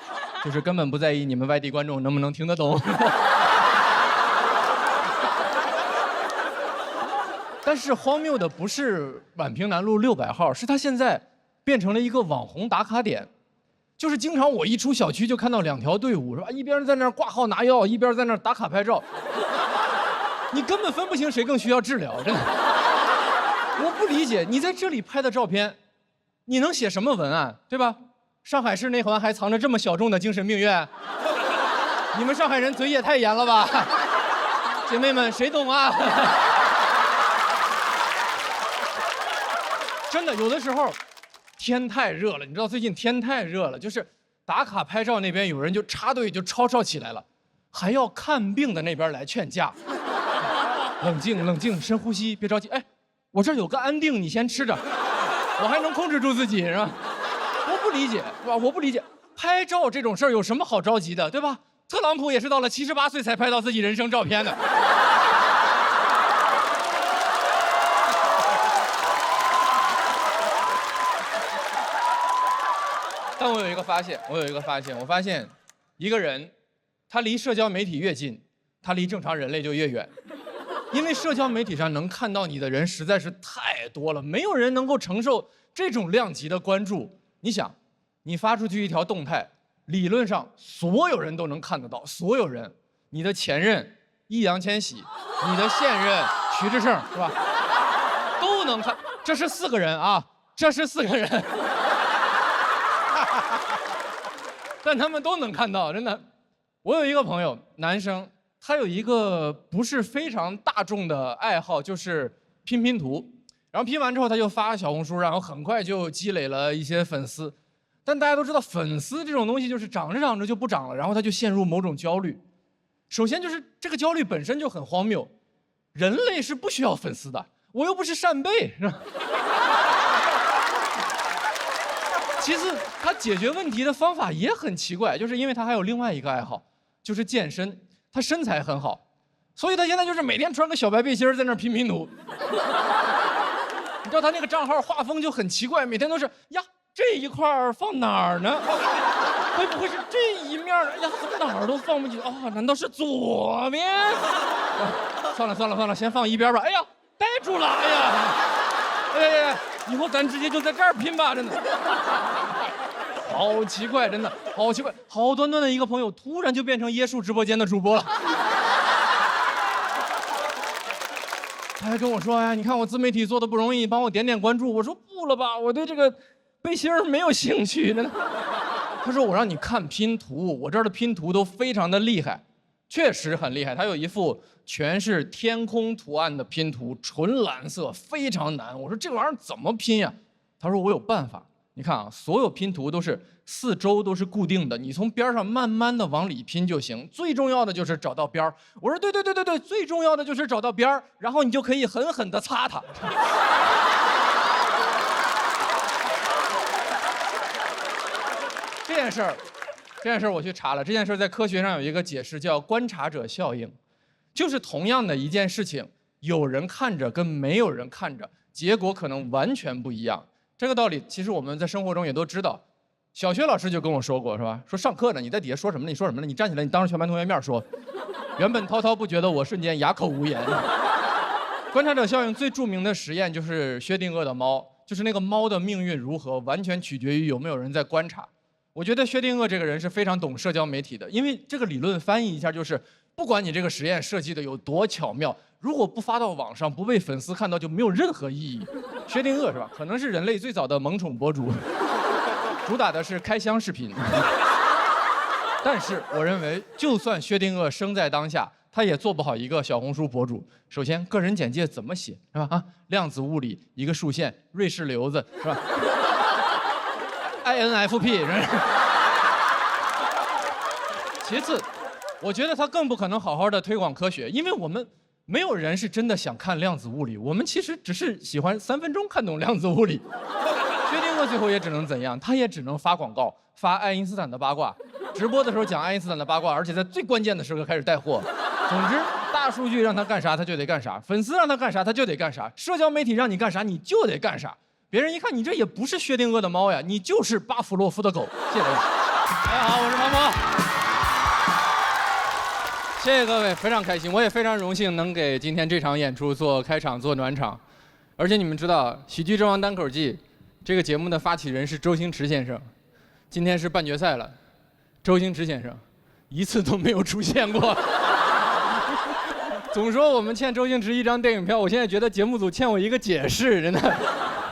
就是根本不在意你们外地观众能不能听得懂。但是荒谬的不是宛平南路600号，是它现在变成了一个网红打卡点，就是经常我一出小区就看到2条队伍，是吧？一边在那儿挂号拿药，一边在那儿打卡拍照，你根本分不清谁更需要治疗，真的。我不理解，你在这里拍的照片，你能写什么文案，对吧？上海市内环还藏着这么小众的精神病院，你们上海人嘴也太严了吧？姐妹们，谁懂啊？真的，有的时候天太热了，你知道最近天太热了，就是打卡拍照那边有人就插队就吵起来了，还要看病的那边来劝架。冷静冷静，深呼吸，别着急。哎，我这儿有个安定，你先吃着，我还能控制住自己，是吧？我不理解，是吧？我不理解，拍照这种事儿有什么好着急的，对吧？特朗普也是到了78岁才拍到自己人生照片的。但我有一个发现，我发现一个人，他离社交媒体越近，他离正常人类就越远。因为社交媒体上能看到你的人实在是太多了，没有人能够承受这种量级的关注。你想，你发出去一条动态，理论上所有人都能看得到，所有人，你的前任易烊千玺，你的现任徐志胜，是吧？都能看，这是4个人啊，这是4个人，但他们都能看到，真的。我有一个朋友，男生。他有一个不是非常大众的爱好，就是拼拼图，然后拼完之后他就发小红书，然后很快就积累了一些粉丝。但大家都知道，粉丝这种东西就是长着长着就不长了，然后他就陷入某种焦虑。首先就是这个焦虑本身就很荒谬，人类是不需要粉丝的，我又不是扇贝，是吧？其次，他解决问题的方法也很奇怪，就是因为他还有另外一个爱好，就是健身。他身材很好，所以他现在就是每天穿个小白背心在那拼拼图。你知道他那个账号画风就很奇怪，每天都是呀这一块放哪儿呢？会不会是这一面呢？呀怎么哪儿都放不进啊？难道是左边？算了，先放一边吧。哎呀，呆住了！哎呀，以后咱直接就在这儿拼吧，真的。好奇怪，真的好奇怪，好端端的一个朋友，突然就变成椰树直播间的主播了。他还跟我说：“哎，你看我自媒体做的不容易，帮我点点关注。”我说：“不了吧，我对这个背心没有兴趣。”真的。他说：“我让你看拼图，我这儿的拼图都非常的厉害，确实很厉害。他有一幅全是天空图案的拼图，纯蓝色，非常难。我说这玩意儿怎么拼呀？他说我有办法。你看啊，所有拼图都是4周都是固定的，你从边上慢慢的往里拼就行。最重要的就是找到边儿。我说对，最重要的就是找到边儿，然后你就可以狠狠地擦它。这件事儿我去查了，这件事儿在科学上有一个解释，叫观察者效应，就是同样的一件事情，有人看着跟没有人看着，结果可能完全不一样。这个道理其实我们在生活中也都知道，小学老师就跟我说过，是吧？说上课呢，你在底下说什么呢？你说什么呢？你站起来，你当着全班同学面说。原本滔滔不绝的我，瞬间哑口无言。观察者效应最著名的实验就是薛定谔的猫，就是那个猫的命运如何，完全取决于有没有人在观察。我觉得薛定谔这个人是非常懂社交媒体的，因为这个理论翻译一下就是，不管你这个实验设计的有多巧妙，如果不发到网上，不被粉丝看到，就没有任何意义。薛定谔是吧？可能是人类最早的萌宠博主，主打的是开箱视频。但是我认为，就算薛定谔生在当下，他也做不好一个小红书博主。首先，个人简介怎么写是吧？啊，量子物理，一个竖线，瑞士瘤子是吧？INFP 是吧？其次，我觉得他更不可能好好的推广科学，因为我们没有人是真的想看量子物理，我们其实只是喜欢3分钟看懂量子物理。薛定谔最后也只能怎样？他也只能发广告，发爱因斯坦的八卦，直播的时候讲爱因斯坦的八卦，而且在最关键的时刻开始带货。总之，大数据让他干啥他就得干啥，粉丝让他干啥他就得干啥，社交媒体让你干啥你就得干啥。别人一看你这也不是薛定谔的猫呀，你就是巴甫洛夫的狗。谢谢大家。大家好，我是庞博。谢谢各位，非常开心，我也非常荣幸能给今天这场演出做开场、做暖场。而且你们知道，《喜剧之王单口季》这个节目的发起人是周星驰先生，今天是半决赛了，周星驰先生一次都没有出现过。总说我们欠周星驰一张电影票，我现在觉得节目组欠我一个解释，真的。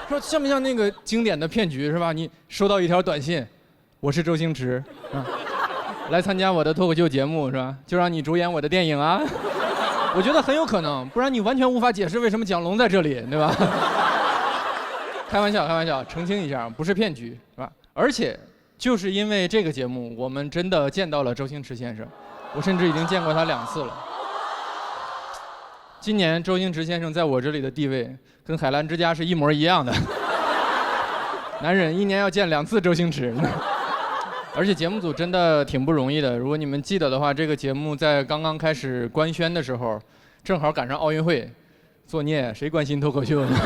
说像不像那个经典的骗局是吧？你收到一条短信，我是周星驰，来参加我的脱口秀节目是吧？就让你主演我的电影啊！我觉得很有可能，不然你完全无法解释为什么蒋龙在这里，对吧？开玩笑，开玩笑，澄清一下，不是骗局是吧？而且就是因为这个节目，我们真的见到了周星驰先生，我甚至已经见过他2次了。今年周星驰先生在我这里的地位跟海澜之家是一模一样的。男人1年要见2次周星驰。而且节目组真的挺不容易的。如果你们记得的话，这个节目在刚刚开始官宣的时候，正好赶上奥运会，作孽，谁关心脱口秀呢？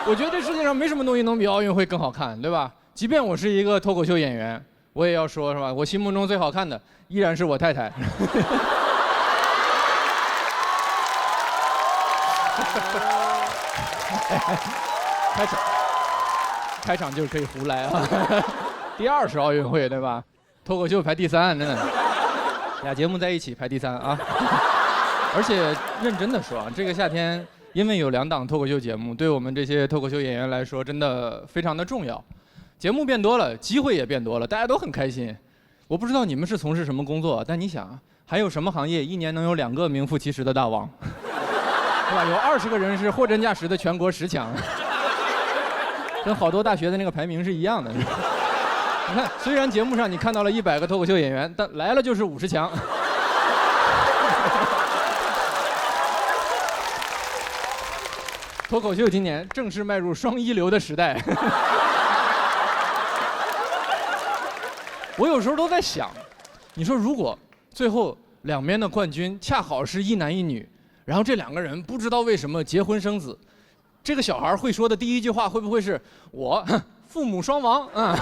我觉得这世界上没什么东西能比奥运会更好看，对吧？即便我是一个脱口秀演员，我也要说，是吧？我心目中最好看的依然是我太太。开场就是可以胡来啊！第20奥运会对吧？脱口秀排第3，真的，俩节目在一起排第3啊！而且认真的说啊，这个夏天因为有2档脱口秀节目，对我们这些脱口秀演员来说真的非常的重要。节目变多了，机会也变多了，大家都很开心。我不知道你们是从事什么工作，但你想，还有什么行业一年能有2个名副其实的大王？对吧？有20个人是货真价实的全国10强，跟好多大学的那个排名是一样的。你看，虽然节目上你看到了100个脱口秀演员，但来了就是50强。脱口秀今年正式迈入双一流的时代。我有时候都在想，你说如果最后两边的冠军恰好是一男一女，然后这2个人不知道为什么结婚生子，这个小孩会说的第一句话会不会是我父母双亡啊？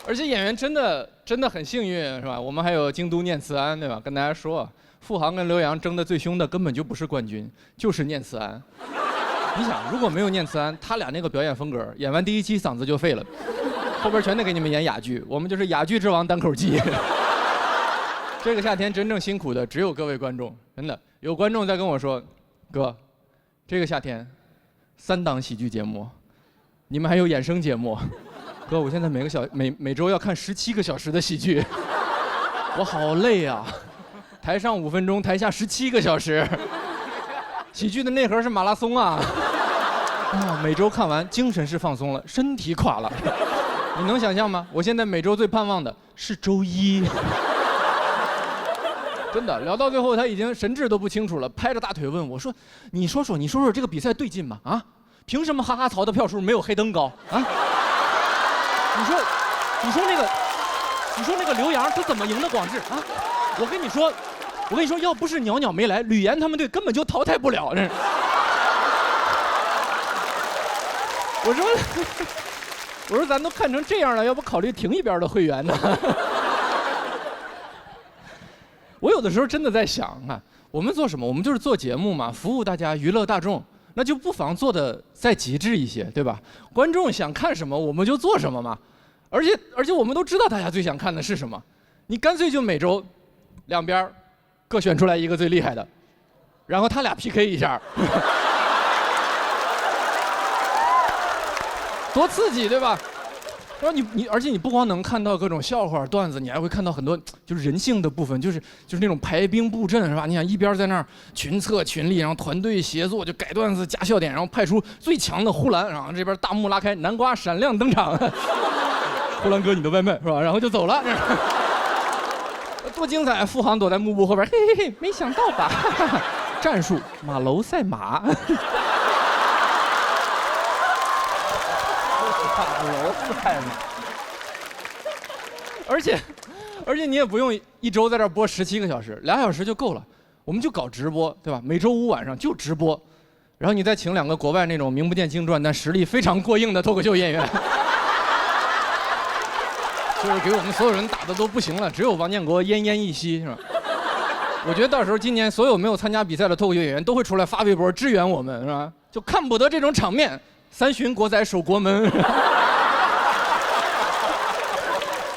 而且演员真的很幸运，是吧？我们还有京都念慈庵，对吧？跟大家说，付航跟刘洋争得最凶的根本就不是冠军，就是念慈庵。你想，如果没有念慈庵，他俩那个表演风格，演完第1期嗓子就废了，后边全得给你们演哑剧。我们就是哑剧之王单口季。这个夏天真正辛苦的只有各位观众，真的有观众在跟我说，哥，这个夏天3档喜剧节目，你们还有衍生节目。哥，我现在每周要看17个小时的喜剧，我好累啊！台上5分钟，台下17个小时，喜剧的内核是马拉松啊！每周看完，精神是放松了，身体垮了。你能想象吗？我现在每周最盼望的是周一。真的，聊到最后他已经神志都不清楚了，拍着大腿问我说：“你说说这个比赛对劲吗？啊，凭什么哈哈曹的票数没有黑灯高啊？”你说那个刘洋他怎么赢的广智啊？我跟你说，要不是袅袅没来，吕岩他们队根本就淘汰不了。我说咱都看成这样了，要不考虑停一边的会员呢？我有的时候真的在想啊，我们做什么？我们就是做节目嘛，服务大家，娱乐大众。那就不妨做的再极致一些，对吧？观众想看什么，我们就做什么嘛。而且我们都知道大家最想看的是什么，你干脆就每周2边各选出来一个最厉害的，然后他俩 PK 一下，多刺激，对吧？然后而且你不光能看到各种笑话段子，你还会看到很多就是人性的部分，就是那种排兵布阵，是吧？你想一边在那儿群策群力，然后团队协作，就改段子加笑点，然后派出最强的呼兰，然后这边大幕拉开，南瓜闪亮登场，呼兰哥你的外卖是吧？然后就走了，多精彩！付航躲在幕布后边，嘿嘿嘿，没想到吧？战术马楼赛马。而且你也不用1周在这播17个小时，2小时就够了。我们就搞直播，对吧？每周5晚上就直播，然后你再请2个国外那种名不见经传但实力非常过硬的脱口秀演员，就是给我们所有人打的都不行了，只有王建国奄奄一息，是吧？我觉得到时候今年所有没有参加比赛的脱口秀演员都会出来发微博支援我们，是吧？就看不得这种场面，3巡国仔守国门。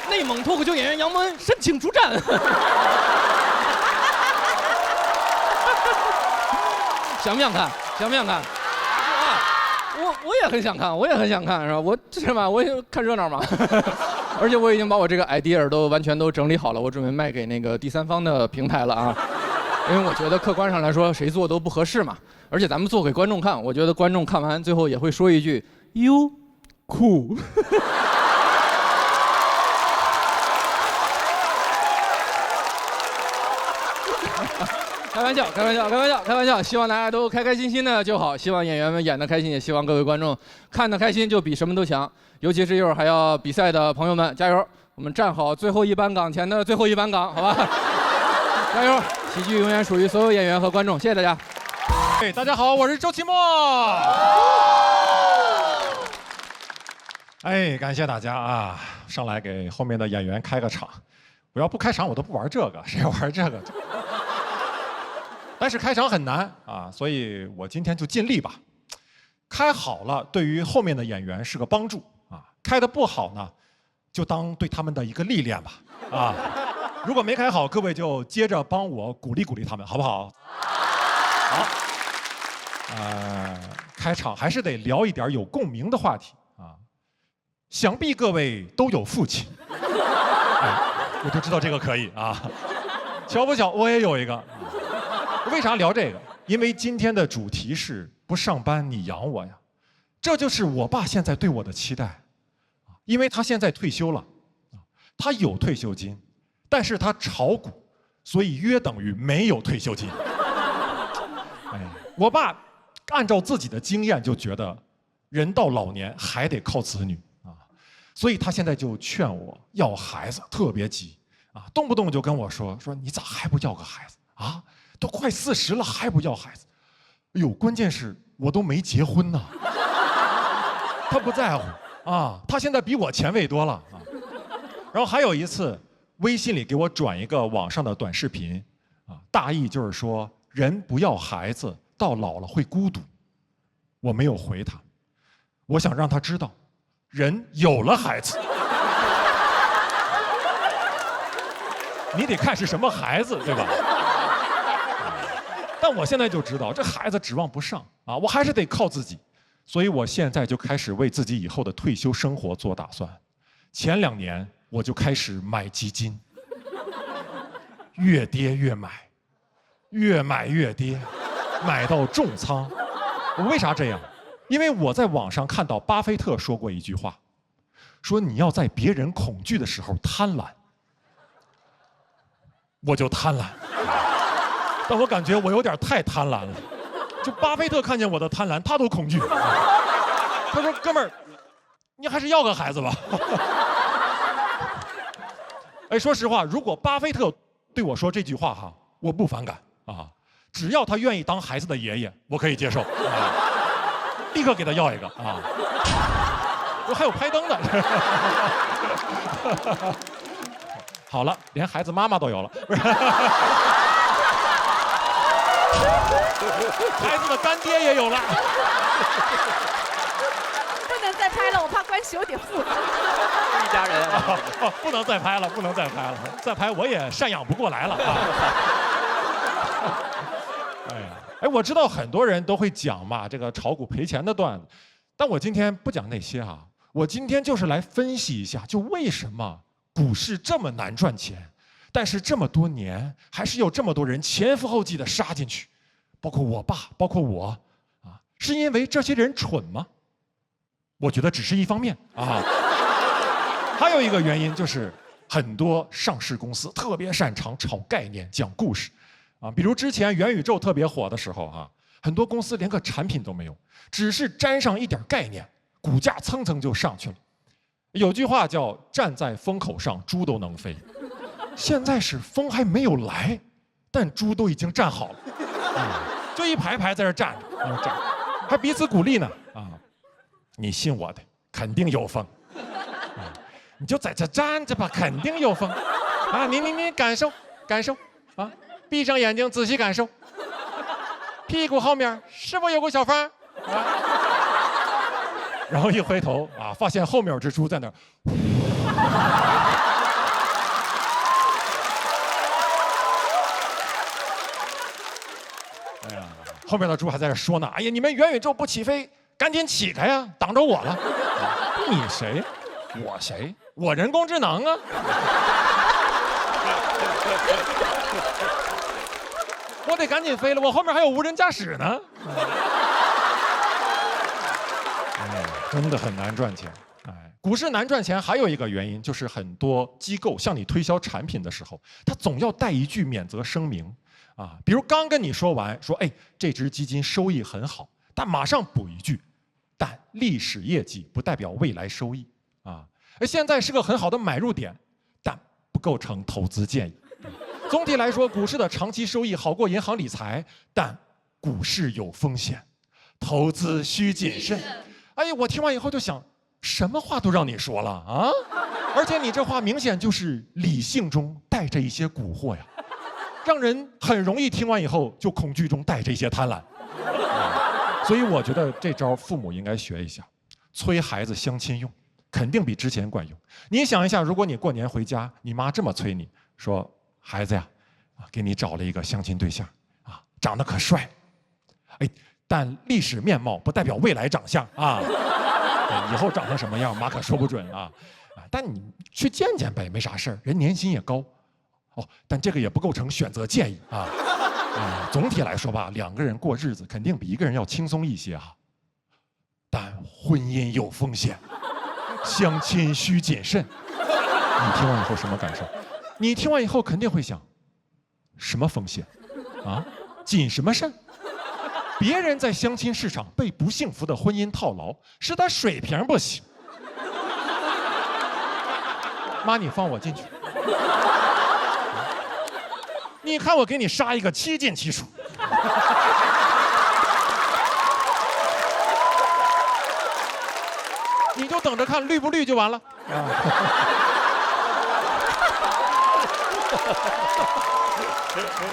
内蒙脱口秀演员杨蒙恩申请出战。想不想看？想不想看？啊，我也很想看，我也很想看，是吧？我也看热闹嘛。而且我已经把我这个 idea 都完全都整理好了，我准备卖给那个第三方的平台了啊。因为我觉得客观上来说，谁做都不合适嘛。而且咱们做给观众看，我觉得观众看完最后也会说一句：“哟，酷。”开玩笑，开玩笑，开玩笑，开玩笑！希望大家都开开心心的就好，希望演员们演得开心，也希望各位观众看得开心，就比什么都强。尤其是一会儿还要比赛的朋友们，加油！我们站好最后一班岗前的最后一班岗，好吧？加油！喜剧永远属于所有演员和观众，谢谢大家。哎，大家好，我是周奇墨。哎，感谢大家啊！上来给后面的演员开个场。我要不开场，我都不玩这个，谁玩这个？但是开场很难啊，所以我今天就尽力吧。开好了，对于后面的演员是个帮助啊；开得不好呢，就当对他们的一个历练吧啊。如果没开好，各位就接着帮我鼓励鼓励他们，好不好？好。开场还是得聊一点有共鸣的话题啊。想必各位都有父亲，我就知道这个可以啊。巧不巧，我也有一个。为啥聊这个？因为今天的主题是不上班你养我呀，这就是我爸现在对我的期待。因为他现在退休了，他有退休金，但是他炒股，所以约等于没有退休金。我爸按照自己的经验就觉得，人到老年还得靠子女啊，所以他现在就劝我要孩子，特别急啊，动不动就跟我说你咋还不要个孩子啊？都快40了还不要孩子？哎呦，关键是我都没结婚呢。他不在乎啊，他现在比我前卫多了啊。然后还有一次，微信里给我转一个网上的短视频啊，大意就是说人不要孩子，到老了会孤独。我没有回他，我想让他知道，人有了孩子，你得看是什么孩子，对吧？但我现在就知道，这孩子指望不上啊，我还是得靠自己。所以我现在就开始为自己以后的退休生活做打算。前2年我就开始买基金，越跌越买，越买越跌，买到重仓。我为啥这样？因为我在网上看到巴菲特说过一句话，说你要在别人恐惧的时候贪婪。我就贪婪，但我感觉我有点太贪婪了。就巴菲特看见我的贪婪，他都恐惧。他说：“哥们儿，你还是要个孩子吧。”哎，说实话，如果巴菲特对我说这句话哈，我不反感啊，只要他愿意当孩子的爷爷，我可以接受，立刻给他要一个啊。还有拍灯的。好了，连孩子妈妈都有了。孩子的干爹也有了。不能再拍了，我怕关系有点复杂。一家人不能再拍了，不能再拍了，再拍我也赡养不过来了。哎，我知道很多人都会讲嘛，这个炒股赔钱的段子，但我今天不讲那些啊，我今天就是来分析一下，就为什么股市这么难赚钱，但是这么多年还是有这么多人前赴后继的杀进去，包括我爸，包括我，啊，是因为这些人蠢吗？我觉得只是一方面啊，还有一个原因就是很多上市公司特别擅长炒概念、讲故事，啊，比如之前元宇宙特别火的时候啊，很多公司连个产品都没有，只是沾上一点概念，股价蹭蹭就上去了。有句话叫“站在风口上，猪都能飞”，现在是风还没有来，但猪都已经站好了，就一排排在这站着，还彼此鼓励呢啊！你信我的，肯定有风，你就在这站着吧，肯定有风啊！你感受感受啊，闭上眼睛仔细感受，屁股后面是否有个小风啊？然后一回头啊，发现后面有只猪在那儿。哎呀，后面的猪还在这说呢。哎呀，你们元宇宙不起飞，赶紧起开呀，挡着我了。你谁？我谁？我人工智能啊！我得赶紧飞了，我后面还有无人驾驶呢。真的很难赚钱，哎，股市难赚钱还有一个原因就是很多机构向你推销产品的时候，他总要带一句免责声明，啊，比如刚跟你说完，说哎这只基金收益很好，但马上补一句，但历史业绩不代表未来收益，啊，现在是个很好的买入点，但不构成投资建议。总体来说，股市的长期收益好过银行理财，但股市有风险，投资需谨慎。哎呀，我听完以后就想，什么话都让你说了啊！而且你这话明显就是理性中带着一些蛊惑呀，让人很容易听完以后就恐惧中带着一些贪婪。所以我觉得这招父母应该学一下，催孩子相亲用，肯定比之前管用。你想一下，如果你过年回家，你妈这么催你说：“孩子呀，给你找了一个相亲对象，啊，长得可帅，哎，但历史面貌不代表未来长相啊，以后长成什么样，妈可说不准啊。但你去见见呗，没啥事儿，人年薪也高。哦，但这个也不构成选择建议啊。”总体来说吧，两个人过日子肯定比一个人要轻松一些啊。但婚姻有风险，相亲需谨慎。你听完以后什么感受？你听完以后肯定会想，什么风险？啊，谨什么慎？别人在相亲市场被不幸福的婚姻套牢，是他水平不行。妈，你放我进去。你看我给你杀一个7进7出。你就等着看绿不绿就完了。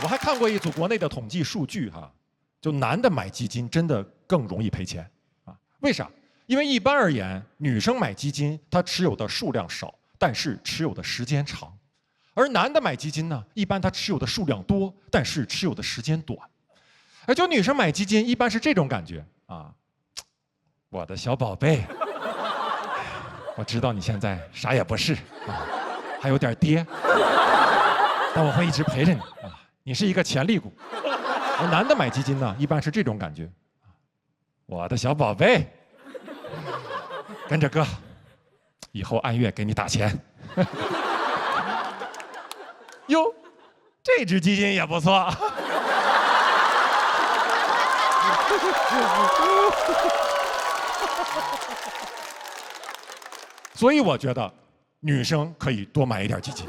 我还看过一组国内的统计数据哈，就男的买基金真的更容易赔钱啊？为啥？因为一般而言，女生买基金她持有的数量少，但是持有的时间长。而男的买基金呢，一般他持有的数量多，但是持有的时间短。而就女生买基金，一般是这种感觉啊，我的小宝贝，我知道你现在啥也不是啊，还有点跌，但我会一直陪着你啊，你是一个潜力股。而男的买基金呢，一般是这种感觉，我的小宝贝，跟着哥，以后按月给你打钱。哟，这只基金也不错。所以我觉得，女生可以多买一点基金，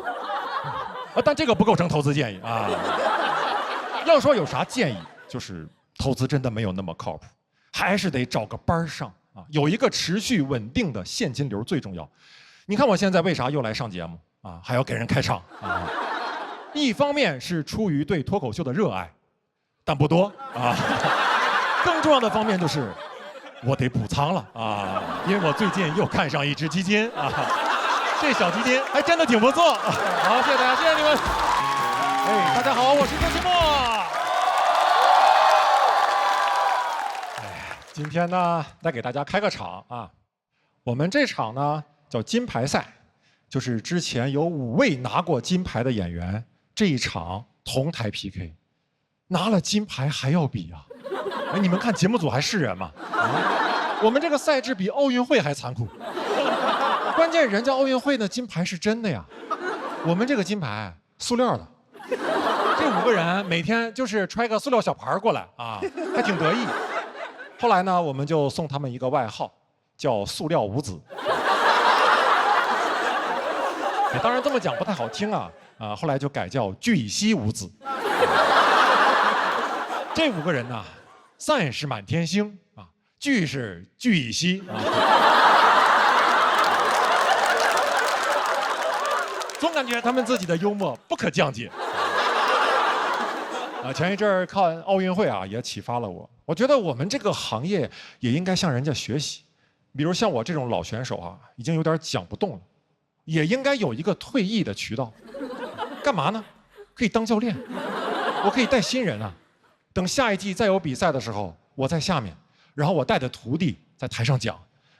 但这个不构成投资建议啊。要说有啥建议，就是投资真的没有那么靠谱，还是得找个班上啊，有一个持续稳定的现金流最重要。你看我现在为啥又来上节目啊，还要给人开场啊？一方面是出于对脱口秀的热爱，但不多啊。更重要的方面就是我得补仓了啊，因为我最近又看上一只基金啊，这小基金还真的挺不错。好，谢谢大家，谢谢你们。哎，大家好，我是周奇墨。今天呢，再给大家开个场啊。我们这场呢叫金牌赛，就是之前有5位拿过金牌的演员。这一场同台 PK， 拿了金牌还要比啊！哎，你们看节目组还是人吗？啊，我们这个赛制比奥运会还残酷。关键人家奥运会的金牌是真的呀，我们这个金牌塑料的。这5个人每天就是揣个塑料小盘过来啊，还挺得意。后来呢，我们就送他们一个外号，叫“塑料五子”。当然这么讲不太好听啊。后来就改叫聚乙烯五子。这5个人呢，散是满天星啊，聚是聚乙烯啊。总感觉他们自己的幽默不可降解。前一阵儿看奥运会啊，也启发了我。我觉得我们这个行业也应该向人家学习，比如像我这种老选手啊，已经有点讲不动了，也应该有一个退役的渠道。干嘛呢？可以当教练，我可以带新人啊。等下一季再有比赛的时候，我在下面，然后我带着徒弟在台上讲，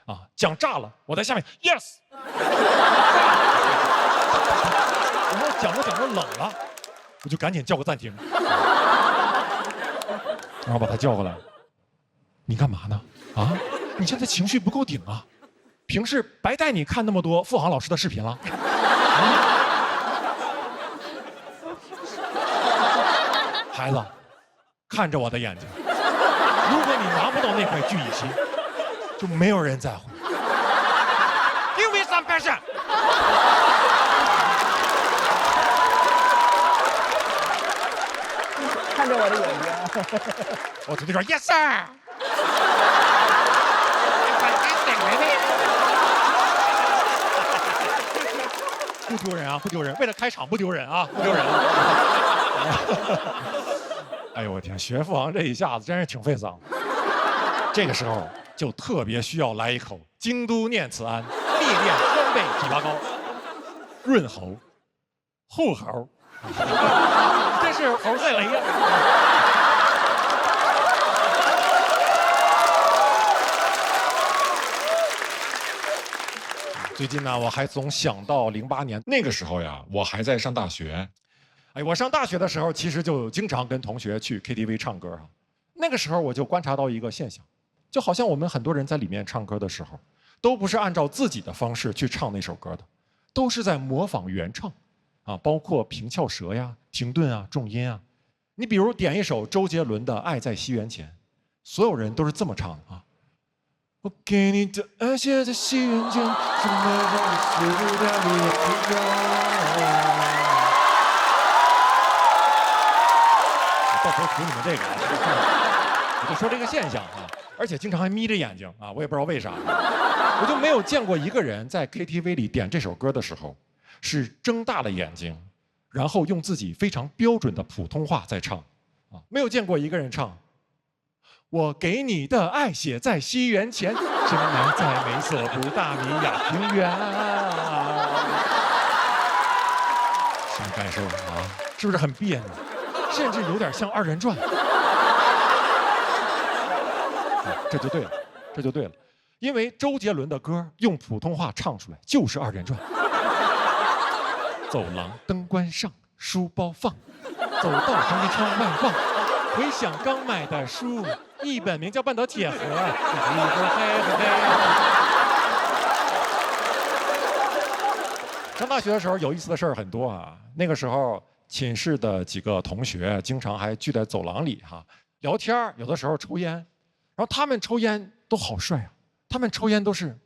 啊，讲炸了，我在下面 yes。然后讲着讲着冷了，我就赶紧叫个暂停，然后把他叫过来。你干嘛呢？啊，你现在情绪不够顶啊！平时白带你看那么多付航老师的视频了。啊孩子，看着我的眼睛，如果你拿不到那块聚乙烯，就没有人在乎。Give me some passion。还看着我的眼睛。我徒弟说 Yes sir。不丢人啊，不丢人。为了开场不丢人啊，不丢人。哎呦我天，学富航这一下子真是挺费嗓。这个时候就特别需要来一口京都念慈庵，历练川贝枇杷膏，润喉、护喉，真是猴赛雷呀！最近呢，我还总想到08年那个时候呀，我还在上大学。哎，我上大学的时候，其实就经常跟同学去 KTV 唱歌哈。那个时候我就观察到一个现象，就好像我们很多人在里面唱歌的时候，都不是按照自己的方式去唱那首歌的，都是在模仿原唱，啊，包括平翘舌呀、停顿啊、重音啊。你比如点一首周杰伦的《爱在西元前》，所有人都是这么唱的啊。我给你的爱写在西元前，什么让你死不掉的眼睛。到时候图你们这个，我就说这个现象啊，而且经常还眯着眼睛啊，我也不知道为啥，我就没有见过一个人在 KTV 里点这首歌的时候，是睁大了眼睛，然后用自己非常标准的普通话在唱，啊，没有见过一个人唱。我给你的爱写在西元前，深埋在美索不达米亚平原。什么感受啊？是不是很别扭？甚至有点像二人转。这就对了，这就对了，因为周杰伦的歌用普通话唱出来就是二人转。走廊灯关上，书包放，走到旁窗外望，回想刚买的书。一本名叫《半岛铁盒》，一本黑。上大学的时候有意思的事儿很多啊。那个时候寝室的几个同学经常还聚在走廊里哈聊天，有的时候抽烟，然后他们抽烟都好帅啊，他们抽烟都是，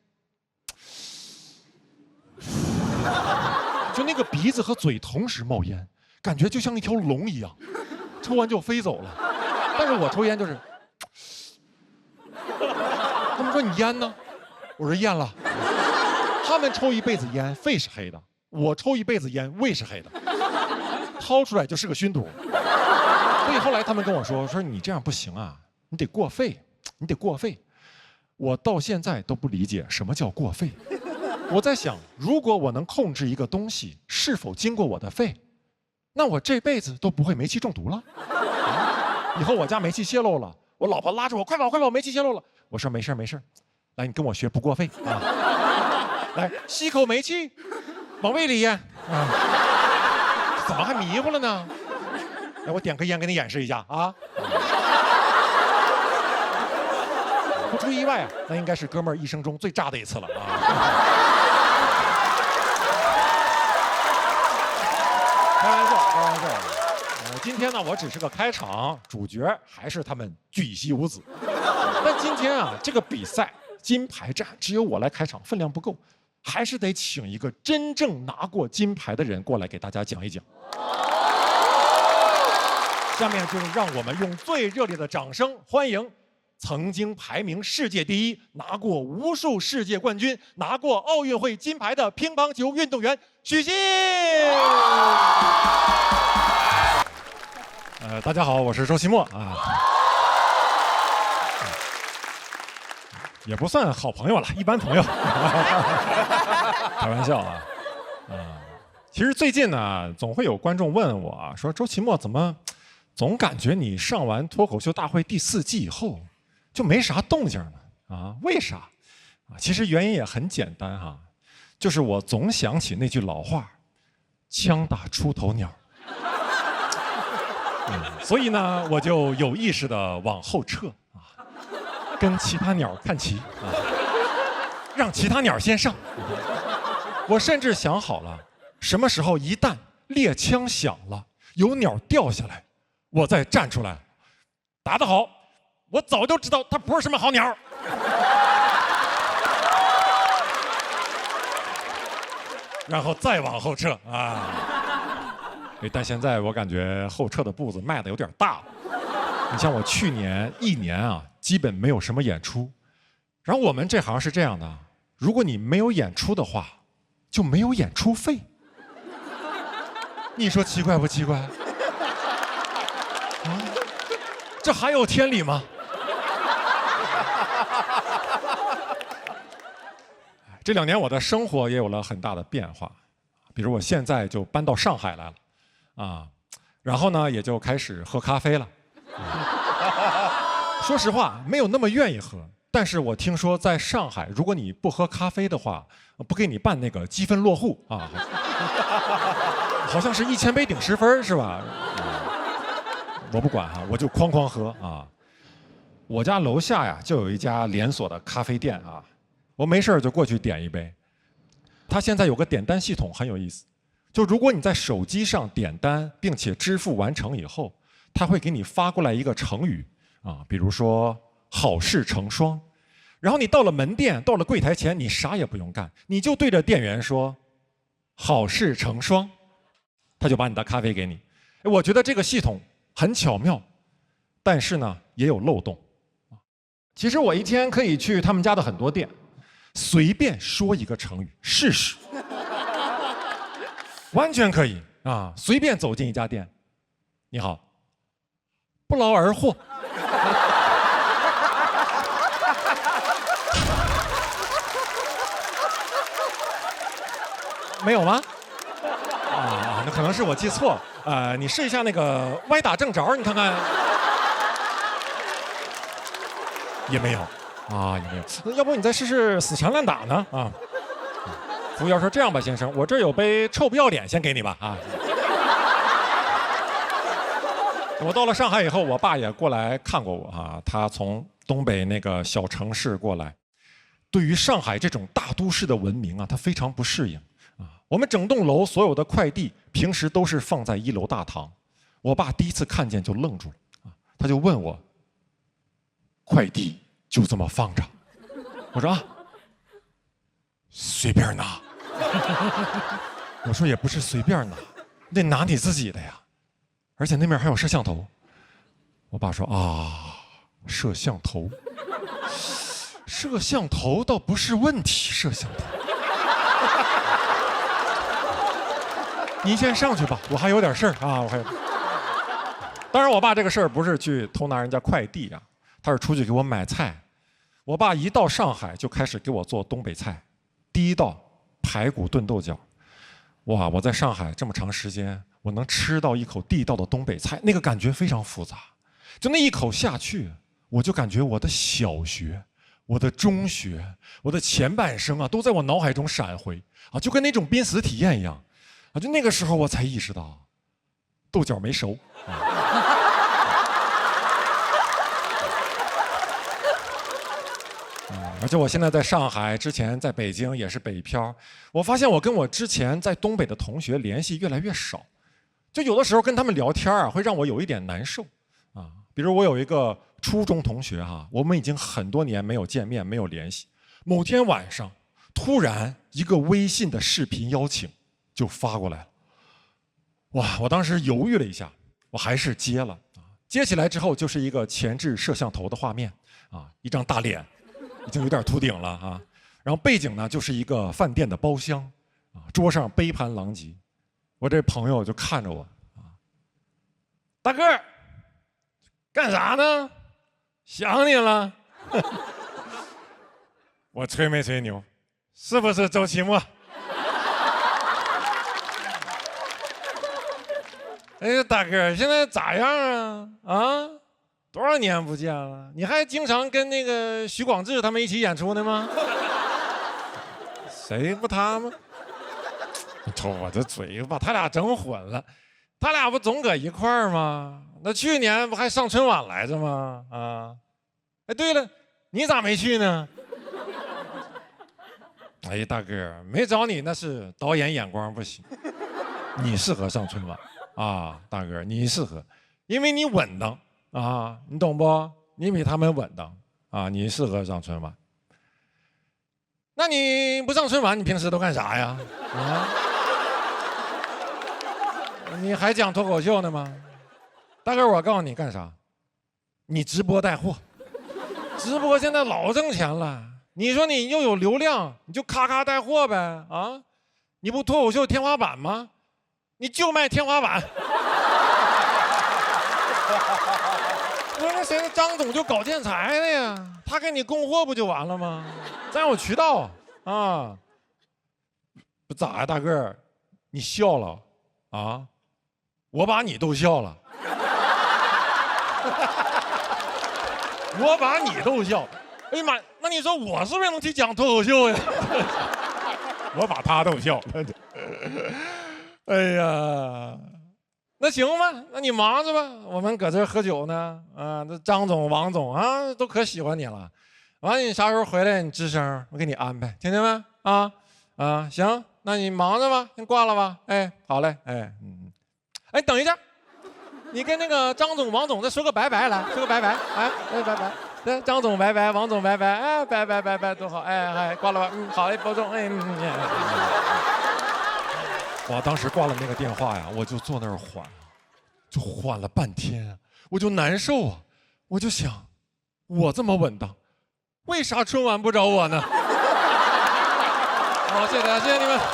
就那个鼻子和嘴同时冒烟，感觉就像一条龙一样，抽完就飞走了。但是我抽烟就是。他们说你烟呢？我说咽了。他们抽一辈子烟，肺是黑的；我抽一辈子烟，胃是黑的，掏出来就是个熏土。所以后来他们跟我说你这样不行啊，你得过肺，你得过肺。我到现在都不理解什么叫过肺。我在想，如果我能控制一个东西是否经过我的肺，那我这辈子都不会煤气中毒了。以后我家煤气泄漏了，我老婆拉着我，快跑快跑，煤气泄漏了。我说没事没事，来你跟我学不过肺啊！来吸口煤气，往胃里咽啊！怎么还迷糊了呢？来我点颗烟给你演示一下啊！不出意外啊，那应该是哥们儿一生中最炸的一次了啊！开玩笑开玩笑。今天呢，我只是个开场，主角还是他们巨蜥无子。但今天啊，这个比赛金牌战只有我来开场，分量不够，还是得请一个真正拿过金牌的人过来给大家讲一讲。下面就让我们用最热烈的掌声欢迎曾经排名世界第一、拿过无数世界冠军、拿过奥运会金牌的乒乓球运动员许昕。大家好，我是周奇墨啊。也不算好朋友了，一般朋友。开玩笑啊，其实最近呢，总会有观众问我啊，说周奇墨怎么总感觉你上完脱口秀大会第4季以后就没啥动静呢？啊，为啥？啊，其实原因也很简单哈，就是我总想起那句老话，枪打出头鸟。所以呢，我就有意识地往后撤啊，跟其他鸟看齐啊，让其他鸟先上。我甚至想好了，什么时候一旦猎枪响了，有鸟掉下来，我再站出来。打得好，我早就知道它不是什么好鸟。然后再往后撤啊。但现在我感觉后撤的步子迈的有点大了。你像我去年1年啊，基本没有什么演出。然后我们这行是这样的，如果你没有演出的话，就没有演出费。你说奇怪不奇怪？啊，这还有天理吗？这2年我的生活也有了很大的变化，比如我现在就搬到上海来了，啊，然后呢也就开始喝咖啡了。说实话，没有那么愿意喝，但是我听说在上海，如果你不喝咖啡的话，不给你办那个积分落户啊，好像是1000杯顶10分是吧？我不管哈，我就哐哐喝啊。我家楼下呀就有一家连锁的咖啡店啊。我没事就过去点一杯。它现在有个点单系统很有意思，就如果你在手机上点单并且支付完成以后，它会给你发过来一个成语啊，比如说好事成双。然后你到了门店，到了柜台前，你啥也不用干，你就对着店员说好事成双，他就把你的咖啡给你。我觉得这个系统很巧妙，但是呢也有漏洞。其实我一天可以去他们家的很多店，随便说一个成语试试，完全可以啊！随便走进一家店，你好，不劳而获。没有吗？啊，那可能是我记错了。你试一下那个歪打正着，你看看。也没有，啊，也没有。要不你再试试死缠烂打呢？啊，服务员说：“这样吧，先生，我这有杯臭不要脸，先给你吧。”啊。我到了上海以后，我爸也过来看过我啊。他从东北那个小城市过来，对于上海这种大都市的文明啊，他非常不适应啊。我们整栋楼所有的快递平时都是放在1楼大堂，我爸第一次看见就愣住了啊，他就问我。快递就这么放着，我说啊，随便拿。我说也不是随便拿，你得拿你自己的呀，而且那面还有摄像头。我爸说啊，摄像头，摄像头倒不是问题，摄像头。你先上去吧，我还有点事儿啊，我还有。当然，我爸这个事儿不是去偷拿人家快递啊。他是出去给我买菜，我爸一到上海就开始给我做东北菜，第一道排骨炖豆角，哇！我在上海这么长时间，我能吃到一口地道的东北菜，那个感觉非常复杂。就那一口下去，我就感觉我的小学、我的中学、我的前半生啊，都在我脑海中闪回啊，就跟那种濒死体验一样啊！就那个时候我才意识到，豆角没熟。而且我现在在上海，之前在北京也是北漂。我发现我跟我之前在东北的同学联系越来越少，就有的时候跟他们聊天啊，会让我有一点难受啊。比如我有一个初中同学哈，我们已经很多年没有见面、没有联系。某天晚上，突然一个微信的视频邀请就发过来了，哇！我当时犹豫了一下，我还是接了啊。接起来之后就是一个前置摄像头的画面啊，一张大脸。已经有点秃顶了啊，然后背景呢就是一个饭店的包厢，啊，桌上杯盘狼藉，我这朋友就看着我，啊，大个儿，干啥呢？想你了。我吹没吹牛？是不是周奇墨？哎，大个儿，现在咋样啊？啊？多少年不见了？你还经常跟那个许广智他们一起演出呢吗？谁不他吗？瞅我这嘴把他俩整混了，他俩不总搁一块儿吗？那去年不还上春晚来着吗？啊！哎，对了，你咋没去呢？哎，大哥，没找你那是导演眼光不行，你适合上春晚啊，大哥，你适合，因为你稳当。啊，你懂不？你比他们稳当啊，你适合上春晚。那你不上春晚，你平时都干啥呀？啊？你还讲脱口秀呢吗？大哥，我告诉你干啥？你直播带货，直播现在老挣钱了。你说你又有流量，你就咔咔带货呗啊！你不脱口秀天花板吗？你就卖天花板。我说那谁，张总就搞建材的呀，他给你供货不就完了吗？咱有渠道啊。不咋呀，大个儿，你笑了啊？我把你逗笑了。我把你逗笑，哎呀妈，那你说我是不是能去讲脱口秀呀？我把他逗笑。哎呀，那行吧，那你忙着吧，我们搁这喝酒呢。啊，这张总、王总啊，都可喜欢你了。完了，你啥时候回来，你吱声，我给你安排，听见没？啊，行，那你忙着吧，先挂了吧。哎，好嘞，哎，哎，等一下。你跟那个张总、王总再说个拜拜来，说个拜拜，哎，拜拜，对，张总拜拜，王总拜拜，哎，拜，多好，哎，挂了吧，好嘞，保重，哎，我当时挂了那个电话呀，我就坐那儿缓，就缓了半天，我就难受啊，我就想，我这么稳当，为啥春晚不找我呢？好，谢谢大家，谢谢你们。